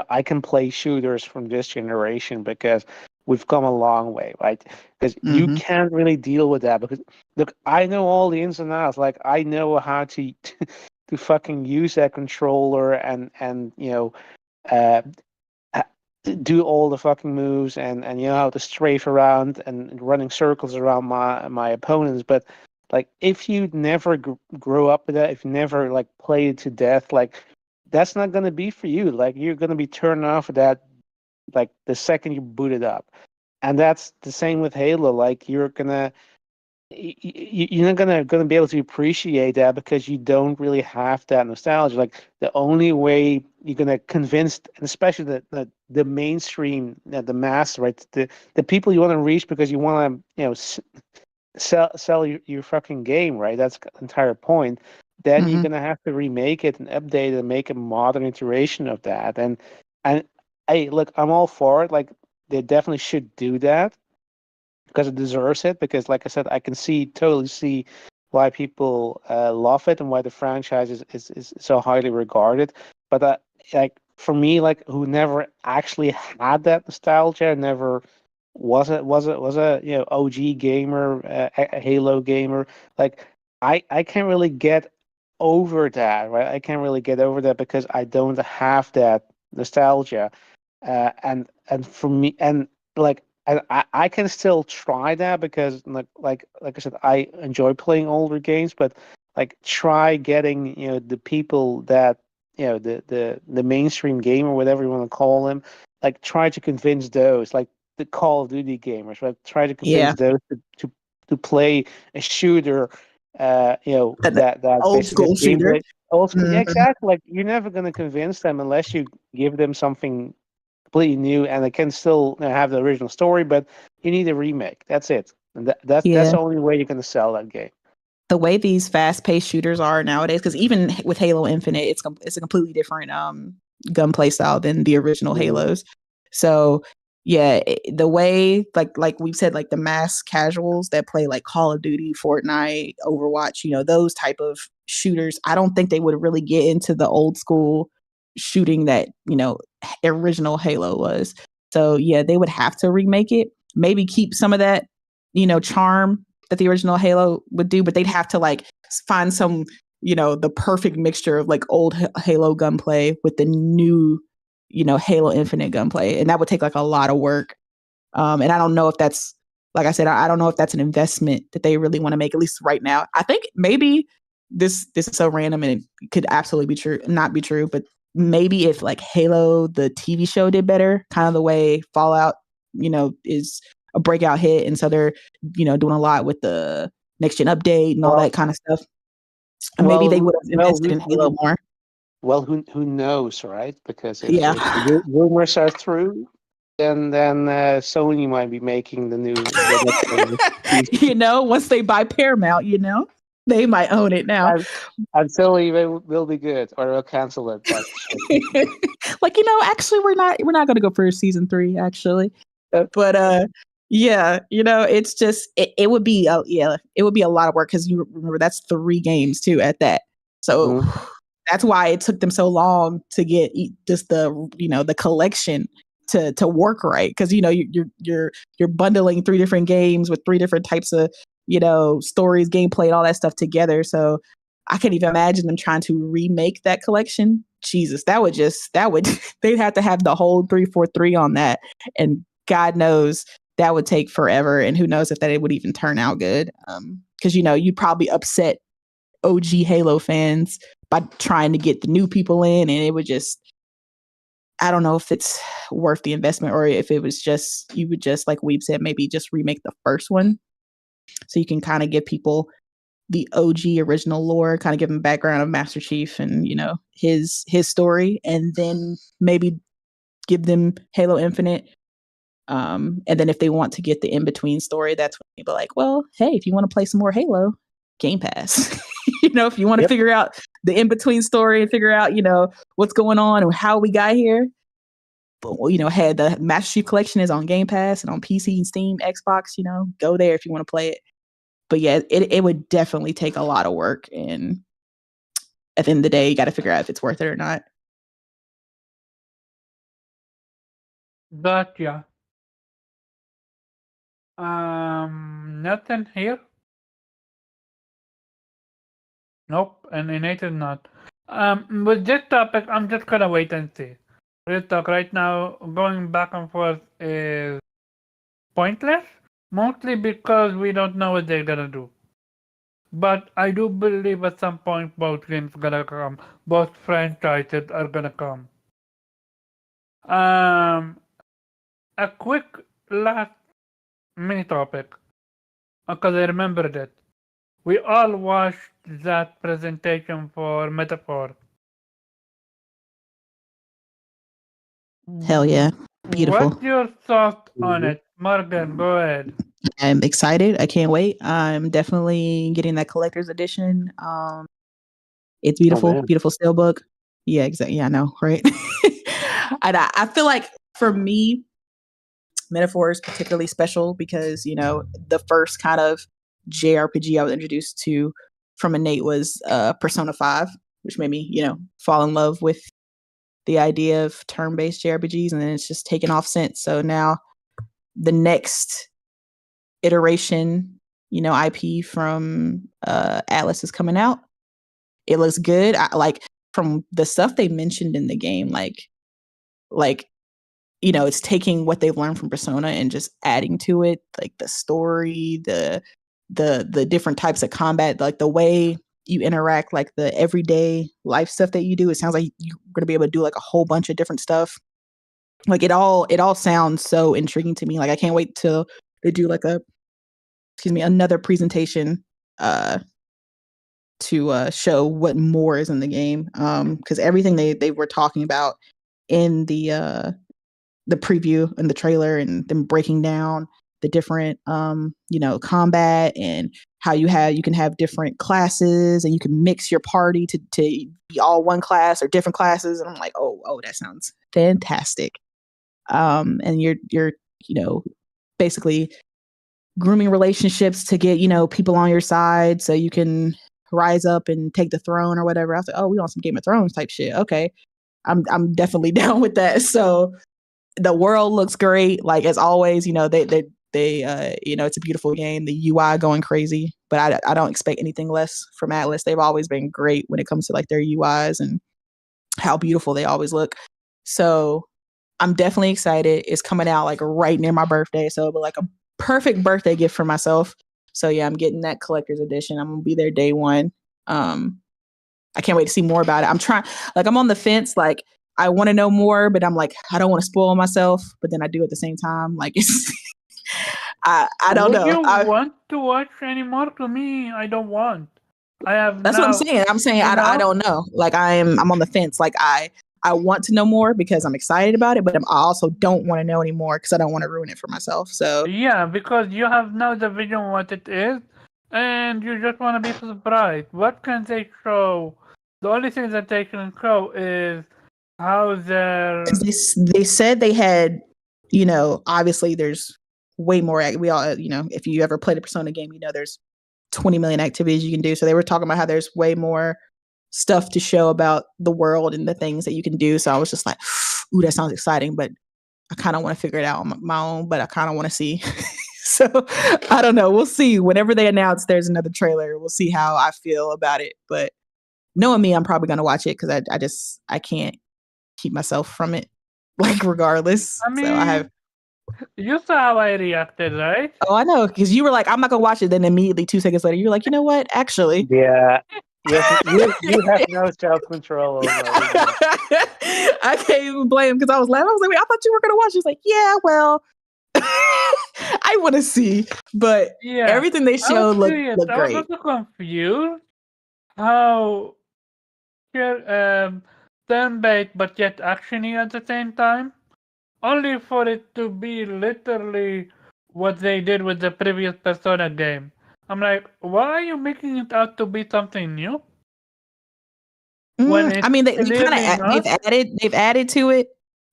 I can play shooters from this generation because we've come a long way, right? Because you Mhm. can't really deal with that because look, I know all the ins and outs. Like I know how to to fucking use that controller and uh, ha- do all the fucking moves and how to strafe around and running circles around my opponents. But like if you never grow up with that, if you never like play it to death, like that's not gonna be for you. Like you're gonna be turned off of that like the second you boot it up. And that's the same with Halo. Like you're not gonna be able to appreciate that because you don't really have that nostalgia. Like the only way you're gonna convince, and especially the mainstream, the mass, right? The people you want to reach because you want to sell your fucking game, right? That's the entire point. Then you're Mhm. gonna have to remake it and update it and make a modern iteration of that. And hey, look, I'm all for it. Like they definitely should do that because it deserves it. Because like I said, I can totally see why people love it and why the franchise is so highly regarded. But like for me, like who never actually had that nostalgia, never was a OG gamer, a Halo gamer. Like I can't really get over that, right? I can't really get over that because I don't have that nostalgia, and for me, and like I can still try that because like I said, I enjoy playing older games, but like try getting the people that the mainstream gamer, whatever you want to call them, like try to convince those like the Call of Duty gamers, right? Try to convince Yeah. those to play a shooter, The that old basically has school shooter. gameplay. Old school, yeah, Mhm. exactly. Like you're never gonna convince them unless you give them something completely new, and it can still have the original story, but you need a remake. That's it. And that's Yeah. the only way you're gonna sell that game. The way these fast-paced shooters are nowadays, because even with Halo Infinite, it's a completely different gunplay style than the original Mhm. Halos. So yeah, the way like we've said, like the mass casuals that play like Call of Duty, Fortnite, Overwatch, those type of shooters, I don't think they would really get into the old school shooting that original Halo was. So yeah, they would have to remake it, maybe keep some of that charm that the original Halo would do, but they'd have to like find some, the perfect mixture of like old Halo gunplay with the new, Halo Infinite gunplay. And that would take like a lot of work. And I don't know if that's, like I said, I don't know if that's an investment that they really want to make, at least right now. I think maybe this is so random and it could absolutely be true, not be true, but maybe if like Halo, the TV show did better, kind of the way Fallout, is a breakout hit. And so they're, doing a lot with the next gen update and all Well, that kind of stuff. And maybe well, they would have well, invested in Halo more. who knows, right? Because Yeah. if rumors are true, then Sony might be making the next generation. Once they buy Paramount, they might own it now. And Sony will be good, or they'll cancel it. That shit. Like, actually we're not going to go for season 3 actually. Uh, But yeah, it's just it would be it would be a lot of work cuz you remember that's 3 games too at that. So mhm. that's why it took them so long to get just the the collection to work right, cuz you're bundling 3 different games with 3 different types of stories, gameplay, and all that stuff together. So I can't even imagine them trying to remake that collection Jesus, that would they'd have to have the whole 343 on that, and God knows that would take forever, and who knows if that it would even turn out good. Because you'd probably upset OG Halo fans by trying to get the new people in, and it would just, I don't know if it's worth the investment, or if it was just, you would just, like Weeb said, maybe just remake the first one so you can kind of give people the OG original lore, kind of give them background of Master Chief and his story, and then maybe give them Halo Infinite. And then if they want to get the in between story, that's when people like, well, hey, if you want to play some more Halo, Game Pass. If you want to figure out the in between story and figure out what's going on and how we got here. But hey, the Master Chief Collection is on Game Pass and on PC and Steam, Xbox. Go there if you want to play it. But yeah, it would definitely take a lot of work, and at the end of the day, you got to figure out if it's worth it or not. Gotcha. Nothing here. Nope, and innate is not. With this topic, I'm just gonna wait and see. Real talk, right now, going back and forth is pointless, mostly because we don't know what they're gonna do. But I do believe at some point both games gonna come. Both franchises are gonna come. A quick last mini topic, because I remembered it. We all watched that presentation for Metaphor. Hell yeah. Beautiful. What's your thought on it? Morgan, go ahead. I'm excited. I can't wait. I'm definitely getting that collector's edition. It's beautiful, man. beautiful steelbook. Yeah, exactly. Yeah, I know, right? And I feel like for me, Metaphor is particularly special because, the first kind of JRPG I was introduced to from Innate was Persona 5, which made me, fall in love with the idea of turn-based JRPGs, and then it's just taken off since. So now the next iteration, IP from Atlas is coming out. It looks good. I, like from the stuff they mentioned in the game, like it's taking what they've learned from Persona and just adding to it, like the story, the different types of combat, like the way you interact, like the everyday life stuff that you do. It sounds like you're going to be able to do like a whole bunch of different stuff. Like it all sounds so intriguing to me. Like I can't wait till they do like another presentation to show what more is in the game. Because everything they were talking about in the preview and the trailer, and them breaking down the different combat, and how you can have different classes, and you can mix your party to be all one class or different classes. And I'm like, oh, that sounds fantastic. And you're basically grooming relationships to get people on your side so you can rise up and take the throne or whatever. I was like, oh, we want some Game of Thrones type shit. Okay, I'm definitely down with that. So the world looks great, like as always. They it's a beautiful game. The UI going crazy, but I don't expect anything less from Atlas. They've always been great when it comes to like their UIs and how beautiful they always look. So I'm definitely excited. It's coming out like right near my birthday, so it'll be like a perfect birthday gift for myself. So yeah, I'm getting that collector's edition. I'm gonna be there day one. I can't wait to see more about it. I'm on the fence. Like I want to know more, but I'm like, I don't want to spoil myself, but then I do at the same time. Like it's, I don't know. Would you want to watch anymore? To me, I don't want. I have. That's now, what I'm saying. I'm saying I don't know. Like I'm on the fence. Like I want to know more because I'm excited about it, but I also don't want to know anymore because I don't want to ruin it for myself. So yeah, because you have now the vision what it is, and you just want to be surprised. What can they show? The only thing that they can show is how their. they said they had, obviously there's way more. We all, if you ever played a Persona game, there's 20 million activities you can do. So they were talking about how there's way more stuff to show about the world and the things that you can do. So I was just like, ooh, that sounds exciting, but I kind of want to figure it out on my own, but I kind of want to see. So I don't know. We'll see. Whenever they announce there's another trailer, we'll see how I feel about it. But knowing me, I'm probably gonna watch it because I can't keep myself from it, like regardless. I So I have. mean, you saw how I reacted, right? Oh, I know, because you were like, I'm not gonna watch it. Then immediately 2 seconds later, you're like, you know what? Actually, Yeah. You have no self control over we know. I can't even blame him because I was laughing. I was like, wait, I thought you were gonna watch. He's like, yeah, well, I want to see, but Yeah. everything they I was showed curious. looked I was great. also confused how turn-based but yet actiony at the same time. Only for it to be literally what they did with the previous Persona game. I'm like, why are you making it out to be something new? When I it's mean, they kind clearly of not. they've added to it.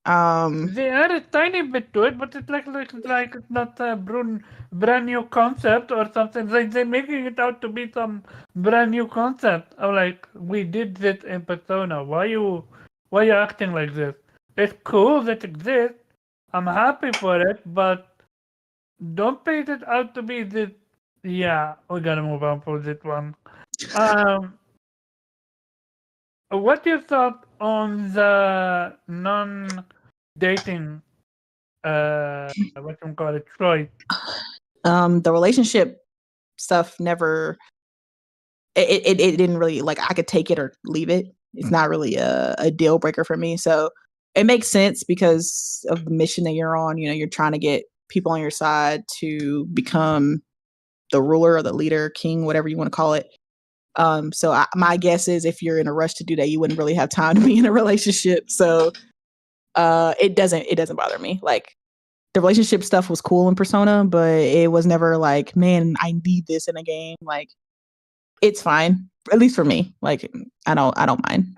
They add a tiny bit to it, but it's like it's not a brand new concept or something. Like they're making it out to be some brand new concept. I'm like, we did this in Persona. Why you acting like this? It's cool that it exists. I'm happy for it, but don't paint it out to be this. Yeah, we gotta move on for this one. What you thought on the non-dating what you call it, choice? The relationship stuff never. It didn't really like. I could take it or leave it. It's not really a deal breaker for me. So it makes sense because of the mission that you're on. You know, you're trying to get people on your side to become the ruler or the leader, king, whatever you want to call it. So my guess is if you're in a rush to do that, you wouldn't really have time to be in a relationship. So it doesn't bother me. Like the relationship stuff was cool in Persona, but it was never like, man, I need this in a game. Like it's fine, at least for me. Like I don't mind.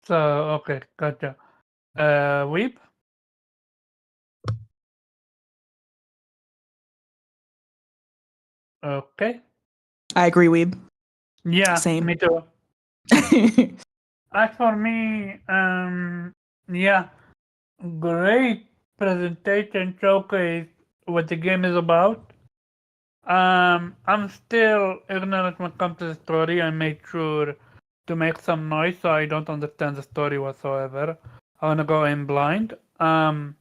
So okay, gotcha. Weep. Okay. I agree, Weeb. Yeah, Same. me too. As for me, yeah, great presentation showcase what the game is about. I'm still ignorant when it comes to the story. I made sure to make some noise, so I don't understand the story whatsoever. I wanna go in blind. I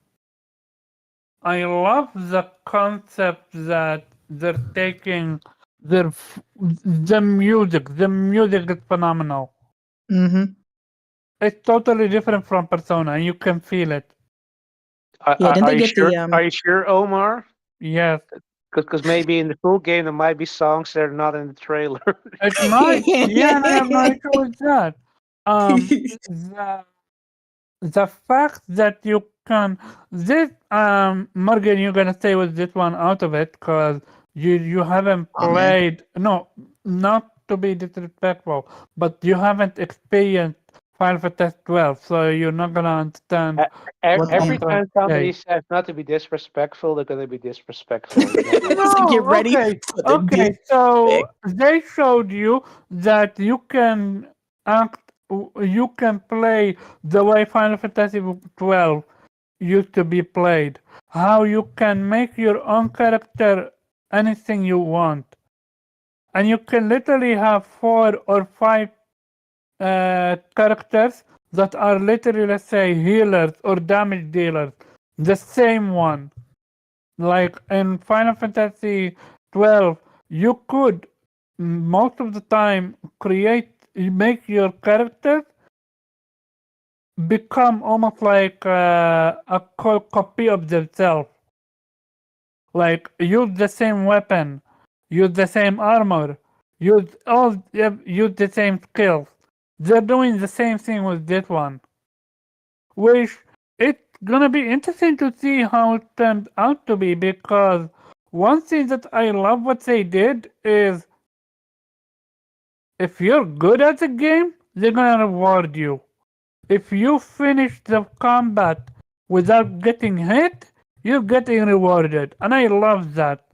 love the concept that they're taking the music. The music is phenomenal. Mm-hmm. It's totally different from Persona, and you can feel it. Yeah, didn't Are they you get sure? the Are you sure, Omar? Yes, Because maybe in the full game there might be songs that are not in the trailer. it might. Yeah, and I have no issue with that. The fact that you can this Morgan, you're gonna stay with this one out of it because you haven't Oh man. played. No, not to be disrespectful, but you haven't experienced Final Fantasy 12, so you're not gonna understand what I'm Every trying time to somebody say. says not to be disrespectful, they're going to be disrespectful. You know that. So get No, ready okay, for the okay. So they showed you that you can act, you can play the way Final Fantasy 12 used to be played. How you can make your own character anything you want, and you can literally have 4 or 5 characters that are literally, let's say, healers or damage dealers. The same one. Like in Final Fantasy 12, you could most of the time make your character become almost like a copy of themselves. Like use the same weapon, use the same armor, use the same skills. They're doing the same thing with this one, which it's gonna be interesting to see how it turns out to be, because one thing that I love what they did is if you're good at the game, they're gonna reward you. If you finish the combat without getting hit, you're getting rewarded. And I love that.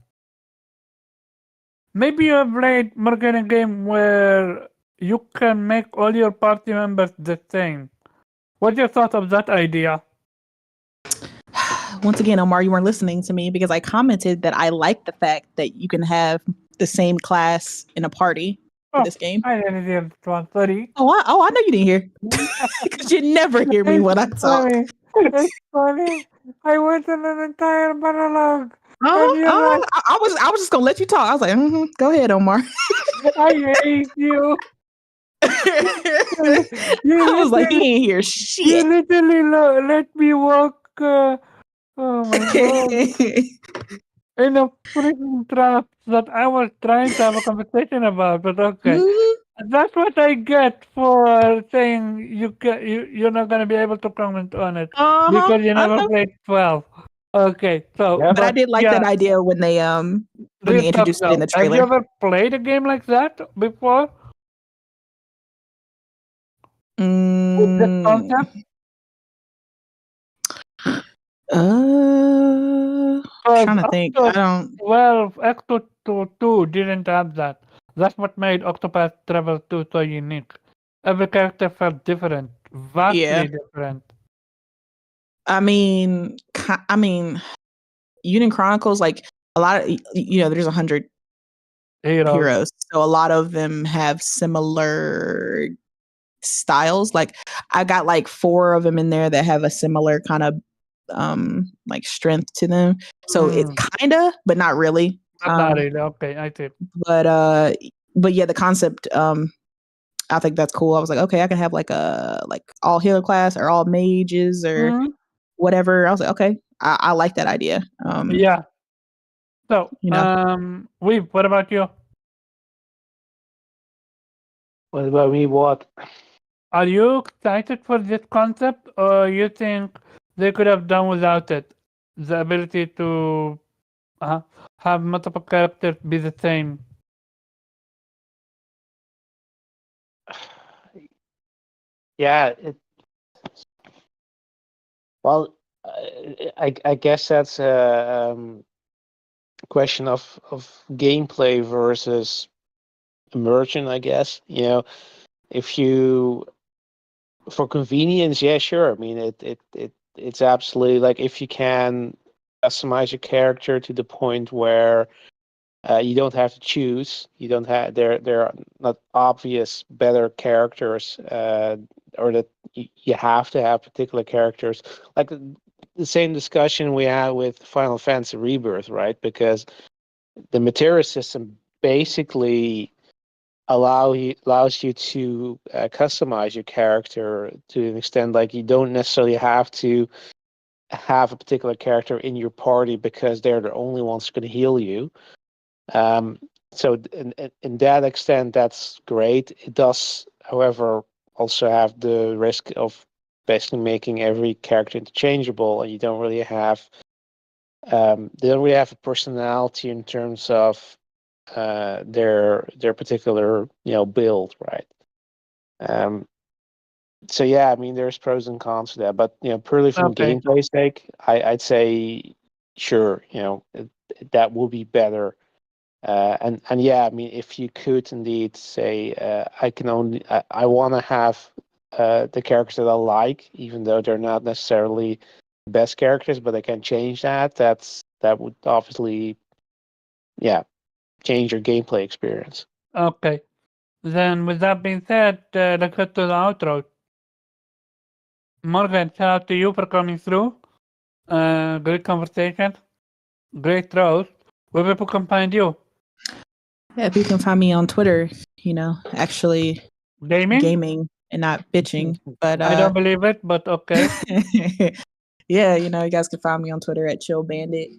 Maybe you have played Morgan a game where you can make all your party members the same. What's your thought of that idea? Once again, Omar, you weren't listening to me because I commented that I like the fact that you can have the same class in a party. for this game. I didn't hear this one. Sorry. I know you didn't hear because you never hear me when I It's talk. funny. It's funny. I went on an entire monologue. And Uh-huh, you're like, I was just gonna let you talk. I was like, go ahead, Omar. I hate you. I was like, he ain't hear You shit. literally let me walk. Oh my god. In a freaking trap that I was trying to have a conversation about, but okay. Mhm. That's what I get for saying you're not gonna be able to comment on it because you I never know. played 12. Okay, so Yep. But I but did like that yeah, idea when they real talk introduced it in though. the Have you trailer. ever played a game like that before with this Mm, concept? Because trying to think. I don't. 12 Octo 2 didn't have that. That's what made Octopath Travel 2 so unique. Every character felt different, Yeah. vastly different. I mean, Union Chronicles, like a lot of there's 100 Heroes. heroes, so a lot of them have similar styles. Like I got like 4 of them in there that have a similar kind of like strength to them. So it's kinda, but not really. But not really. Okay, I see. But yeah, the concept. I think that's cool. I was like, okay, I can have like a all healer class or all mages or Mhm. whatever. I was like, okay, I like that idea. Yeah. So, You know, Weeb, what about you? What about me? What? Are you excited for this concept, or you think they could have done without it? The ability to have multiple characters be the same. Yeah. Well, I guess that's a question of gameplay versus immersion. I guess if you for convenience, yeah, sure. I mean, it's absolutely like if you can customize your character to the point where you don't have to choose. You don't have there are not obvious better characters, or that you have to have particular characters. Like the same discussion we had with Final Fantasy Rebirth, right? Because the materia system basically allows you to customize your character to an extent. Like you don't necessarily have to have a particular character in your party because they're the only ones going to heal you. So in that extent, that's great. It does, however, also have the risk of basically making every character interchangeable, and you don't really have they don't really have a personality in terms of their particular build, right? Um, so yeah, I mean, there's pros and cons to that, but purely from Okay. gameplay sake, I'd say sure, that will be better. And yeah, I mean, if you could indeed say, I want to have the characters that I like, even though they're not necessarily the best characters, but I can change that. That would obviously, yeah, change your gameplay experience. Okay. Then, with that being said, let's get to the outro. Morgan, shout out to you for coming through. Great conversation. Great roast. Where people can find you? yeah, people can find me on Twitter. Actually Gaming? gaming and not bitching. But I don't believe it, but okay. yeah, you guys can find me on Twitter at Chill Bandit.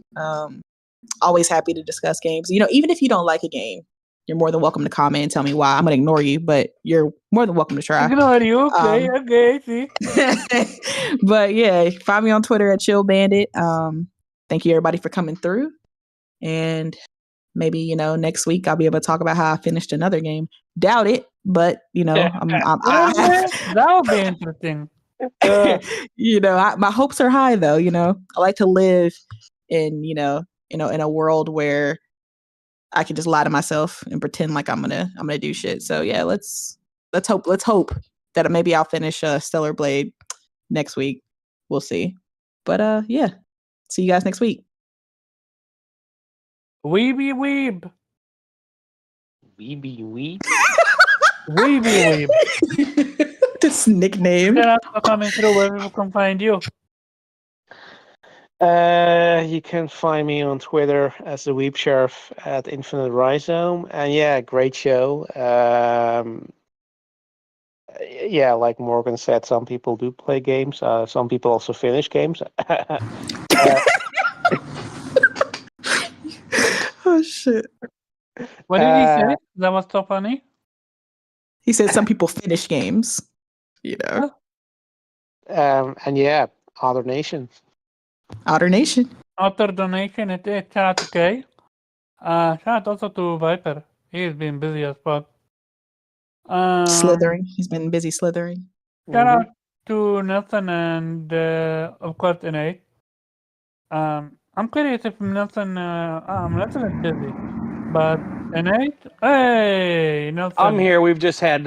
Always happy to discuss games. Even if you don't like a game, you're more than welcome to comment and tell me why. I'm gonna ignore you, but you're more than welcome to try. Ignore you. Okay, okay, see. But yeah, find me on Twitter at Chill Bandit. Thank you everybody for coming through. And maybe, next week I'll be able to talk about how I finished another game. Doubt it, but That would be interesting. My hopes are high though. I like to live in in a world where I can just lie to myself and pretend like I'm gonna do shit. So yeah, let's hope that maybe I'll finish Stellar Blade next week. We'll see. But yeah, see you guys next week. Weeby weeb. Weeby wee. Weeby Weeb. This nickname. Shout out for coming through where people can find you. You can find me on Twitter as the Weep Sheriff at Infinite Rhizome, and yeah, great show. Yeah, like Morgan said, some people do play games. Some people also finish games. Oh shit. What did he say? That was so funny. He said some people finish games. You know. And yeah, Other Nation. Outer Nation. Otter donation, it is. Shout out to Kay. Shout out also to Viper. He's been busy as fuck. Slithering. He's been busy slithering. Shout out to Nelson and of course Innate. I'm curious if Nelson Nelson is busy. But Innate? Hey Nelson. I'm here. We've just had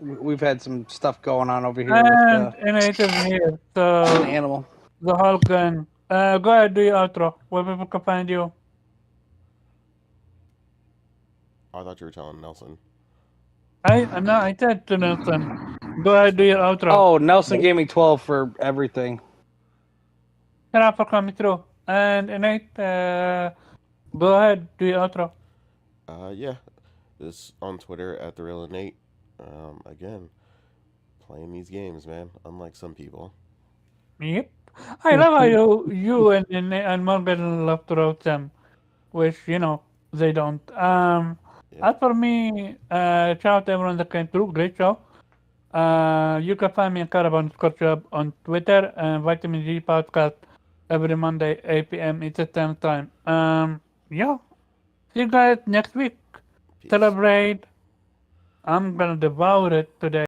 we've had some stuff going on over here And with Innate is here. an So animal. the whole gun. Go ahead, do your outro. Where people can find you. I thought you were telling Nelson. I said to Nelson. Go ahead, do your outro. Oh, Nelson gave me 12 for everything. Shout out for coming through. And Innate, go ahead, do your outro. Yeah, this on Twitter at the real Innate. Again, playing these games, man. Unlike some people. Yep. I love how you and Morgan love to roast them, which they don't. As for me, shout out to everyone that came through. Great show. You can find me at Caravan_Job on Twitter and Vitamin G Podcast every Monday 8 p.m. Eastern Standard Time. Yeah. See you guys next week. Peace. Celebrate. I'm gonna devour it today.